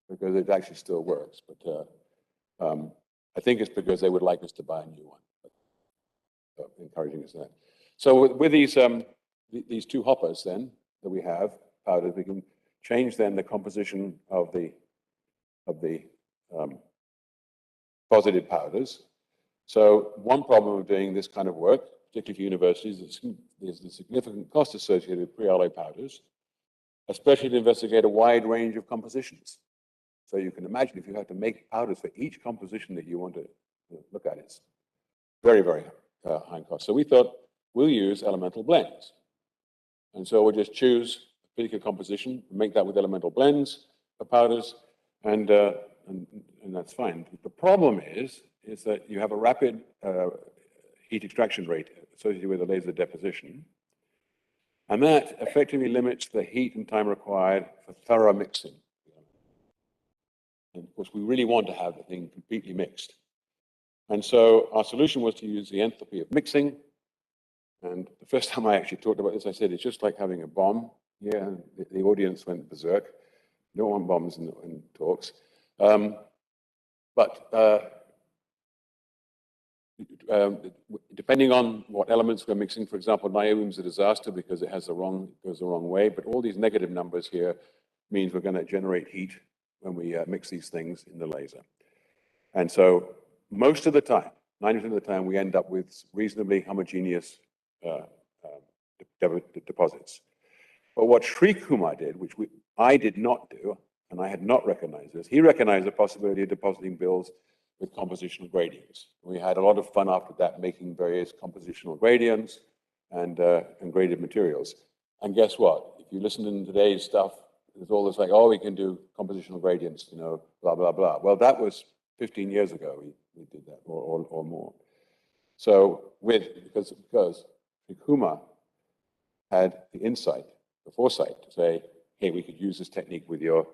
because it actually still works. But I think it's because they would like us to buy a new one, encouraging us that. So with these two hoppers then that we have powders, we can change then the composition of the positive powders. So one problem of doing this kind of work, particularly for universities, is the significant cost associated with pre-alloy powders, especially to investigate a wide range of compositions. So you can imagine if you have to make powders for each composition that you want to look at, it's very, very high cost. So we thought we'll use elemental blends. And so we'll just choose a particular composition, make that with elemental blends for powders, and that's fine. The problem is that you have a rapid heat extraction rate associated with the laser deposition, and that effectively limits the heat and time required for thorough mixing. And of course, we really want to have the thing completely mixed. And so our solution was to use the enthalpy of mixing. And the first time I actually talked about this, I said, it's just like having a bomb. Yeah, the audience went berserk. No one bombs in talks. Depending on what elements we're mixing, for example, niobium is a disaster because it goes the wrong way. But all these negative numbers here means we're going to generate heat when we mix these things in the laser. And so most of the time, 90% of the time, we end up with reasonably homogeneous deposits. But what Srikumar did, which I did not do, and I had not recognized this, he recognized the possibility of depositing bills with compositional gradients. We had a lot of fun after that, making various compositional gradients and graded materials. And guess what? If you listen to today's stuff, there's all this like, oh, we can do compositional gradients, you know, blah, blah, blah. Well, that was 15 years ago we did that, or more. So because Srikumar had the insight, the foresight to say, hey, we could use this technique with your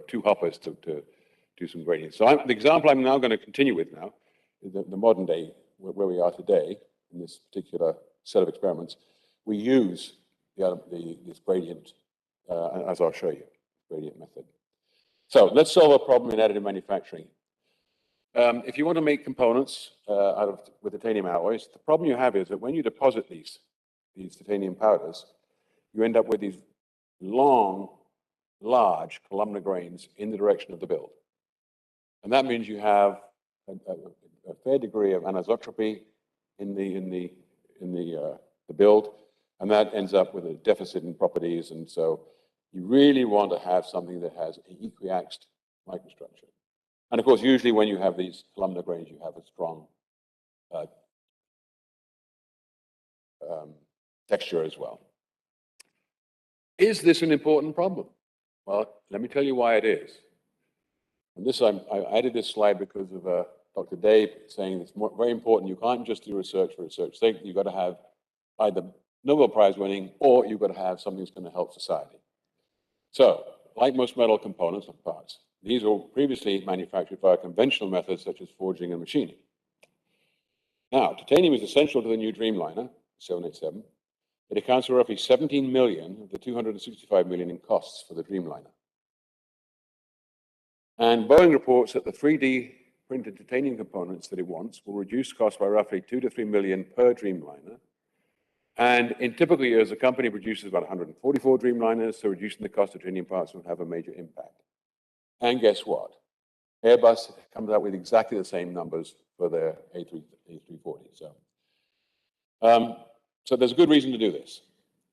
two hoppers to do some gradients. So the example I'm now going to continue with now is the modern day, where we are today in this particular set of experiments. We use this gradient, as I'll show you, gradient method. So let's solve a problem in additive manufacturing. If you want to make components with titanium alloys, the problem you have is that when you deposit these titanium powders, you end up with these long, large columnar grains in the direction of the build. And that means you have a fair degree of anisotropy in the build, and that ends up with a deficit in properties. And so you really want to have something that has an equiaxed microstructure. And of course, usually when you have these columnar grains, you have a strong texture as well. Is this an important problem? Well, let me tell you why it is. And this, I added this slide because of Dr. Dave saying it's very important. You can't just do research for research's sake. You've got to have either Nobel Prize winning, or you've got to have something that's going to help society. So, like most metal components or parts, these were previously manufactured via conventional methods such as forging and machining. Now, titanium is essential to the new Dreamliner, 787. It accounts for roughly 17 million of the 265 million in costs for the Dreamliner. And Boeing reports that the 3D printed titanium components that it wants will reduce costs by roughly 2 to 3 million per Dreamliner. And in typical years, the company produces about 144 Dreamliners, so reducing the cost of titanium parts will have a major impact. And guess what? Airbus comes out with exactly the same numbers for their A340. So there's a good reason to do this.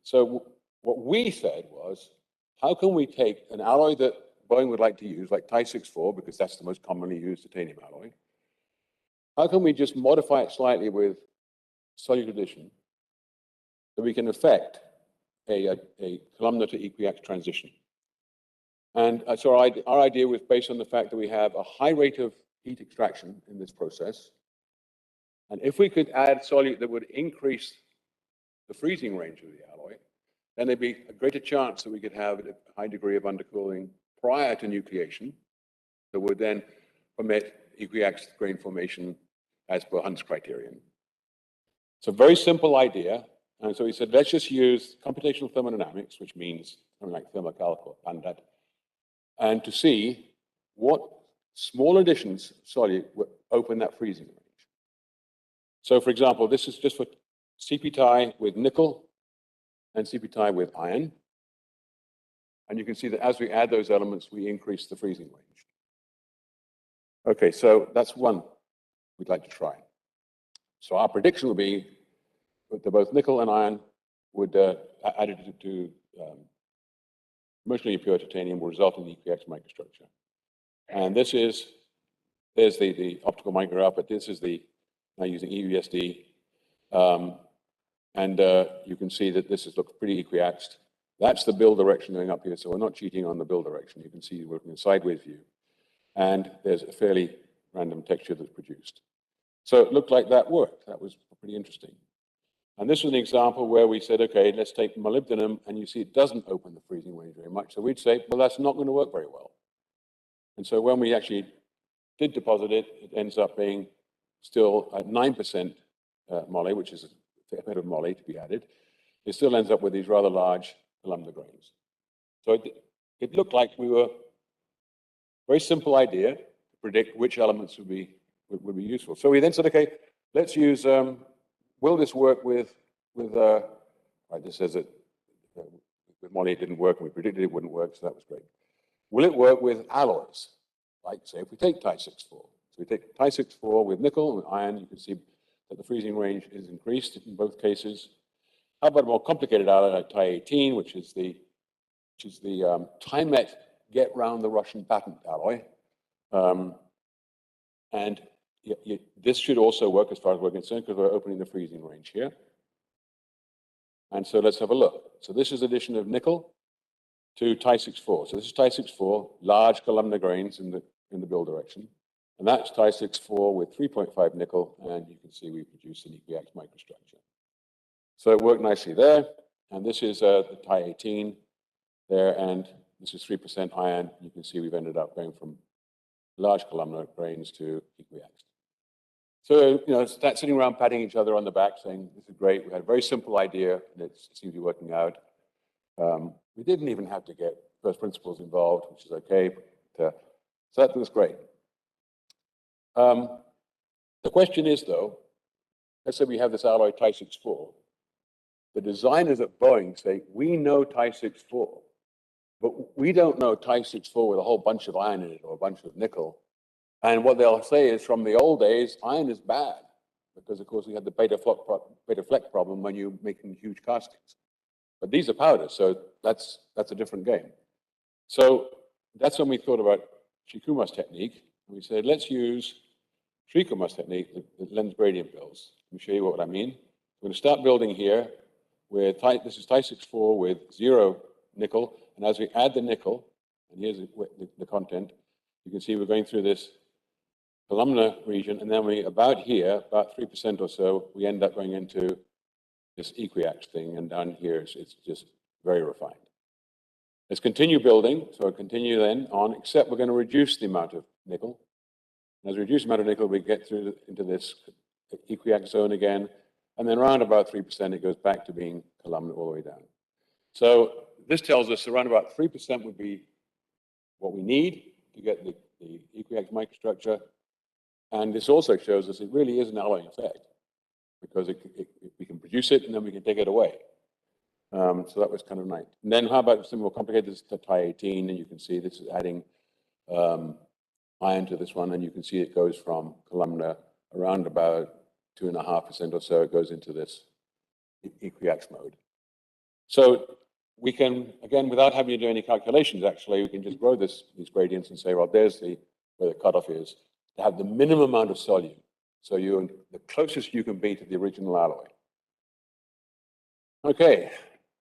So what we said was, how can we take an alloy that Boeing would like to use, like Ti-64, because that's the most commonly used titanium alloy, how can we just modify it slightly with cellular addition so we can affect a columnar to equiax transition? And so our idea was based on the fact that we have a high rate of heat extraction in this process, And if we could add solute that would increase the freezing range of the alloy, then there'd be a greater chance that we could have a high degree of undercooling prior to nucleation that would then permit equiaxed grain formation as per Hund's criterion. It's a very simple idea. And so he said, let's just use computational thermodynamics, which means something like thermocalc or pandat, and to see what small additions of solute would open that freezing range. So for example, this is just for CP tie with nickel and CP tie with iron. And you can see that as we add those elements, we increase the freezing range. Okay, so that's one we'd like to try. So our prediction would be that both nickel and iron would, added to commercially impure titanium, will result in the equiaxed microstructure. And this is, there's the optical micrograph, but this is the, now using EUSD. You can see that this looks pretty equiaxed. That's the build direction going up here, so we're not cheating on the build direction. You can see we're working in a sideways view. And there's a fairly random texture that's produced. So it looked like that worked. That was pretty interesting. And this was an example where we said, okay, let's take molybdenum, and you see it doesn't open the freezing range very much. So we'd say, well, that's not going to work very well. And so when we actually did deposit it, it ends up being still at 9% moly, which is a bit of moly to be added. It still ends up with these rather large columnar grains. So it looked like we were, very simple idea to predict which elements would be useful. So we then said, okay, let's use, will this work with right, this says that with moly it didn't work, and we predicted it wouldn't work, so that was great. Will it work with alloys? Like, say, if we take Ti6-4. So we take Ti6-4 with nickel and iron, you can see that the freezing range is increased in both cases. How about a more complicated alloy like Ti-18, which is the Timet get round the Russian patent alloy. This should also work as far as we're concerned, because we're opening the freezing range here. And so let's have a look. So this is addition of nickel to Ti6-4. So this is Ti6-4, large columnar grains in the build direction. And that's Ti6-4 with 3.5 nickel, and you can see we produce an equiaxed microstructure. So it worked nicely there. And this is the Ti-18 there, and this is 3% iron. You can see we've ended up going from large columnar grains to equiaxed. So, you know, start sitting around patting each other on the back saying, this is great. We had a very simple idea, and it seems to be working out. We didn't even have to get first principles involved, which is okay. But, so that was great. The question is, though, let's say we have this alloy Ti6-4. The designers at Boeing say, we know Ti6-4, but we don't know Ti6-4 with a whole bunch of iron in it or a bunch of nickel. And what they'll say is, from the old days, iron is bad, because, of course, we had the beta fleck problem when you're making huge castings. But these are powders, so that's a different game. So that's when we thought about Srikumar's technique. We said, let's use Srikumar's technique, the lens gradient builds. Let me show you what I mean. We're going to start building here with, this is Ti6-4 with 0 nickel. And as we add the nickel, and here's the content, you can see we're going through this columnar region, and then we, about here, about 3% or so, we end up going into this equiaxed thing, and down here it's just very refined. Let's continue building, so continue then on, except we're going to reduce the amount of nickel. As we reduce the amount of nickel, we get through into this equiaxed zone again, and then around about 3%, it goes back to being columnar all the way down. So this tells us around about 3% would be what we need to get the equiaxed microstructure. And this also shows us it really is an alloying effect, because we can produce it and then we can take it away. So that was kind of nice. And then how about something more complicated? This is the Ti-18, and you can see this is adding iron to this one, and you can see it goes from columnar around about 2.5% or so, it goes into this equiaxed mode. So we can, again, without having to do any calculations, actually, we can just grow these gradients and say, well, there's where the cutoff is, to have the minimum amount of solute. So you're the closest you can be to the original alloy. Okay,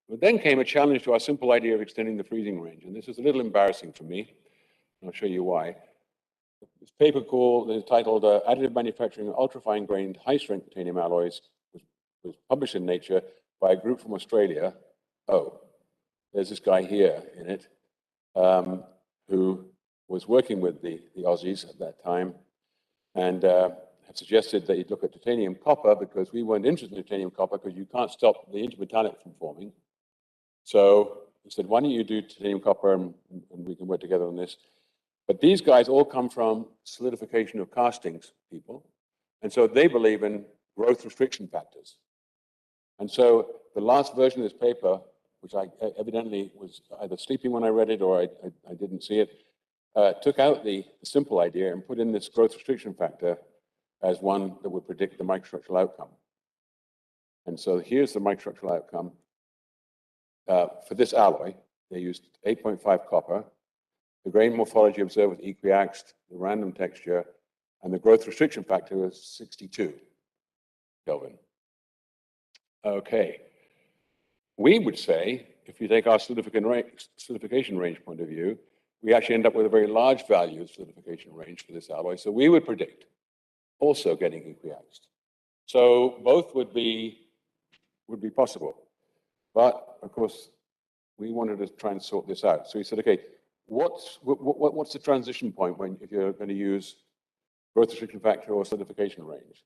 but then came a challenge to our simple idea of extending the freezing range. And this is a little embarrassing for me. I'll show you why. this paper entitled Additive Manufacturing Ultrafine Grained High-Strength Titanium Alloys was published in Nature by a group from Australia. Oh, there's this guy here in it, who was working with the Aussies at that time, and had suggested that he'd look at titanium copper, because we weren't interested in titanium copper because you can't stop the intermetallic from forming. So he said, why don't you do titanium copper, and we can work together on this. But these guys all come from solidification of castings people. And so they believe in growth restriction factors. And so the last version of this paper, which I evidently was either sleeping when I read it or I didn't see it, took out the simple idea and put in this growth restriction factor as one that would predict the microstructural outcome. And so here's the microstructural outcome. For this alloy, they used 8.5 copper. The grain morphology observed was equiaxed, the random texture, and the growth restriction factor was 62 Kelvin. Okay. We would say, if you take our solidification range point of view, we actually end up with a very large value of solidification range for this alloy. So we would predict also getting equiaxed. So both would be possible. But of course, we wanted to try and sort this out. So we said, okay, what's the transition point if you're going to use growth restriction factor or solidification range?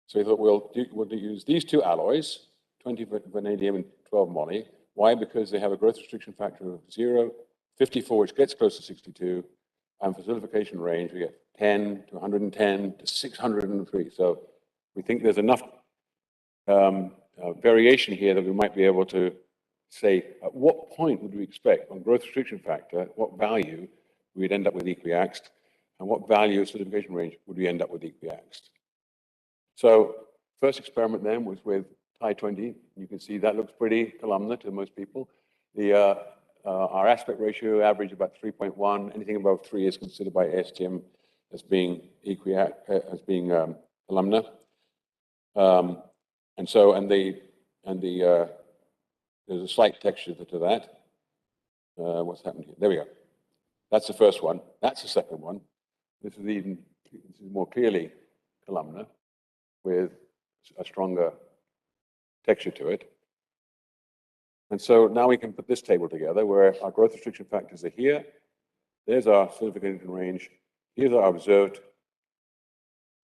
So we thought we'll use these two alloys, 20 vanadium and 12 moly. Why? Because they have a growth restriction factor of 0, 54, which gets close to 62, and for solidification range, we get 10 to 110 to 603. So we think there's enough variation here that we might be able to say at what point would we expect on growth restriction factor, what value we'd end up with equiaxed, and what value of solidification range would we end up with equiaxed. So first experiment then was with Ti-20. You can see that looks pretty columnar to most people. Our aspect ratio average about 3.1. Anything above 3 is considered by STM as being columnar. There's a slight texture to that. What's happened here? There we go. That's the first one. That's the second one. This is more clearly columnar with a stronger texture to it. And so now we can put this table together where our growth restriction factors are here. There's our solidification range. Here's our observed.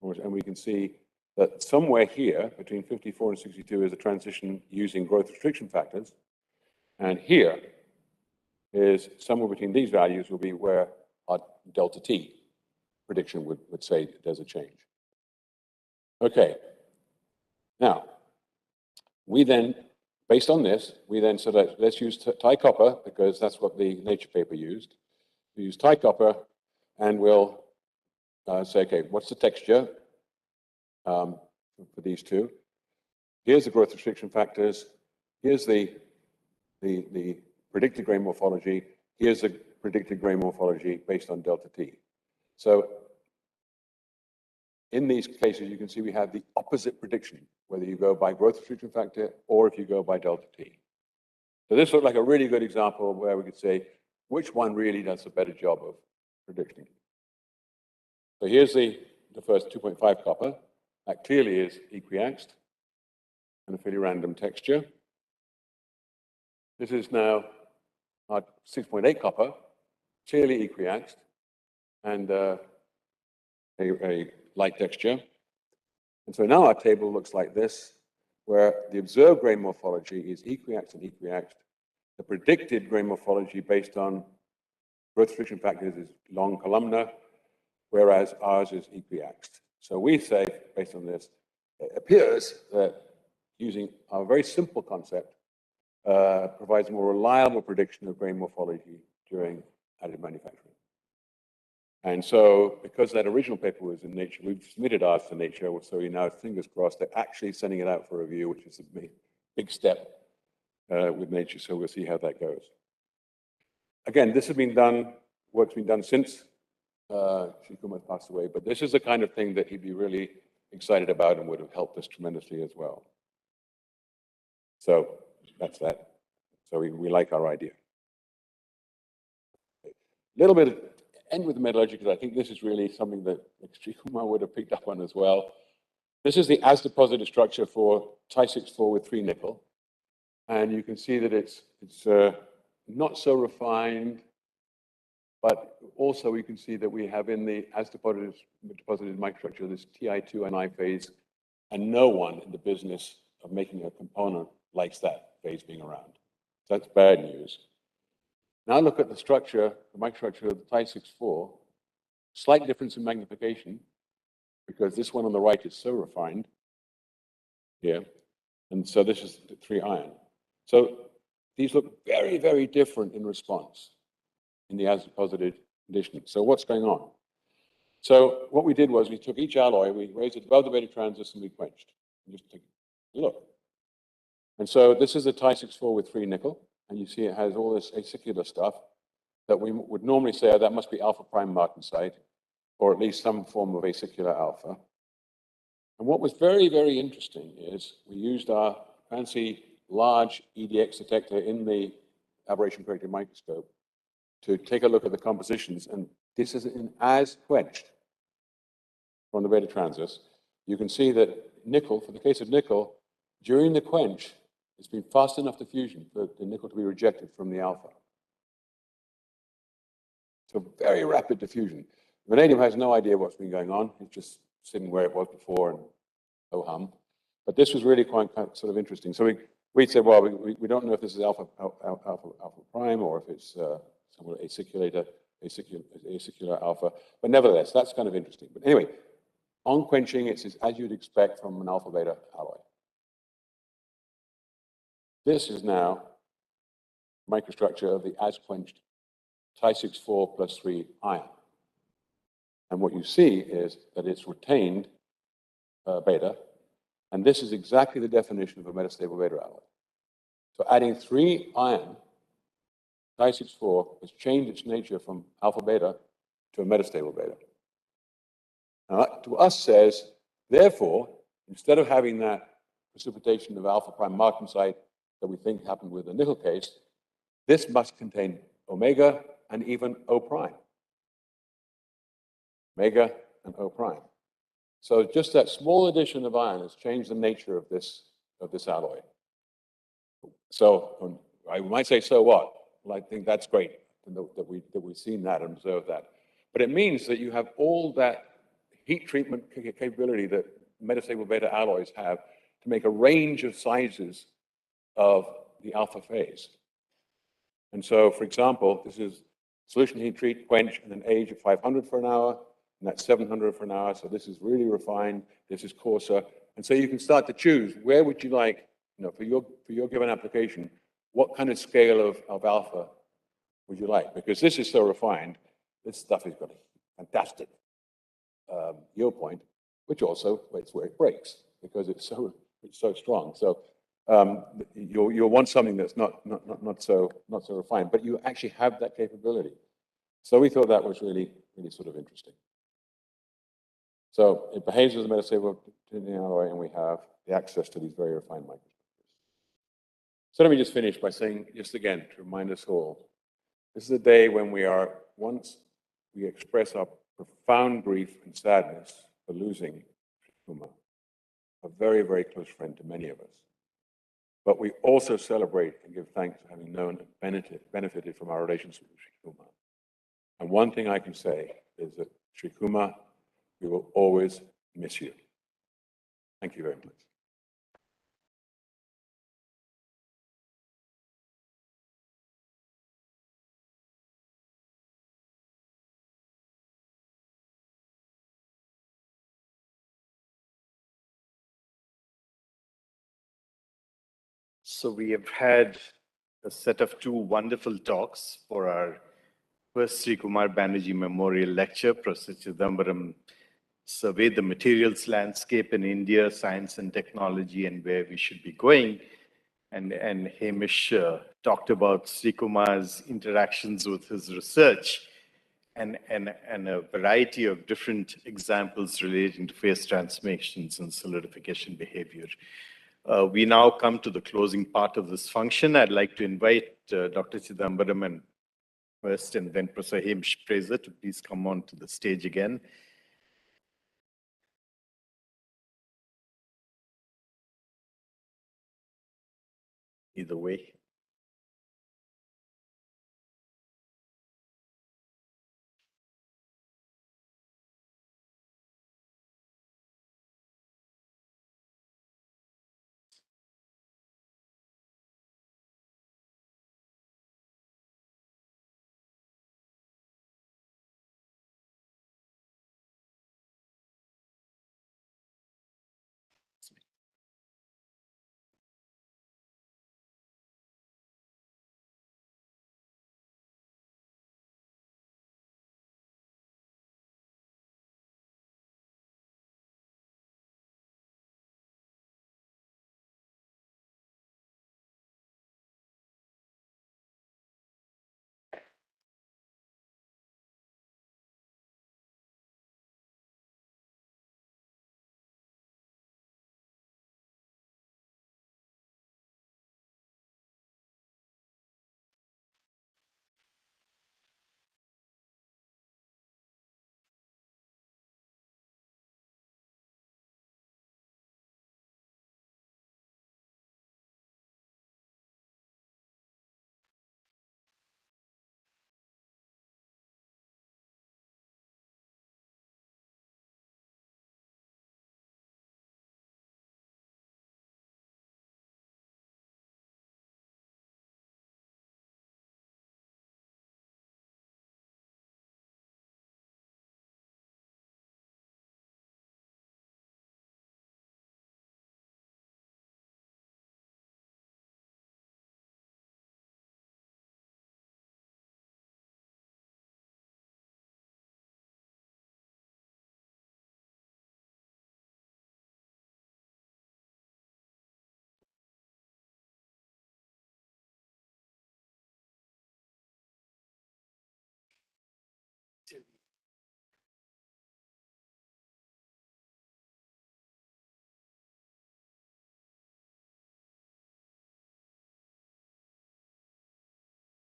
And we can see that somewhere here between 54 and 62 is a transition using growth restriction factors. And here is somewhere between these values will be where our delta T prediction would say there's a change. Okay. Now, we then, based on this, we then said, let's use Ti copper because that's what the Nature paper used. We use Ti copper and we'll say, okay, what's the texture for these two? Here's the growth restriction factors. Here's the predicted grain morphology. Here's the predicted grain morphology based on delta T. So in these cases, you can see we have the opposite prediction, whether you go by growth restriction factor or if you go by delta T. So this looked like a really good example where we could say which one really does a better job of predicting. So here's the first 2.5 copper. That clearly is equiaxed and a fairly random texture. This is now our 6.8 copper, clearly equiaxed and a light texture. And so now our table looks like this, where the observed grain morphology is equiaxed and equiaxed. The predicted grain morphology based on growth restriction factors is long columnar, whereas ours is equiaxed. So we say, based on this, it appears that using our very simple concept provides a more reliable prediction of grain morphology during additive manufacturing. And so, because that original paper was in Nature, we've submitted ours to Nature, so we now, fingers crossed, they're actually sending it out for review, which is a big step with Nature, so we'll see how that goes. Again, this has been done, work's been done since Srikumar passed away, but this is the kind of thing that he'd be really excited about and would have helped us tremendously as well. So that's that. So we like our idea. A little bit of end with the metallurgy because I think this is really something that Srikumar would have picked up on as well. This is the as-deposited structure for Ti64 with 3 nickel. And you can see that it's not so refined, but also we can see that we have in the as-deposited microstructure this Ti2 Ni phase, and no one in the business of making a component likes that phase being around. So that's bad news. Now look at the structure, the microstructure of the Ti64. Slight difference in magnification, because this one on the right is so refined here. And so this is the 3 iron. So these look very, very different in response in the as-deposited condition. So what's going on? So what we did was we took each alloy, we raised it above the beta transist, and we quenched. And just take a look. And so this is a Ti64 with 3 nickel, and you see it has all this acicular stuff that we would normally say, oh, that must be alpha prime martensite, or at least some form of acicular alpha. And what was very, very interesting is we used our fancy large EDX detector in the aberration corrected microscope to take a look at the compositions, and this is as quenched from the beta transist. You can see that nickel, for the case of nickel, during the quench, it's been fast enough diffusion for the nickel to be rejected from the alpha. So very rapid diffusion. Vanadium has no idea what's been going on. It's just sitting where it was before and oh hum. But this was really quite sort of interesting. So we said, well, we don't know if this is alpha prime or if it's some acicular alpha. But nevertheless, that's kind of interesting. But anyway, on quenching, it's as you'd expect from an alpha beta alloy. This is now microstructure of the as quenched Ti64 plus 3 iron. And what you see is that it's retained beta, and this is exactly the definition of a metastable beta alloy. So adding 3 iron, Ti64 has changed its nature from alpha beta to a metastable beta. Now that to us says, therefore, instead of having that precipitation of alpha prime martensite that we think happened with the nickel case, this must contain omega and even O prime. Omega and O prime. So just that small addition of iron has changed the nature of this alloy. So I might say, so what? Well, I think that's great that we've seen that and observed that. But it means that you have all that heat treatment capability that metastable beta alloys have to make a range of sizes of the alpha phase. And so, for example, this is solution heat treat, quench, and an age of 500 for an hour, and that's 700 for an hour. So this is really refined. This is coarser. And so you can start to choose where would you like, for your given application, what kind of scale of alpha would you like? Because this is so refined, this stuff has got a fantastic yield point, which also it's where it breaks because it's so strong. So you'll want something that's not so refined, but you actually have that capability. So we thought that was really sort of interesting. So it behaves as a metastable alloy, and we have the access to these very refined microstructures. So let me just finish by saying, just again, to remind us all, this is a day when once we express our profound grief and sadness for losing Srikumar, a very, very close friend to many of us. But we also celebrate and give thanks for having known and benefited from our relationship with Srikumar. And one thing I can say is that Srikumar, we will always miss you. Thank you very much. So we have had a set of 2 wonderful talks for our first Srikumar Banerjee Memorial Lecture. Professor Chidambaram surveyed the materials landscape in India, science and technology, and where we should be going. And Hamish talked about Srikumar's interactions with his research and a variety of different examples relating to phase transformations and solidification behavior. We now come to the closing part of this function. I'd like to invite Dr. Chidambaram and first, and then Professor Hamish Fraser to please come on to the stage again. Either way.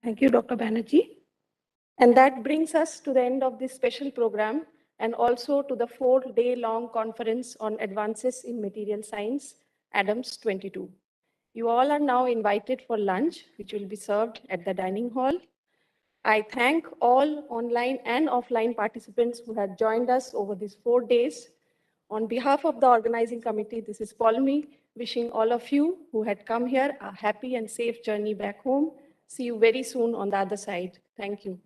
Thank you, Dr. Banerjee. And that brings us to the end of this special program and also to the 4-day-long conference on advances in material science, ADAMS-22. You all are now invited for lunch, which will be served at the dining hall. I thank all online and offline participants who have joined us over these 4 days. On behalf of the organizing committee, this is Polmi, wishing all of you who had come here a happy and safe journey back home. See you very soon on the other side. Thank you.